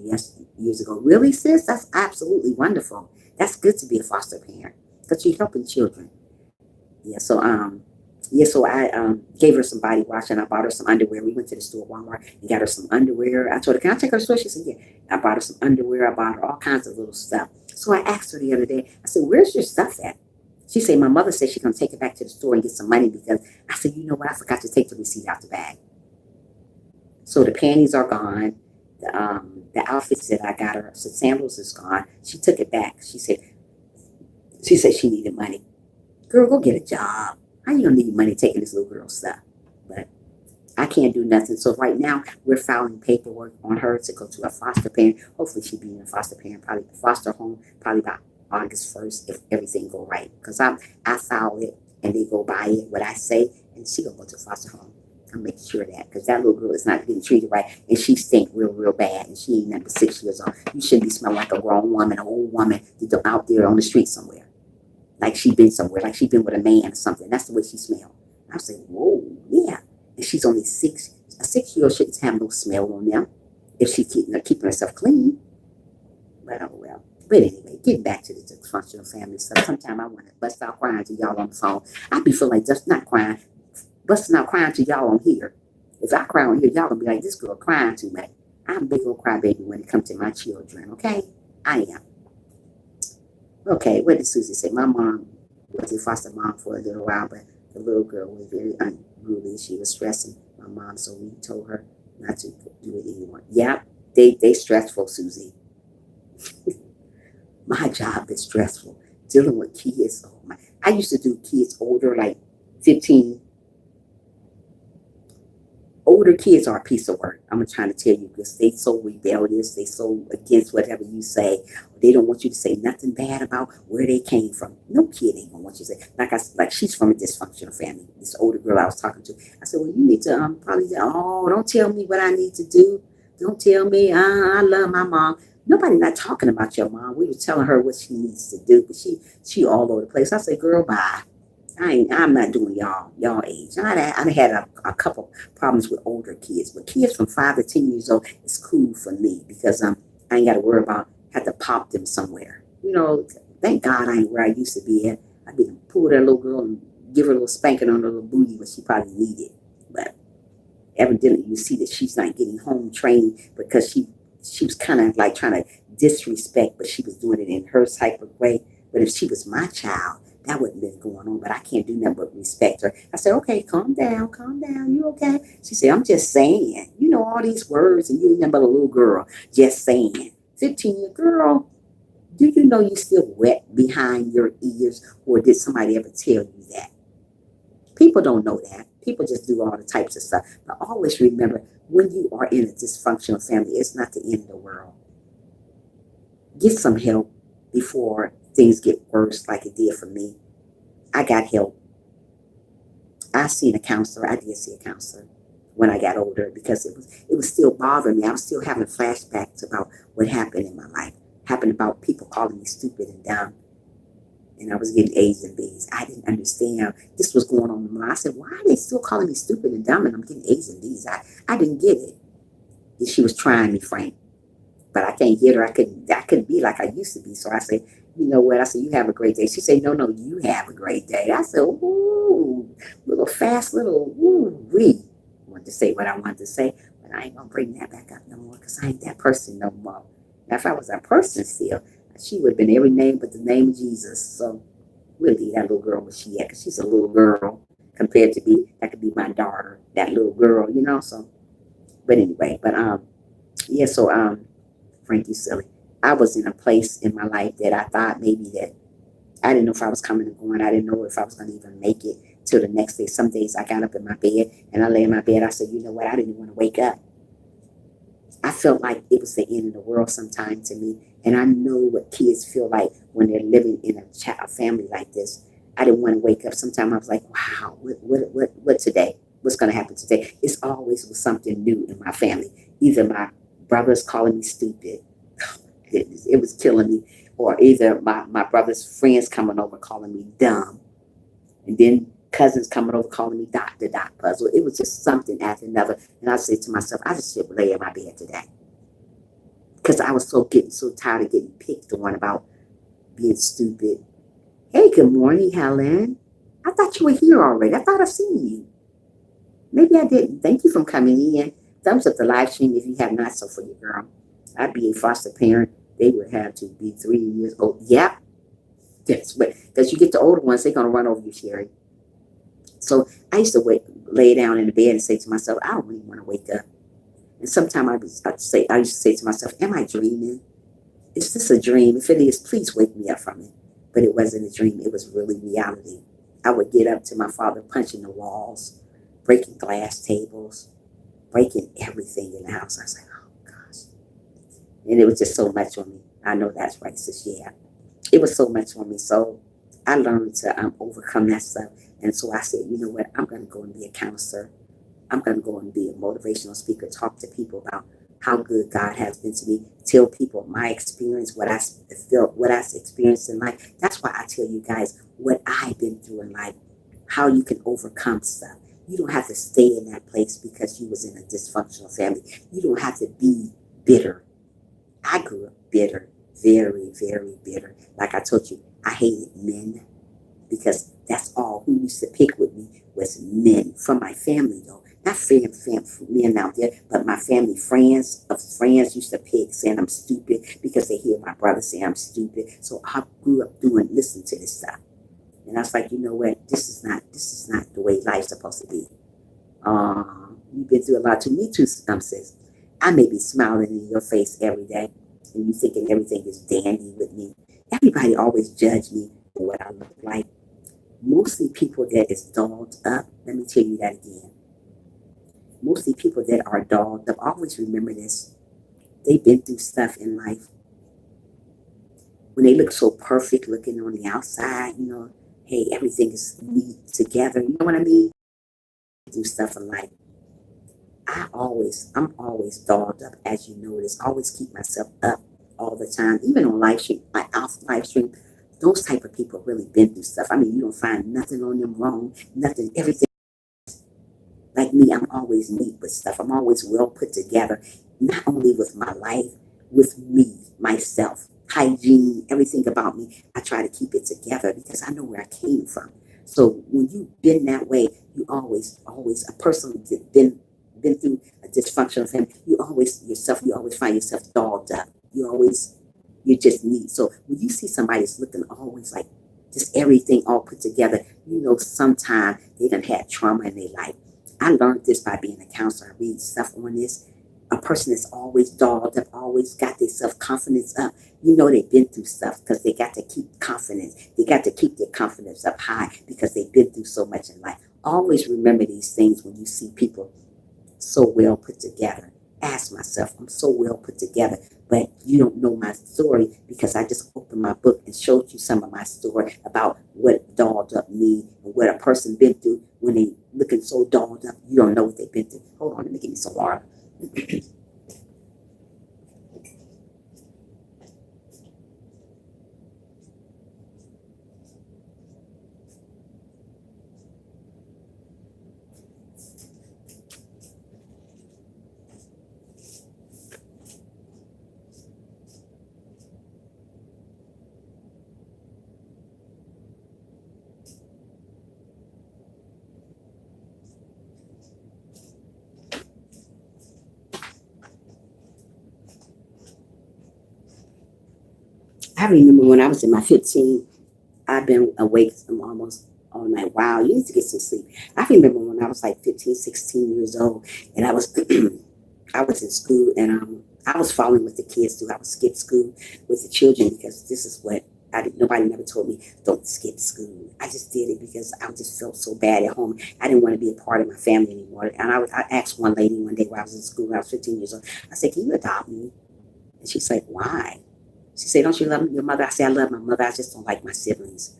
years ago. Really, sis? That's absolutely wonderful. That's good to be a foster parent because you're helping children. Yeah, so I gave her some body wash and I bought her some underwear. We went to the store, Walmart, and got her some underwear. I told her, can I take her to the store? She said, yeah. I bought her some underwear. I bought her all kinds of little stuff. So I asked her the other day, I said, where's your stuff at? She said, my mother said she's going to take it back to the store and get some money because I said, you know what? I forgot to take the receipt out the bag. So the panties are gone. The outfits that I got her, the sandals is gone. She took it back. She said she needed money. Girl, go get a job. How you gonna need money taking this little girl's stuff? But I can't do nothing. So right now we're filing paperwork on her to go to a foster parent. Hopefully she'll be in a foster parent, probably foster home, probably by August 1st if everything go right. Because I file it and they go by it, what I say, and she gonna go to foster home. I'll make sure of that because that little girl is not getting treated right and she stink real bad and she ain't number 6 years old. You shouldn't be smelling like a grown woman, an old woman out there on the street somewhere. Like she been somewhere, like she been with a man or something. That's the way she smelled. I said, whoa, yeah. And she's only 6. A 6-year-old shouldn't have no smell on them if she's keeping herself clean. But oh well. But anyway, getting back to the dysfunctional family stuff. Sometimes I want to bust out crying to y'all on the phone. I be feeling like just not crying, busting out crying to y'all on here. If I cry on here, y'all gonna be like, this girl crying too much. I'm a big old crybaby when it comes to my children, okay? I am. Okay, what did Susie say? My mom was a foster mom for a little while, but the little girl was very unruly. She was stressing my mom, so we told her not to do it anymore. Yep, they stressful, Susie. My job is stressful. Dealing with kids. Oh my! I used to do kids older, like 15. Older kids are a piece of work. I'm trying to tell you because they so rebellious. They so against whatever you say. They don't want you to say nothing bad about where they came from. No kid ain't gonna want you to say. Like she's from a dysfunctional family. This older girl I was talking to. I said, well, you need to probably. Oh, don't tell me what I need to do. Don't tell me. I love my mom. Nobody not talking about your mom. We were telling her what she needs to do, but she all over the place. I said, girl, bye. I'm not doing y'all age. I had a couple problems with older kids, but kids from 5 to 10 years old is cool for me because I ain't got to worry about have to pop them somewhere. Thank God I ain't where I used to be at. I didn't pull that little girl and give her a little spanking on her little booty, what she probably needed. But evidently, you see that she's not getting home trained because she was kind of like trying to disrespect, but she was doing it in her type of way. But if she was my child, that wouldn't have been going on, but I can't do nothing but respect her. I said, okay, calm down, you okay? She said, I'm just saying, all these words and you ain't nothing but a little girl, just saying. 15-year girl, do you know you still wet behind your ears or did somebody ever tell you that? People don't know that. People just do all the types of stuff. But always remember, when you are in a dysfunctional family, it's not the end of the world. Get some help before things get worse like it did for me. I got help. I seen a counselor. I did see a counselor when I got older because it was still bothering me. I was still having flashbacks about what happened in my life. Happened about people calling me stupid and dumb. And I was getting A's and B's. I didn't understand this was going on in my life. I said, why are they still calling me stupid and dumb and I'm getting A's and B's? I didn't get it. And she was trying me, Frank. But I can't get her. I couldn't be like I used to be. So I said, you know what? I said, you have a great day. She said, no, you have a great day. I said, ooh, wee. I wanted to say what I wanted to say, but I ain't going to bring that back up no more because I ain't that person no more. Now, if I was a person still, She would have been every name but the name of Jesus. So we'll leave that little girl where she at, because she's a little girl compared to me. That could be my daughter, that little girl, you know. So, but anyway, yeah. So Frankie, silly. I was in a place in my life that I thought maybe that I didn't know if I was coming or going. I didn't know if I was going to even make it till the next day. Some days I got up in my bed and I lay in my bed. I said, you know what? I didn't want to wake up. I felt like it was the end of the world sometime to me. And I know what kids feel like when they're living in a family like this. I didn't want to wake up. Sometimes I was like, wow, what today? What's going to happen today? It's always was something new in my family. Either my brother's calling me stupid. It was killing me. Or either my brother's friends coming over calling me dumb. And then cousins coming over calling me Dr. Doc Puzzle. It was just something after another. And I said to myself, I just should lay in my bed today. Because I was getting so tired of getting picked on about being stupid. Hey, good morning, Helen. I thought you were here already. I thought I've seen you. Maybe I didn't. Thank you for coming in. Thumbs up the live stream if you have not. So for your girl, I'd be a foster parent. They would have to be 3 years old. Yep. Yes, but because you get the older ones, they're going to run over you, Sherry. So I used to lay down in the bed and say to myself, I don't really want to wake up. And sometimes I used to say to myself, am I dreaming? Is this a dream? If it is, please wake me up from it. But it wasn't a dream. It was really reality. I would get up to my father punching the walls, breaking glass tables, breaking everything in the house. I was like, oh, gosh. And it was just so much on me. I know that's right, sis. Yeah. It was so much on me. So I learned to overcome that stuff. And so I said, you know what? I'm going to go and be a counselor. I'm going to go and be a motivational speaker, talk to people about how good God has been to me, tell people my experience, what I felt, what I experienced in life. That's why I tell you guys what I've been through in life, how you can overcome stuff. You don't have to stay in that place because you was in a dysfunctional family. You don't have to be bitter. I grew up bitter, very, very bitter. Like I told you, I hated men because that's all who used to pick with me was men from my family, though. Not men out there, but my family friends used to pick, saying I'm stupid because they hear my brother say I'm stupid. So I grew up listening to this stuff. And I was like, you know what? This is not the way life's supposed to be. You've been through a lot too. Me too, sis. I may be smiling in your face every day, and you thinking everything is dandy with me. Everybody always judge me for what I look like. Mostly people that is dolled up. Let me tell you that again. Mostly people that are dolled up. Always remember this. They've been through stuff in life. When they look so perfect looking on the outside, you know, hey, everything is neat together. You know what I mean? Do stuff in life. I'm always dolled up, as you notice. Always keep myself up all the time. Even on live stream, live stream, those type of people really been through stuff. I mean, you don't find nothing on them wrong, nothing, everything. Like me, I'm always neat with stuff. I'm always well put together, not only with my life, with me, myself, hygiene, everything about me. I try to keep it together because I know where I came from. So when you've been that way, you always, a person who's been through a dysfunctional family, you always find yourself dogged up. You're just neat. So when you see somebody that's looking always like just everything all put together, you know, sometime they done had trauma in their life. I learned this by being a counselor. I read stuff on this. A person that's always dolled up, always got their self-confidence up. You know they've been through stuff because they got to keep confidence. They got to keep their confidence up high because they've been through so much in life. Always remember these things when you see people so well put together. Ask myself, I'm so well put together, but you don't know my story because I just opened my book and showed you some of my story about what dolled up me and what a person been through when they looking so dolled up. You don't know what they've been through. Hold on, let me give me some water. I remember when I was in my 15, I've been awake almost all night. Wow, you need to get some sleep. I remember when I was like 15, 16 years old, and I was I was in school, and I was following with the kids too. I would skip school with the children because this is what nobody never told me, don't skip school. I just did it because I just felt so bad at home. I didn't want to be a part of my family anymore. And I asked one lady one day while I was in school, when I was 15 years old, I said, can you adopt me? And she's like, why? She said, don't you love your mother? I said, I love my mother. I just don't like my siblings.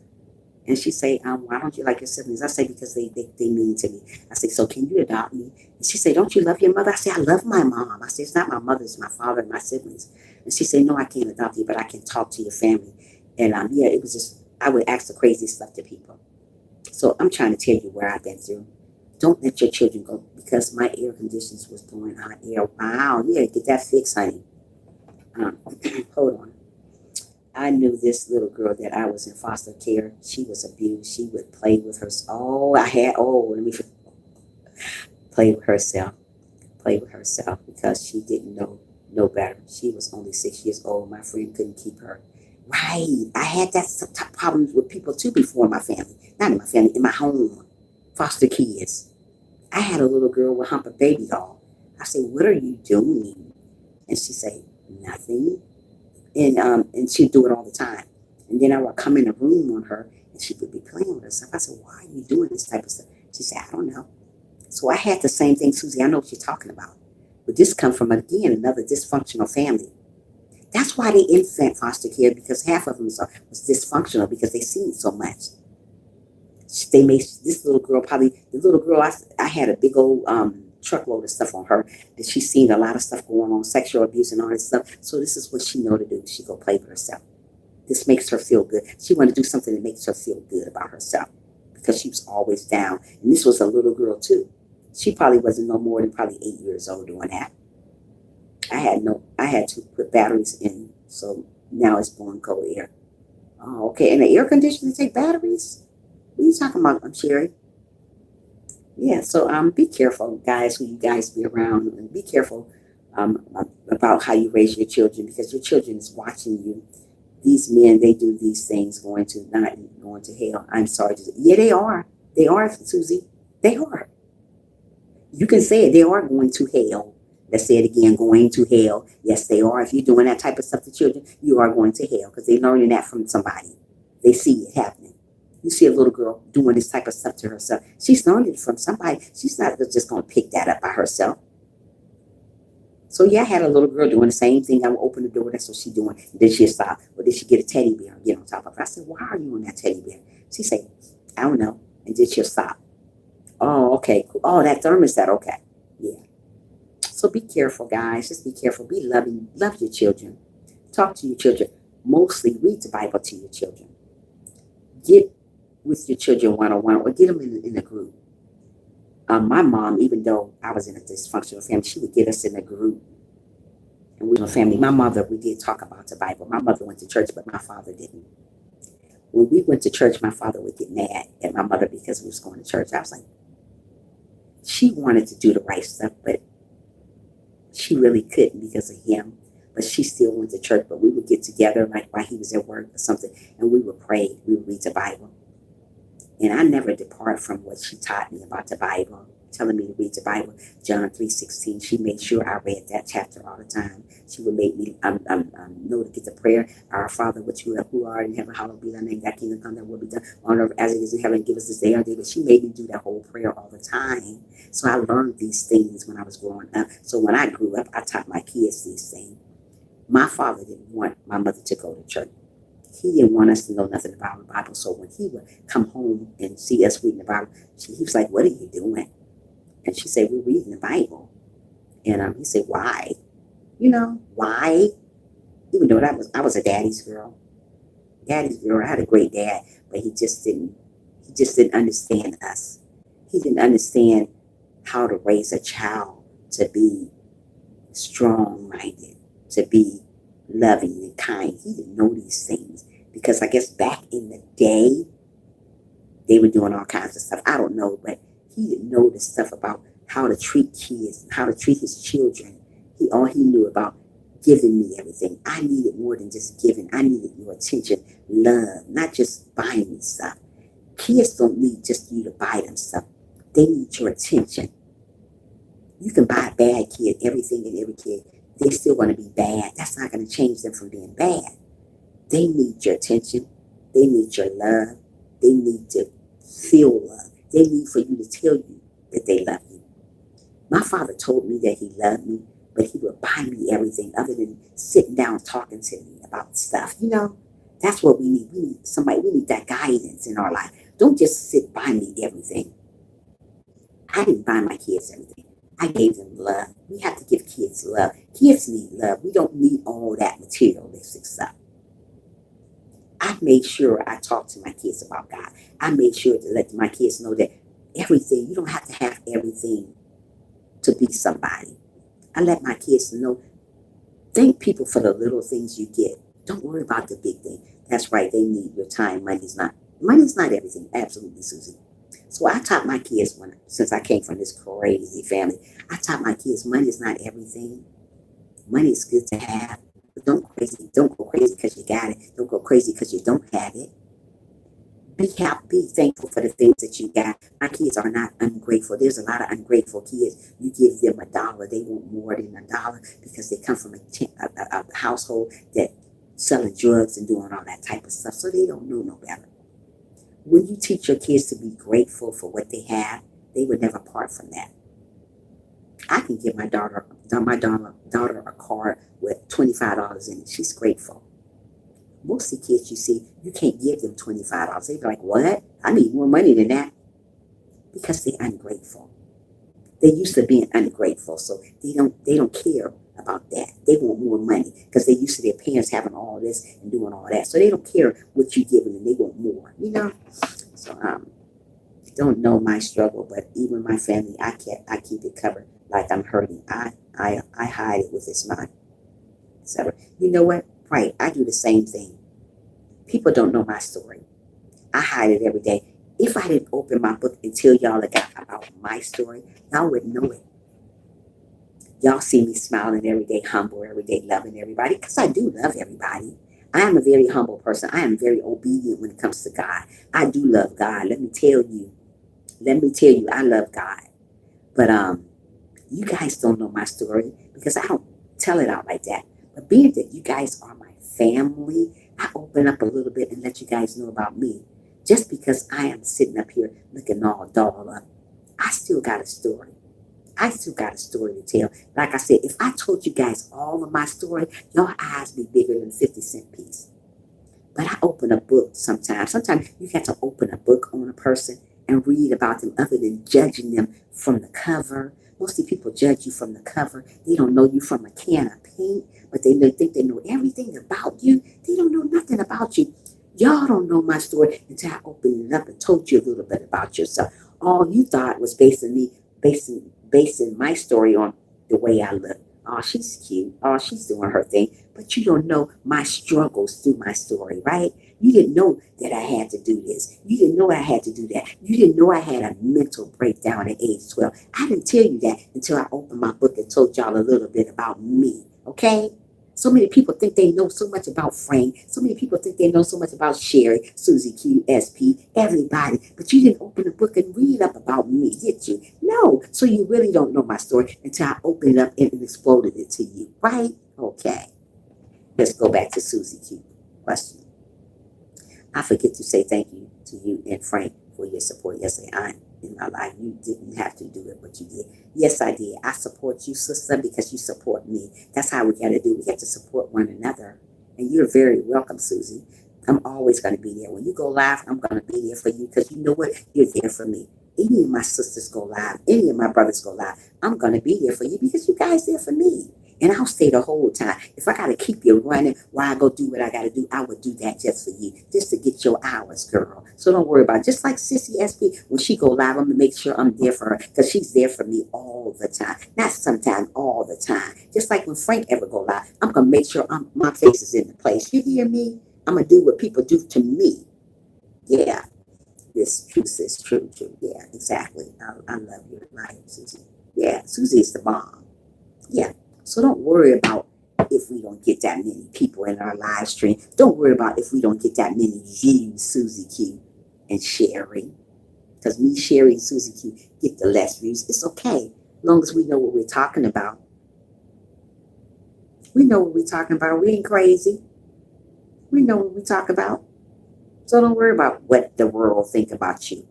And she say, why don't you like your siblings? I say, because they mean to me. I say, so can you adopt me? And she say, don't you love your mother? I say, I love my mom. I say, it's not my mother, it's my father and my siblings. And she say, no, I can't adopt you, but I can talk to your family. And yeah, it was just, I would ask the crazy stuff to people. So I'm trying to tell you where I've been through. Don't let your children go because my air conditions was blowing hot air. Wow, yeah, get that fixed, honey. Hold on. I knew this little girl that I was in foster care. She was abused. She would play with her. Let me play with herself. Play with herself because she didn't know better. She was only 6 years old. My friend couldn't keep her. Right. I had that problems with people too before in my family. Not in my family, in my home. Foster kids. I had a little girl with hump a baby doll. I said, what are you doing? And she said, nothing. And she'd do it all the time. And then I would come in the room on her and she would be playing with herself. I said, why are you doing this type of stuff? She said, I don't know. So I had the same thing, Susie. I know what you're talking about. But this comes from, again, another dysfunctional family. That's why they infant foster care, because half of them was dysfunctional because they seen so much. They made this little girl I had a big old truckload of stuff on her that she's seen a lot of stuff going on, sexual abuse and all this stuff. So this is what she know to do. She go play with herself. This makes her feel good. She want to do something that makes her feel good about herself because she was always down. And this was a little girl too. She probably wasn't no more than probably 8 years old doing that. I had to put batteries in, so now it's blowing cold air. Oh, okay. And the air conditioner take batteries? What are you talking about, Sherry? Yeah, so be careful, guys, who you guys be around, and be careful about how you raise your children because your children is watching you. These men, they do these things not going to hell. I'm sorry to say. Yeah, they are. They are, Susie. They are. You can say it. They are going to hell. Let's say it again, going to hell. Yes, they are. If you're doing that type of stuff to children, you are going to hell because they're learning that from somebody. They see it happening. You see a little girl doing this type of stuff to herself. She's learning it from somebody. She's not just going to pick that up by herself. So yeah, I had a little girl doing the same thing. I would open the door. That's what she's doing. Then she'd stop. Or then she'd get a teddy bear and get on top of her. I said, why are you on that teddy bear? She said, I don't know. And then she'll stop. Oh, okay. Cool. Oh, that thermostat. Okay. Yeah. So be careful, guys. Just be careful. Be loving. Love your children. Talk to your children. Mostly read the Bible to your children. Get with your children one-on-one or get them in a group. My mom, even though I was in a dysfunctional family, she would get us in a group. And we were a family. My mother, we did talk about the Bible. My mother went to church, but my father didn't. When we went to church, my father would get mad at my mother because we was going to church. I was like, she wanted to do the right stuff, but she really couldn't because of him. But she still went to church. But we would get together like while he was at work or something, and we would pray. We would read the Bible. And I never depart from what she taught me about the Bible, telling me to read the Bible. John 3:16. She made sure I read that chapter all the time. She would make me know to get the prayer. Our Father, which you who art in heaven, hallowed be thy name. Thy kingdom come, thy will be done on earth as it is in heaven. Give us this day our daily. She made me do that whole prayer all the time. So I learned these things when I was growing up. So when I grew up, I taught my kids these things. My father didn't want my mother to go to church. He didn't want us to know nothing about the Bible. So when he would come home and see us reading the Bible, he was like, what are you doing? And she said, we're reading the Bible. And he said, why? Why? Even though I was a daddy's girl. Daddy's girl. I had a great dad, but he just didn't understand us. He didn't understand how to raise a child to be strong-minded, to be loving and kind. He didn't know these things because I guess back in the day, they were doing all kinds of stuff. I don't know, but he didn't know the stuff about how to treat kids, how to treat his children. All he knew about giving me everything. I needed more than just giving. I needed your attention, love, not just buying me stuff. Kids don't need just you to buy them stuff. They need your attention. You can buy a bad kid everything and every kid. They're still going to be bad. That's not going to change them from being bad. They need your attention. They need your love. They need to feel love. They need for you to tell you that they love you. My father told me that he loved me, but he would buy me everything other than sitting down talking to me about stuff. That's what we need. We need somebody. We need that guidance in our life. Don't just sit by me everything. I didn't buy my kids everything. I gave them love. We have to give kids love. Kids need love. We don't need all that materialistic stuff. I made sure I talked to my kids about God. I made sure to let my kids know that everything, you don't have to have everything to be somebody. I let my kids know, thank people for the little things you get. Don't worry about the big thing. That's right, they need your time. Money's not everything. Absolutely, Susie. So I taught my kids, since I came from this crazy family, I taught my kids money is not everything. Money is good to have, but don't go crazy because you got it. Don't go crazy because you don't have it. Be happy, be thankful for the things that you got. My kids are not ungrateful. There's a lot of ungrateful kids. You give them $1, they want more than $1 because they come from a household that selling drugs and doing all that type of stuff. So they don't know no better. When you teach your kids to be grateful for what they have, they would never part from that. I can give my daughter a card with $25 in it. She's grateful. Most of the kids you see, you can't give them $25. They be like, what? I need more money than that. Because they're ungrateful. They're used to being ungrateful, so they don't care about that. They want more money because they're used to their parents having all this and doing all that. So they don't care what you give them, they want more, So don't know my struggle, but even my family, I keep it covered like I'm hurting. I hide it with a smile. So you know what? Right, I do the same thing. People don't know my story. I hide it every day. If I didn't open my book and tell y'all about my story, y'all wouldn't know it. Y'all see me smiling every day, humble every day, loving everybody, because I do love everybody. I am a very humble person. I am very obedient when it comes to God. I do love God. Let me tell you, I love God. But you guys don't know my story because I don't tell it out like that. But being that you guys are my family, I open up a little bit and let you guys know about me. Just because I am sitting up here looking all dolled up, I still got a story. I still got a story to tell. Like I said, if I told you guys all of my story, your eyes be bigger than 50-cent piece. But I open a book sometimes. Sometimes you have to open a book on a person and read about them other than judging them from the cover. Most of the people judge you from the cover. They don't know you from a can of paint, but they think they know everything about you. They don't know nothing about you. Y'all don't know my story until I opened it up and told you a little bit about yourself. All you thought was basing my story on the way I look. Oh, she's cute. Oh, she's doing her thing. But you don't know my struggles through my story, right? You didn't know that I had to do this. You didn't know I had to do that. You didn't know I had a mental breakdown at age 12. I didn't tell you that until I opened my book and told y'all a little bit about me, okay? So many people think they know so much about Frank. So many people think they know so much about Sherry, Susie Q, SP, everybody. But you didn't open the book and read up about me, did you? No. So you really don't know my story until I opened it up and exploded it to you, right? Okay. Let's go back to Susie Q. Question. I forget to say thank you to you and Frank for your support yesterday in my life. You didn't have to do it, but you did. Yes, I did. I support you, sister, because you support me. That's how we got to do. We got to support one another. And you're very welcome, Susie. I'm always going to be there. When you go live, I'm going to be there for you because you know what? You're there for me. Any of my sisters go live, any of my brothers go live, I'm going to be there for you because you guys there for me. And I'll stay the whole time. If I got to keep you running while I go do what I got to do, I would do that just for you, just to get your hours, girl. So don't worry about it. Just like Sissy SP, when she go live, I'm going to make sure I'm there for her because she's there for me all the time. Not sometimes, all the time. Just like when Frank ever go live, I'm going to make sure my face is in the place. You hear me? I'm going to do what people do to me. Yeah. This truth is true. Yeah, exactly. I love your life, Susie. Yeah, Susie is the bomb. Yeah. So don't worry about about if we don't get that many people in our live stream. Don't worry about if we don't get that many views, Susie Q and Sherry. Because me, Sherry, and Susie Q get the less views. It's okay. As long as we know what we're talking about. We know what we're talking about. We ain't crazy. We know what we talk about. So don't worry about what the world think about you.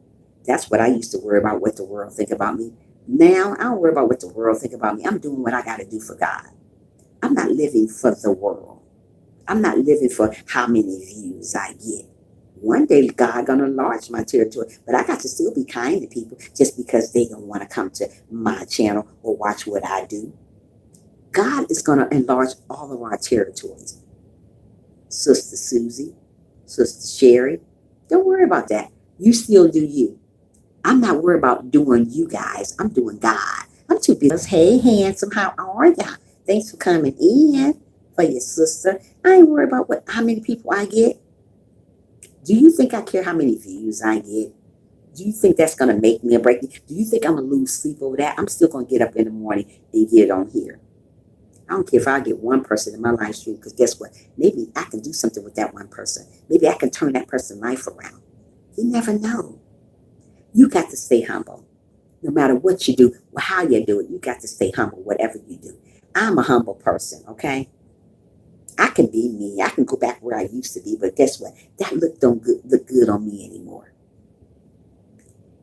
That's what I used to worry about, what the world think about me. Now, I don't worry about what the world think about me. I'm doing what I got to do for God. I'm not living for the world. I'm not living for how many views I get. One day, God going to enlarge my territory, but I got to still be kind to people just because they don't want to come to my channel or watch what I do. God is going to enlarge all of our territories. Sister Susie, Sister Sherry, don't worry about that. You still do you. I'm not worried about doing you guys. I'm doing God. I'm too busy. Hey, handsome, how are ya? Thanks for coming in for your sister. I ain't worried about how many people I get. Do you think I care how many views I get? Do you think that's going to make me or break me? Do you think I'm going to lose sleep over that? I'm still going to get up in the morning and get on here. I don't care if I get one person in my live stream, because guess what? Maybe I can do something with that one person. Maybe I can turn that person's life around. You never know. You got to stay humble. No matter what you do or how you do it, you got to stay humble, whatever you do. I'm a humble person, okay? I can be me. I can go back where I used to be, but guess what? That look don't look good on me anymore.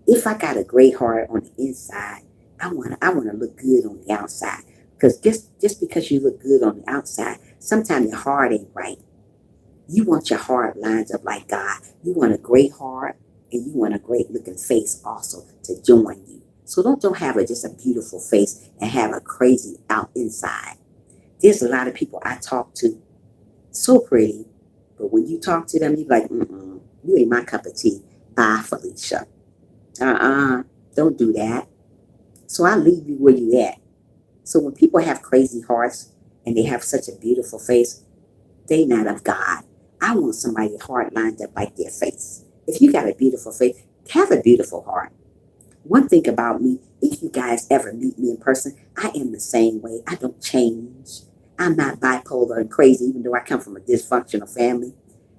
If I got a great heart on the inside, I want to look good on the outside. Because just because you look good on the outside, sometimes your heart ain't right. You want your heart lined up like God. You want a great heart, and you want a great looking face also to join you. So don't have just a beautiful face and have a crazy out inside. There's a lot of people I talk to, so pretty, but when you talk to them, you're like, you ain't my cup of tea. Bye, Felicia. Don't do that. So I leave you where you at. So when people have crazy hearts and they have such a beautiful face, they not of God. I want somebody's heart lined up like their face. If you got a beautiful face, have a beautiful heart. One thing about me, if you guys ever meet me in person, I am the same way. I don't change. I'm not bipolar and crazy, even though I come from a dysfunctional family.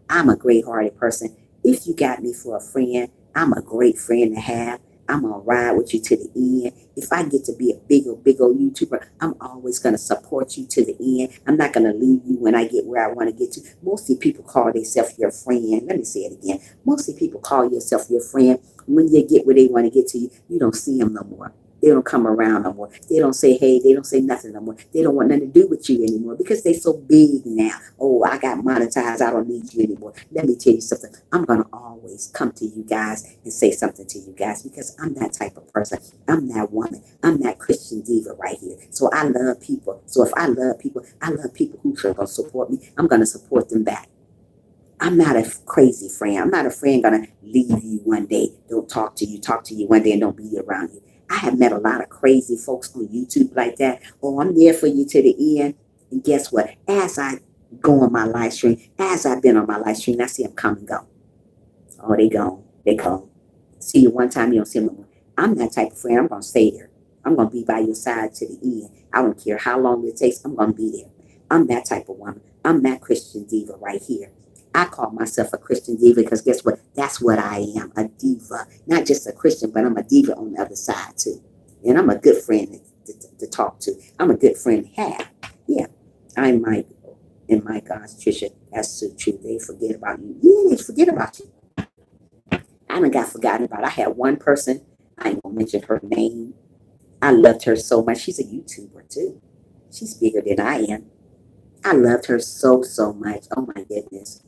I'm a great-hearted person. If you got me for a friend, I'm a great friend to have. I'm going to ride with you to the end. If I get to be a big old YouTuber, I'm always going to support you to the end. I'm not going to leave you when I get where I want to get to. Mostly people call themselves your friend. Let me say it again. Mostly people call yourself your friend. When they get where they want to get to you, you don't see them no more. They don't come around no more. They don't say hey. They don't say nothing no more. They don't want nothing to do with you anymore because they so big now. Oh, I got monetized. I don't need you anymore. Let me tell you something. I'm going to always come to you guys and say something to you guys because I'm that type of person. I'm that woman. I'm that Christian diva right here. So I love people. So if I love people who are going to support me. I'm going to support them back. I'm not a crazy friend. I'm not a friend going to leave you one day, don't talk to you one day and don't be around you. I have met a lot of crazy folks on YouTube like that. Oh, I'm there for you to the end. And guess what? As I go on my live stream, as I've been on my live stream, I see them come and go. Oh, they gone. They gone. See you one time, you don't see them no more. I'm that type of friend. I'm going to stay there. I'm going to be by your side to the end. I don't care how long it takes. I'm going to be there. I'm that type of woman. I'm that Christian diva right here. I call myself a Christian diva because guess what? That's what I am, a diva. Not just a Christian, but I'm a diva on the other side too. And I'm a good friend to talk to. I'm a good friend to have. Yeah, I'm Mike. And my gosh, Trisha, that's so true. They forget about you. Yeah, they forget about you. I done got forgotten about. I had one person, I ain't gonna mention her name. I loved her so much. She's a YouTuber too. She's bigger than I am. I loved her so much. Oh my goodness.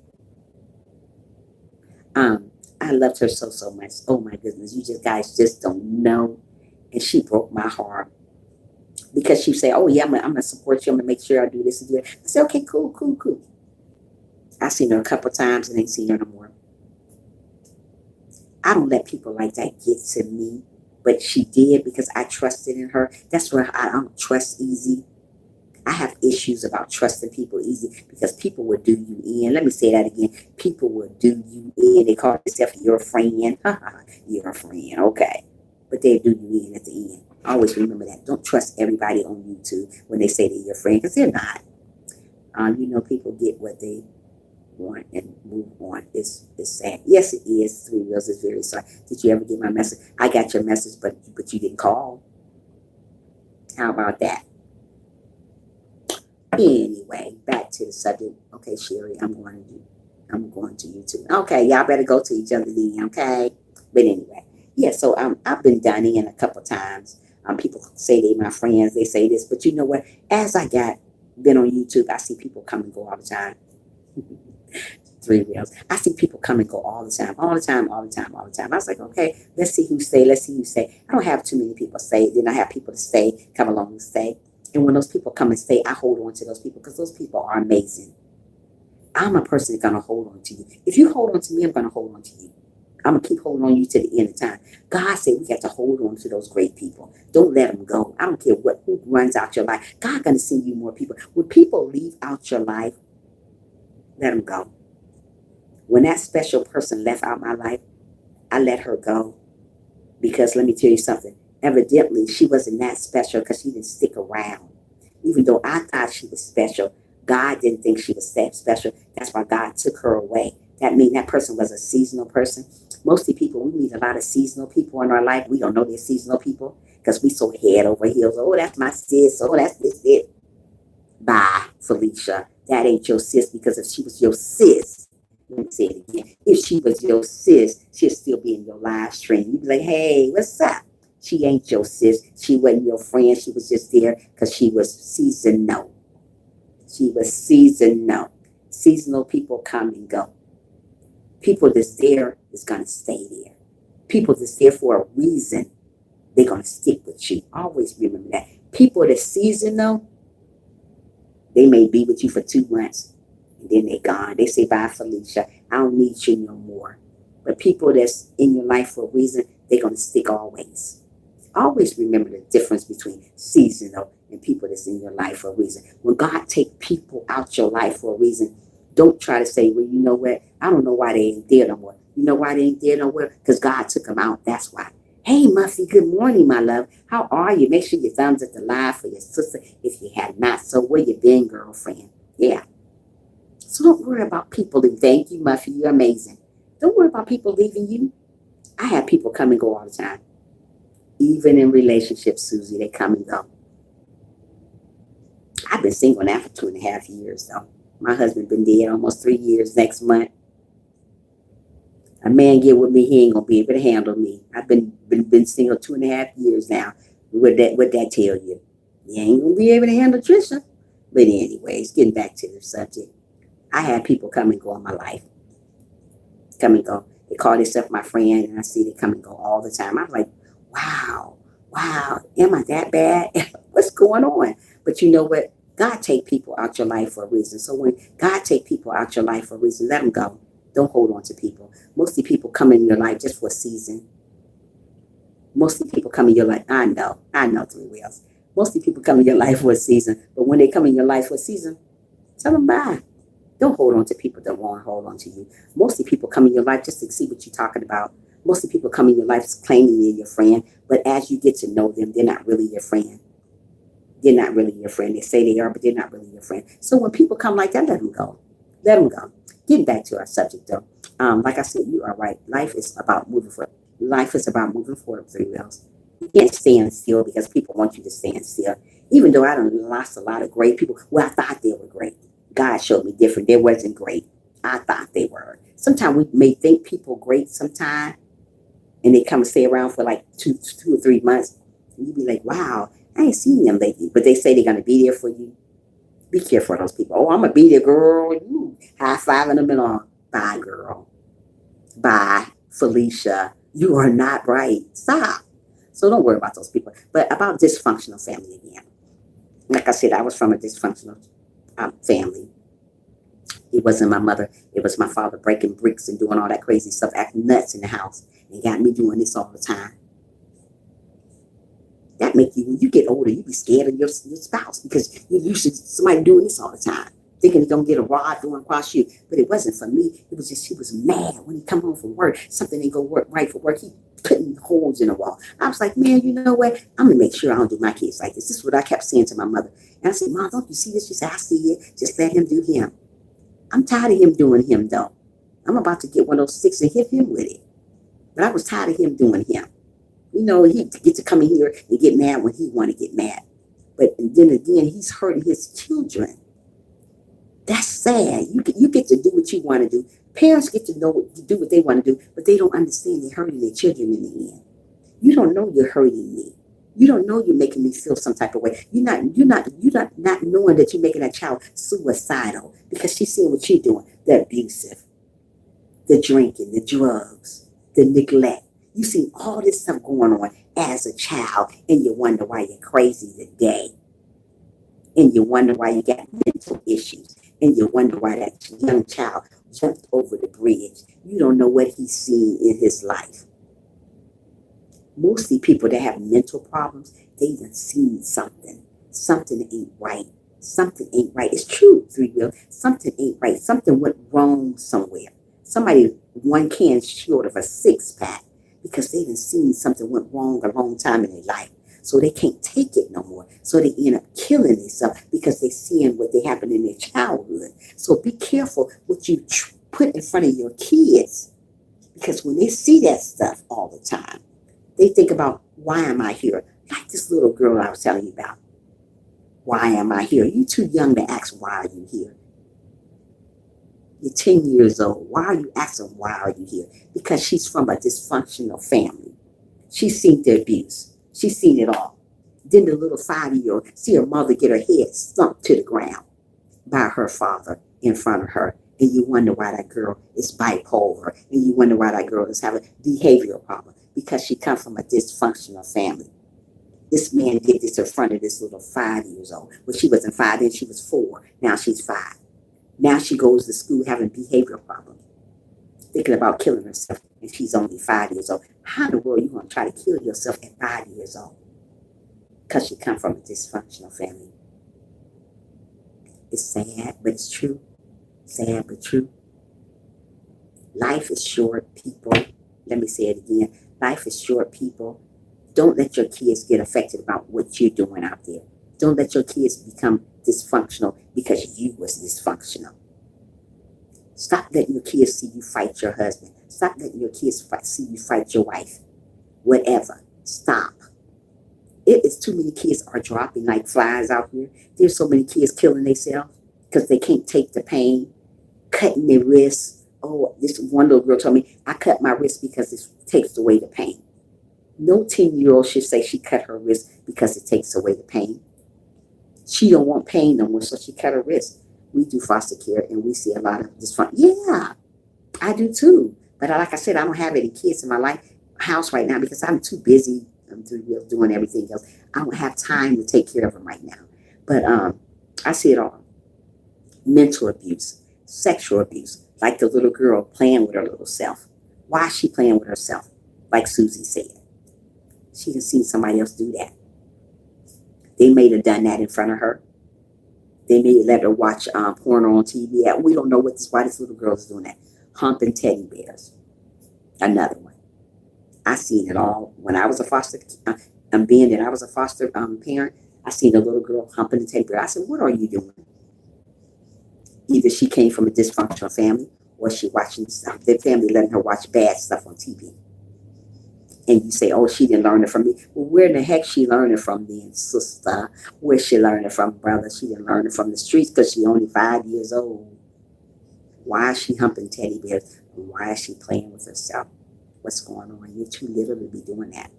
I loved her so much. Oh my goodness. You guys just don't know. And she broke my heart. Because she said, oh yeah, I'm gonna support you. I'm gonna make sure I do this and do that. I said, okay, cool. I seen her a couple times and ain't seen her no more. I don't let people like that get to me. But she did because I trusted in her. That's where I don't trust easy. I have issues about trusting people easy because people will do you in. Let me say that again. People will do you in. They call themselves your friend. You're a friend, okay. But they do you in at the end. Always remember that. Don't trust everybody on YouTube when they say they're your friend because they're not. People get what they want and move on. It's sad. Yes, it is. Three Wheels is very sorry. Did you ever get my message? I got your message, but you didn't call. How about that? Anyway, back to the subject. Okay, Sherry, I'm going to YouTube. Okay, y'all better go to each other then, okay? But anyway, yeah, so I've been done in a couple times. People say they my friends, they say this, but you know what? As I been on YouTube, I see people come and go all the time. Three Wheels. I see people come and go all the time, all the time, all the time, all the time. I was like, okay, let's see who stay. I don't have too many people stay. Then I have people to stay, come along and stay. And when those people come and stay, I hold on to those people because those people are amazing. I'm a person that's going to hold on to you. If you hold on to me, I'm going to hold on to you. I'm going to keep holding on to you to the end of time. God said we got to hold on to those great people. Don't let them go. I don't care who runs out your life. God going to send you more people. When people leave out your life, let them go. When that special person left out my life, I let her go. Because let me tell you something. Evidently, she wasn't that special because she didn't stick around. Even though I thought she was special, God didn't think she was that special. That's why God took her away. That means that person was a seasonal person. Mostly people, we meet a lot of seasonal people in our life. We don't know they're seasonal people because we so head over heels. Oh, that's my sis. Oh, that's this it. Bye, Felicia. That ain't your sis, because if she was your sis, let me say it again. If she was your sis, she'd still be in your live stream. You'd be like, hey, what's up? She ain't your sis. She wasn't your friend. She was just there because she was seasonal. She was seasonal. Seasonal people come and go. People that's there is going to stay there. People that's there for a reason, they're going to stick with you. Always remember that. People that's seasonal, they may be with you for 2 months, and then they're gone. They say, bye, Felicia. I don't need you no more. But people that's in your life for a reason, they're going to stick always. Always remember the difference between seasonal and people that's in your life for a reason. When God take people out your life for a reason, don't try to say, well, you know what? I don't know why they ain't there no more. You know why they ain't there no more? Because God took them out. That's why. Hey, Muffy, good morning, my love. How are you? Make sure your thumbs at the live for your sister if you have not. So where you been, girlfriend? Yeah. So don't worry about people. And thank you, Muffy. You're amazing. Don't worry about people leaving you. I have people come and go all the time. Even in relationships, Susie, they come and go. I've been single now for 2.5 years, though. My husband been dead almost 3 years next month. A man get with me, he ain't gonna be able to handle me. I've been single 2.5 years now. What that tell you? You ain't gonna be able to handle Trisha. But anyways, getting back to the subject. I had people come and go in my life. Come and go. They call themselves my friend, and I see they come and go all the time. I'm like, wow, am I that bad? What's going on? But you know what? God take people out your life for a reason. So when God take people out your life for a reason, let them go. Don't hold on to people. Mostly people come in your life just for a season. Mostly people come in your life. I know, Three Wheels. Mostly people come in your life for a season. But when they come in your life for a season, tell them bye. Don't hold on to people that won't hold on to you. Mostly people come in your life just to see what you're talking about. Mostly people come in your life claiming they're your friend. But as you get to know them, they're not really your friend. They're not really your friend. They say they are, but they're not really your friend. So when people come like that, let them go. Let them go. Getting back to our subject, though. Like I said, you are right. Life is about moving forward. Life is about moving forward, Three Wheels. You can't stand still because people want you to stand still. Even though I done lost a lot of great people, well, I thought they were great. God showed me different. They wasn't great. I thought they were. Sometimes we may think people great sometimes, and they come and stay around for like two or 3 months. And you be like, wow, I ain't seen them lately. But they say they're going to be there for you. Be careful of those people. Oh, I'm going to be there, girl. You high-fiving them and all. Bye, girl. Bye, Felicia. You are not right. Stop. So don't worry about those people. But about dysfunctional family again. Like I said, I was from a dysfunctional family. It wasn't my mother. It was my father breaking bricks and doing all that crazy stuff, acting nuts in the house, and got me doing this all the time. That make you, when you get older, you be scared of your spouse because you're used to somebody doing this all the time. thinking he's going to get a rod going across you. But it wasn't for me. It was just he was mad when he come home from work. Something didn't go right for work. He putting holes in the wall. I was like, man, you know what? I'm going to make sure I don't do my kids like this. This is what I kept saying to my mother. And I said, Mom, don't you see this? She said, I see it. Just let him do him. I'm tired of him doing him, though. I'm about to get one of those sticks and hit him with it. But I was tired of him doing him. You know, he get to come in here and get mad when he want to get mad. But then again, he's hurting his children. That's sad. You get to do what you want to do. Parents get to do what they want to do, but they don't understand they're hurting their children in the end. You don't know you're hurting me. You don't know you're making me feel some type of way. You're not knowing that you're making that child suicidal because she's seeing what you're doing. The abusive, the drinking, the drugs, the neglect. You see all this stuff going on as a child, and you wonder why you're crazy today. And you wonder why you got mental issues. And you wonder why that young child jumped over the bridge. You don't know what he's seen in his life. Mostly people that have mental problems, they done seen something. Something ain't right. Something ain't right. It's true, 3 Will. Something ain't right. Something went wrong somewhere. Somebody one can short of a 6-pack because they done seen something went wrong a long time in their life. So they can't take it no more. So they end up killing themselves because they seeing what they happened in their childhood. So be careful what you put in front of your kids, because when they see that stuff all the time, they think about, why am I here? Like this little girl I was telling you about. Why am I here? You're too young to ask, why are you here? You're 10 years old. Why are you asking, why are you here? Because she's from a dysfunctional family. She's seen the abuse. She's seen it all. Then the little 5-year-old see her mother get her head thumped to the ground by her father in front of her. And you wonder why that girl is bipolar. And you wonder why that girl is having behavioral problems. Because she comes from a dysfunctional family. This man did this in front of this little 5 years old. Well, she wasn't 5 then, she was 4. Now she's 5. Now she goes to school having behavioral problems, thinking about killing herself, and she's only 5 years old. How in the world are you going to try to kill yourself at 5 years old? Because you come from a dysfunctional family. It's sad, but it's true. Sad, but true. Life is short, people. Let me say it again. Life is short, people. Don't let your kids get affected about what you're doing out there. Don't let your kids become dysfunctional because you was dysfunctional. Stop letting your kids see you fight your husband. Stop letting your kids see you fight your wife. Whatever. Stop. It is too many kids are dropping like flies out here. There's so many kids killing themselves because they can't take the pain, cutting their wrists. Oh, this one little girl told me, I cut my wrist because it takes away the pain. No 10-year-old should say she cut her wrist because it takes away the pain. She don't want pain no more, so she cut her wrist. We do foster care, and we see a lot of dysfunction. Yeah, I do too. But like I said, I don't have any kids in my house right now because I'm too busy. I'm doing everything else. I don't have time to take care of them right now. But I see it all. Mental abuse, sexual abuse, like the little girl playing with her little self. Why is she playing with herself? Like Susie said. She can see somebody else do that. They may have done that in front of her. They may let her watch porno on TV. We don't know why this little girl is doing that. Humping teddy bears. Another one. I seen it all. When I was a foster, being that I was a foster parent, I seen a little girl humping the teddy bear. I said, what are you doing? Either she came from a dysfunctional family or she watching stuff. Their family letting her watch bad stuff on TV. And you say, oh, she didn't learn it from me. Well, where in the heck she learned it from then, sister? Where she learned it from, brother? She didn't learn it from the streets because she only 5 years old. Why is she humping teddy bears? And why is she playing with herself? What's going on? You're too little to be doing that.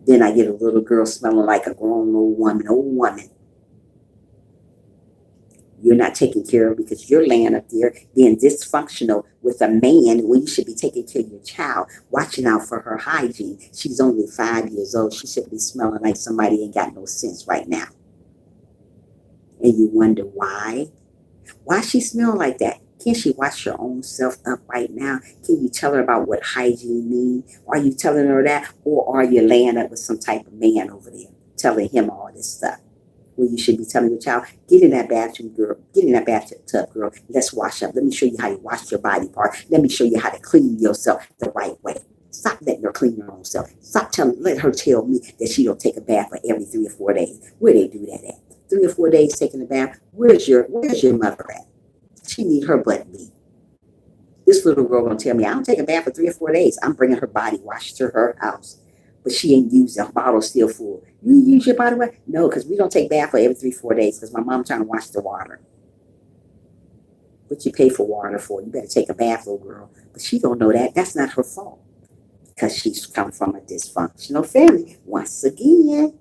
Then I get a little girl smelling like a grown old woman. You're not taking care of because you're laying up there being dysfunctional with a man when you should be taking care of your child, watching out for her hygiene. She's only 5 years old. She should be smelling like somebody ain't got no sense right now. And you wonder why? Why she smell like that? Can't she wash her own self up right now? Can you tell her about what hygiene means? Are you telling her that? Or are you laying up with some type of man over there, telling him all this stuff? Well, you should be telling your child, get in that bathroom, girl. Get in that bathtub, girl. Let's wash up. Let me show you how you wash your body part. Let me show you how to clean yourself the right way. Stop letting her clean her own self. Let her tell me that she don't take a bath for every 3 or 4 days. Where they do that at? 3 or 4 days taking a bath. Where's your mother at? She need her butt beat. This little girl gonna tell me I don't take a bath for 3 or 4 days. I'm bringing her body wash to her house, but she ain't used the bottle still full. You use your body wash? No, because we don't take bath for every 3 4 days because my mom trying to wash the water. What you pay for water for? You better take a bath, little girl. But she don't know that. That's not her fault because she's come from a dysfunctional family. Once again,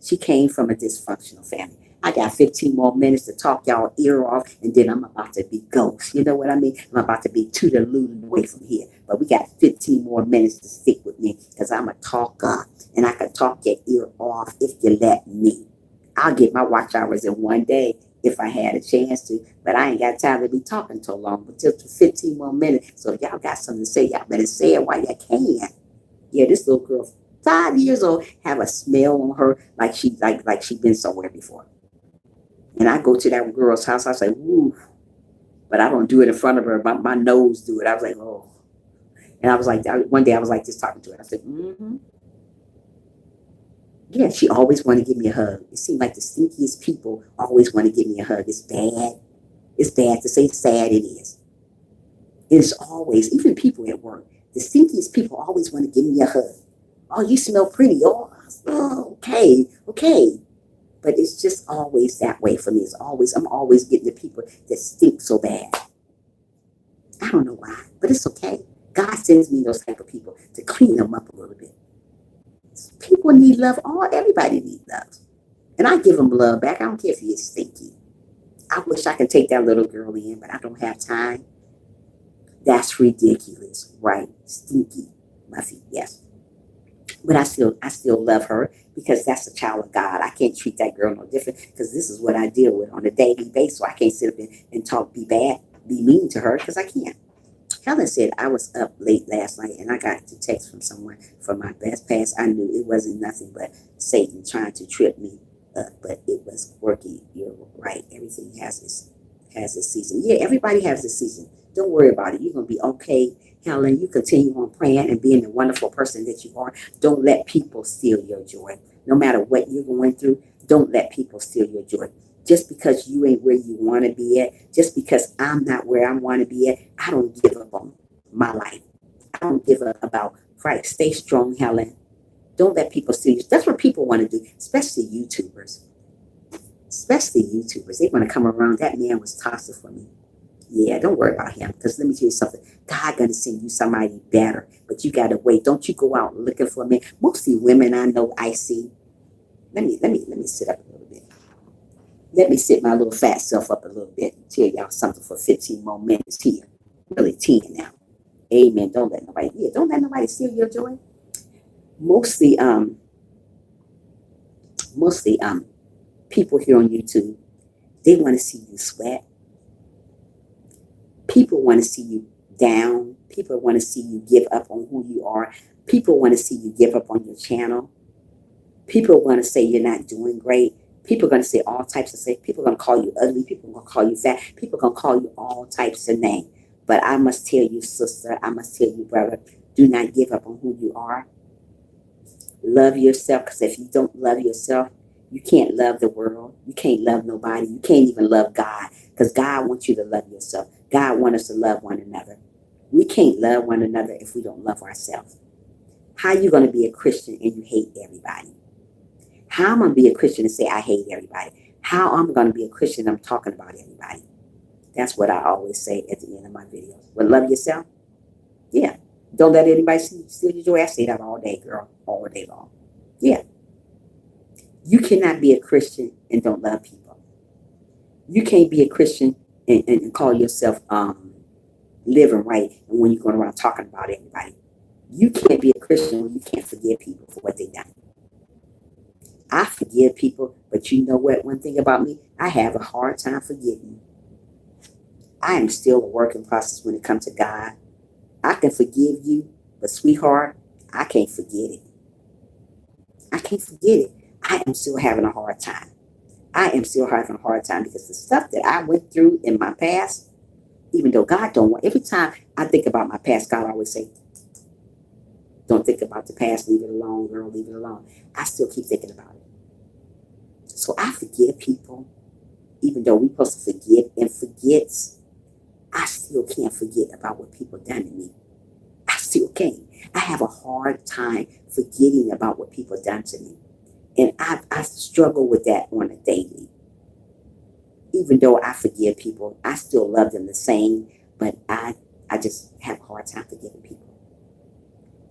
she came from a dysfunctional family. I got 15 more minutes to talk y'all ear off, and then I'm about to be ghost. You know what I mean? I'm about to be toot-a-looting away from here. But we got 15 more minutes to stick with me because I'm a talker, and I can talk your ear off if you let me. I'll get my watch hours in one day if I had a chance to, but I ain't got time to be talking so long, but just 15 more minutes. So if y'all got something to say, y'all better say it while you can. Yeah, this little girl, 5 years old, have a smell on her like she been somewhere before. And I go to that girl's house, I say, woo, but I don't do it in front of her. My nose do it. I was like, oh. And I was like, one day I was like just talking to her. I said, mm-hmm. Yeah, she always wanted to give me a hug. It seemed like the stinkiest people always want to give me a hug. It's bad. It's bad to say sad it is. It's always, even people at work, the stinkiest people always want to give me a hug. Oh, you smell pretty. Oh, okay. But it's just always that way for me. I'm always getting the people that stink so bad. I don't know why, but it's okay. God sends me those type of people to clean them up a little bit. People need love. Everybody needs love. And I give them love back. I don't care if he is stinky. I wish I could take that little girl in, but I don't have time. That's ridiculous, right? Stinky, Muffy, yes. But I still love her because that's a child of God. I can't treat that girl no different because this is what I deal with on a daily basis. So I can't sit up and talk, be mean to her because I can't. Helen said I was up late last night and I got a text from someone from my best pass. I knew it wasn't nothing but Satan trying to trip me up, but it was working. You're right. Everything has its season. Yeah, everybody has a season. Don't worry about it. You're going to be okay, Helen. You continue on praying and being the wonderful person that you are. Don't let people steal your joy. No matter what you're going through, don't let people steal your joy. Just because you ain't where you want to be at, just because I'm not where I want to be at, I don't give up on my life. I don't give up about Christ. Stay strong, Helen. Don't let people steal you. That's what people want to do, especially YouTubers. They want to come around. That man was toxic for me. Yeah, don't worry about him. Because let me tell you something. God gonna send you somebody better. But you gotta wait. Don't you go out looking for men. Mostly women I know I see. Let me sit up a little bit. Let me sit my little fat self up a little bit and tell y'all something for 15 more minutes here. Really 10 now. Amen. Don't let nobody steal your joy. Mostly people here on YouTube, they want to see you sweat. People want to see you down. People want to see you give up on who you are. People want to see you give up on your channel. People want to say you're not doing great. People are going to say all types of things. People are going to call you ugly. People are going to call you fat. People are going to call you all types of names. But I must tell you, sister, I must tell you, brother, do not give up on who you are. Love yourself, because if you don't love yourself, you can't love the world. You can't love nobody. You can't even love God, because God wants you to love yourself. God wants us to love one another. We can't love one another if we don't love ourselves. How are you going to be a Christian and you hate everybody? How am I going to be a Christian and say I hate everybody? How am I going to be a Christian and I'm talking about everybody? That's what I always say at the end of my videos. Well, love yourself. Yeah. Don't let anybody steal your joy. I say that all day, girl. All day long. Yeah. You cannot be a Christian and don't love people. You can't be a Christian and call yourself living right and when you're going around talking about everybody. You can't be a Christian when you can't forgive people for what they done. I forgive people, but you know what? One thing about me, I have a hard time forgiving. I am still a work in process when it comes to God. I can forgive you, but sweetheart, I can't forget it. I can't forget it. I am still having a hard time. I am still having a hard time because the stuff that I went through in my past, even though God don't want, every time I think about my past, God always say, don't think about the past, leave it alone, girl, leave it alone. I still keep thinking about it. So I forgive people, even though we're supposed to forgive and forget. I still can't forget about what people done to me. I still can't. I have a hard time forgetting about what people done to me. And I struggle with that on a daily. Even though I forgive people, I still love them the same, but I just have a hard time forgiving people.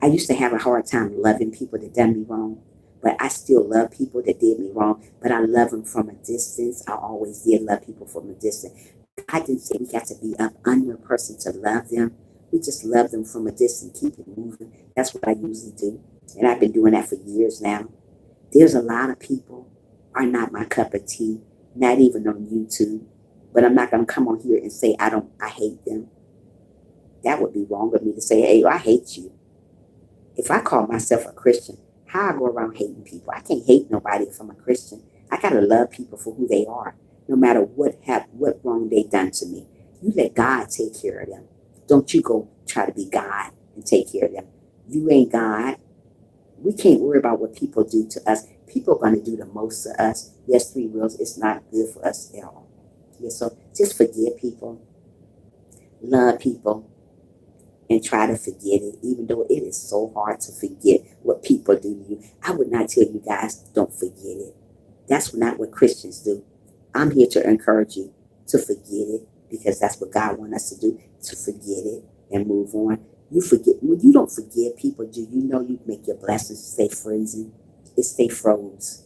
I used to have a hard time loving people that done me wrong, but I still love people that did me wrong, but I love them from a distance. I always did love people from a distance. I didn't say we got to be up under a person to love them. We just love them from a distance, keep it moving. That's what I usually do. And I've been doing that for years now. There's a lot of people are not my cup of tea, not even on YouTube. But I'm not going to come on here and say I hate them. That would be wrong of me to say, hey, I hate you. If I call myself a Christian, how I go around hating people? I can't hate nobody if I'm a Christian. I got to love people for who they are, no matter what wrong they done to me. You let God take care of them. Don't you go try to be God and take care of them. You ain't God. We can't worry about what people do to us. People are going to do the most to us. Yes, three wills. It's not good for us at all. Yeah, so just forgive people, love people, and try to forget it, even though it is so hard to forget what people do to you. I would not tell you guys, don't forget it. That's not what Christians do. I'm here to encourage you to forget it because that's what God wants us to do, to forget it and move on. You forget, when you don't forgive people, do you know you make your blessings stay freezing? It stay froze.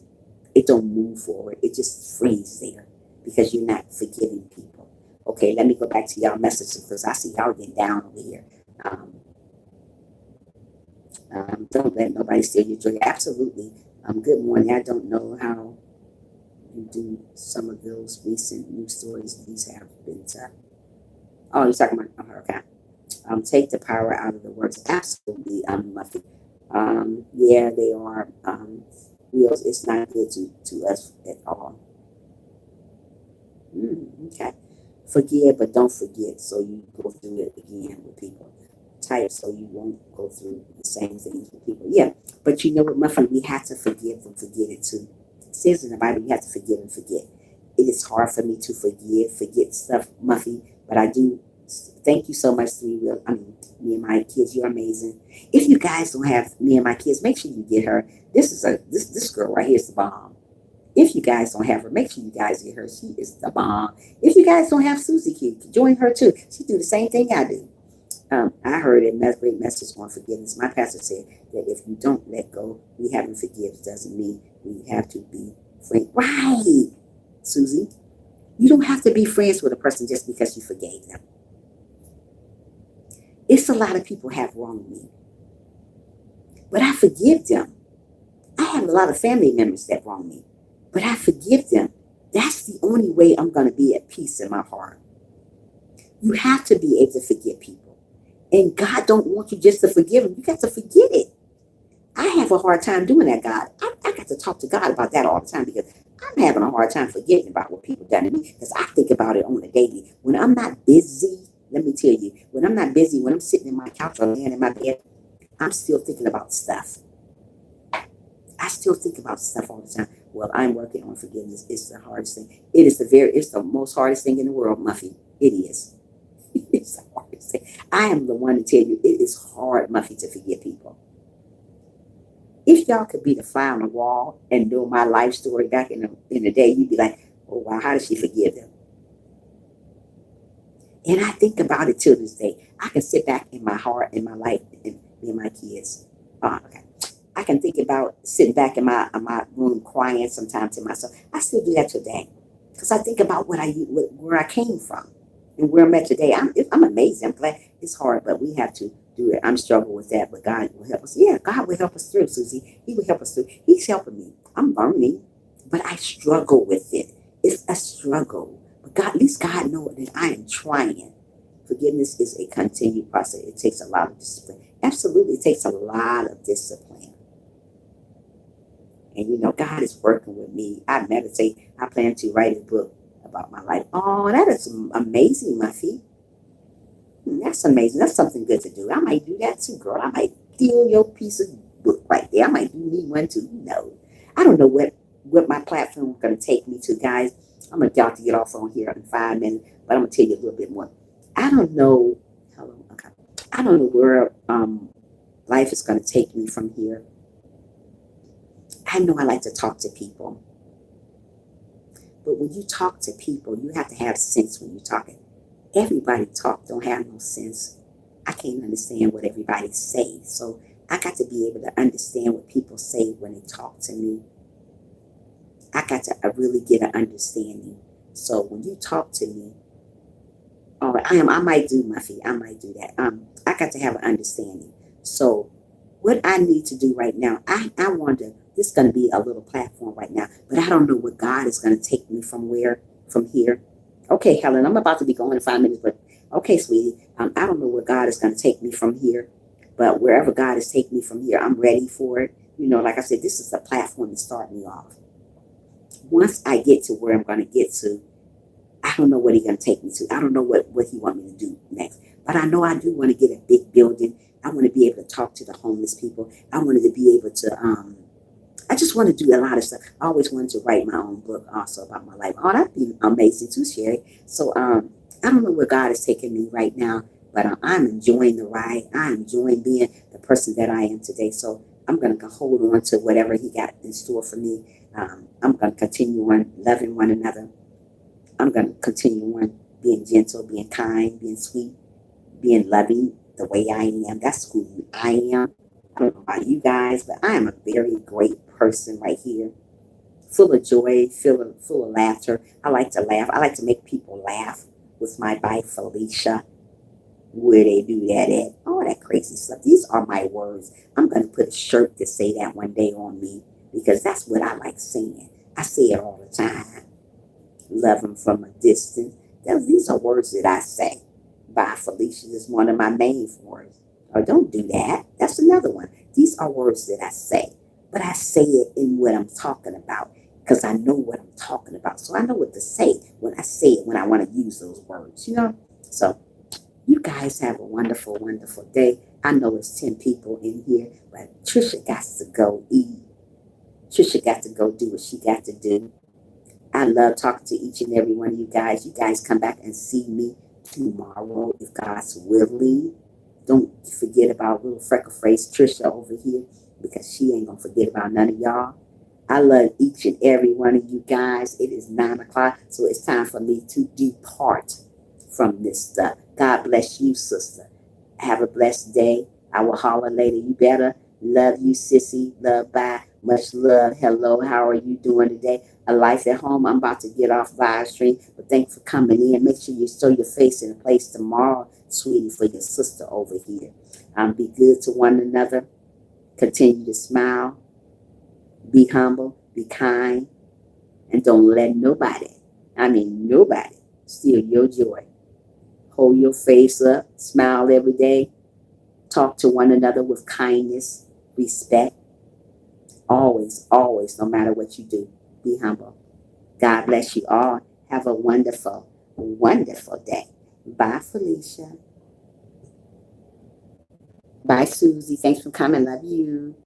It don't move forward. It just freezes there because you're not forgiving people. Okay, let me go back to y'all messages because I see y'all getting down over here. Don't let nobody steal your joy. Absolutely. Good morning. I don't know how you do some of those recent news stories. These have been tough. Oh, you're talking about her, okay. Take the power out of the works. Absolutely, Muffy. Yeah, they are. Wheels, it's not good to us at all. Okay. Forgive, but don't forget. So you go through it again with people. Type so you won't go through the same things with people. Yeah, but you know what, Muffy? We have to forgive and forget it too. It says in the Bible, you have to forgive and forget. It is hard for me to forget stuff, Muffy, but I do. Thank you so much, me and my kids. You're amazing. If you guys don't have me and my kids, make sure you get her. This girl right here is the bomb. If you guys don't have her, make sure you guys get her. She is the bomb. If you guys don't have Susie Q, join her too. She do the same thing I do. I heard a great message on forgiveness. My pastor said that if you don't let go, we haven't forgiven doesn't mean we have to be friends. Right, Susie. You don't have to be friends with a person just because you forgave them. It's a lot of people have wronged me, but I forgive them. I have a lot of family members that wrong me, but I forgive them. That's the only way I'm going to be at peace in my heart. You have to be able to forgive people. And God don't want you just to forgive them. You got to forget it. I have a hard time doing that, God. I got to talk to God about that all the time because I'm having a hard time forgetting about what people done to me because I think about it on a daily. When I'm not busy, let me tell you, when I'm not busy, when I'm sitting in my couch or laying in my bed, I'm still thinking about stuff. I still think about stuff all the time. Well, I'm working on forgiveness. It's the hardest thing. It's the most hardest thing in the world, Muffy. It is. It's the hardest thing. I am the one to tell you it is hard, Muffy, to forget people. If y'all could be the fly on the wall and know my life story back in the day, you'd be like, oh, wow, how does she forgive them? And I think about it till this day. I can sit back in my heart, in my life, and me and my kids. Okay. I can think about sitting back in my room crying sometimes to myself. I still do that today because I think about where I came from and where I'm at today. I'm amazing. I'm glad it's hard, but we have to do it. I'm struggling with that, but God will help us. Yeah, God will help us through, Susie. He will help us through. He's helping me. I'm learning, but I struggle with it. It's a struggle. But God, at least God knows that I am trying. Forgiveness is a continued process. It takes a lot of discipline. Absolutely, it takes a lot of discipline. And God is working with me. I meditate. I plan to write a book about my life. Oh, that is amazing, Muffy. That's amazing. That's something good to do. I might do that too, girl. I might steal your piece of book right there. I might do me one too. No, I don't know what my platform is going to take me to, guys. I'm about to get off on here in 5 minutes, but I'm going to tell you a little bit more. I don't know. Hello, okay. I don't know where life is going to take me from here. I know I like to talk to people, but when you talk to people, you have to have sense when you're talking. Everybody talk don't have no sense. I can't understand what everybody say. So I got to be able to understand what people say when they talk to me. I got to really get an understanding. So when you talk to me, or I might do Muffy. I might do that. I got to have an understanding. So what I need to do right now, I wonder, this is going to be a little platform right now, but I don't know where God is going to take me from here. Okay, Helen, I'm about to be going in 5 minutes, but okay, sweetie, I don't know where God is going to take me from here, but wherever God is taking me from here, I'm ready for it. Like I said, this is a platform to start me off. Once I get to where I'm going to get to, I don't know what He's going to take me to. I don't know what He wants me to do next, but I know I do want to get a big building. I want to be able to talk to the homeless people. I wanted to be able to, I just want to do a lot of stuff. I always wanted to write my own book also about my life. Oh, that'd be amazing too, Sherry. So I don't know where God is taking me right now, but I'm enjoying the ride. I'm enjoying being the person that I am today. So I'm going to hold on to whatever He got in store for me. I'm going to continue on loving one another. I'm going to continue on being gentle, being kind, being sweet, being loving the way I am. That's who I am. I don't know about you guys, but I am a very great person right here. Full of joy, full of laughter. I like to laugh. I like to make people laugh with my wife, Felicia. Where they do that at? All that crazy stuff. These are my words. I'm going to put a shirt to say that one day on me because that's what I like saying. I say it all the time. Love them from a distance. These are words that I say. Bye, Felicia is one of my main words. Or don't do that. That's another one. These are words that I say. But I say it in what I'm talking about because I know what I'm talking about. So I know what to say when I say it, when I want to use those words, So you guys have a wonderful, wonderful day. I know it's 10 people in here, but Trisha got to go eat. Trisha got to go do what she got to do. I love talking to each and every one of you guys. You guys come back and see me tomorrow if God's willing. Don't forget about little freckle face Trisha over here because she ain't going to forget about none of y'all. I love each and every one of you guys. It is 9 o'clock, so it's time for me to depart from this stuff. God bless you, sister. Have a blessed day. I will holler later. You better. Love you, sissy. Love, bye. Much love. Hello, how are you doing today? A life at home. I'm about to get off live stream, but thanks for coming in. Make sure you show your face in a place tomorrow, sweetie, for your sister over here. Be good to one another. Continue to smile. Be humble. Be kind. And don't let nobody, steal your joy. Hold your face up. Smile every day. Talk to one another with kindness, respect. Always, always, no matter what you do, be humble. God bless you all. Have a wonderful, wonderful day. Bye, Felicia. Bye, Susie. Thanks for coming. Love you.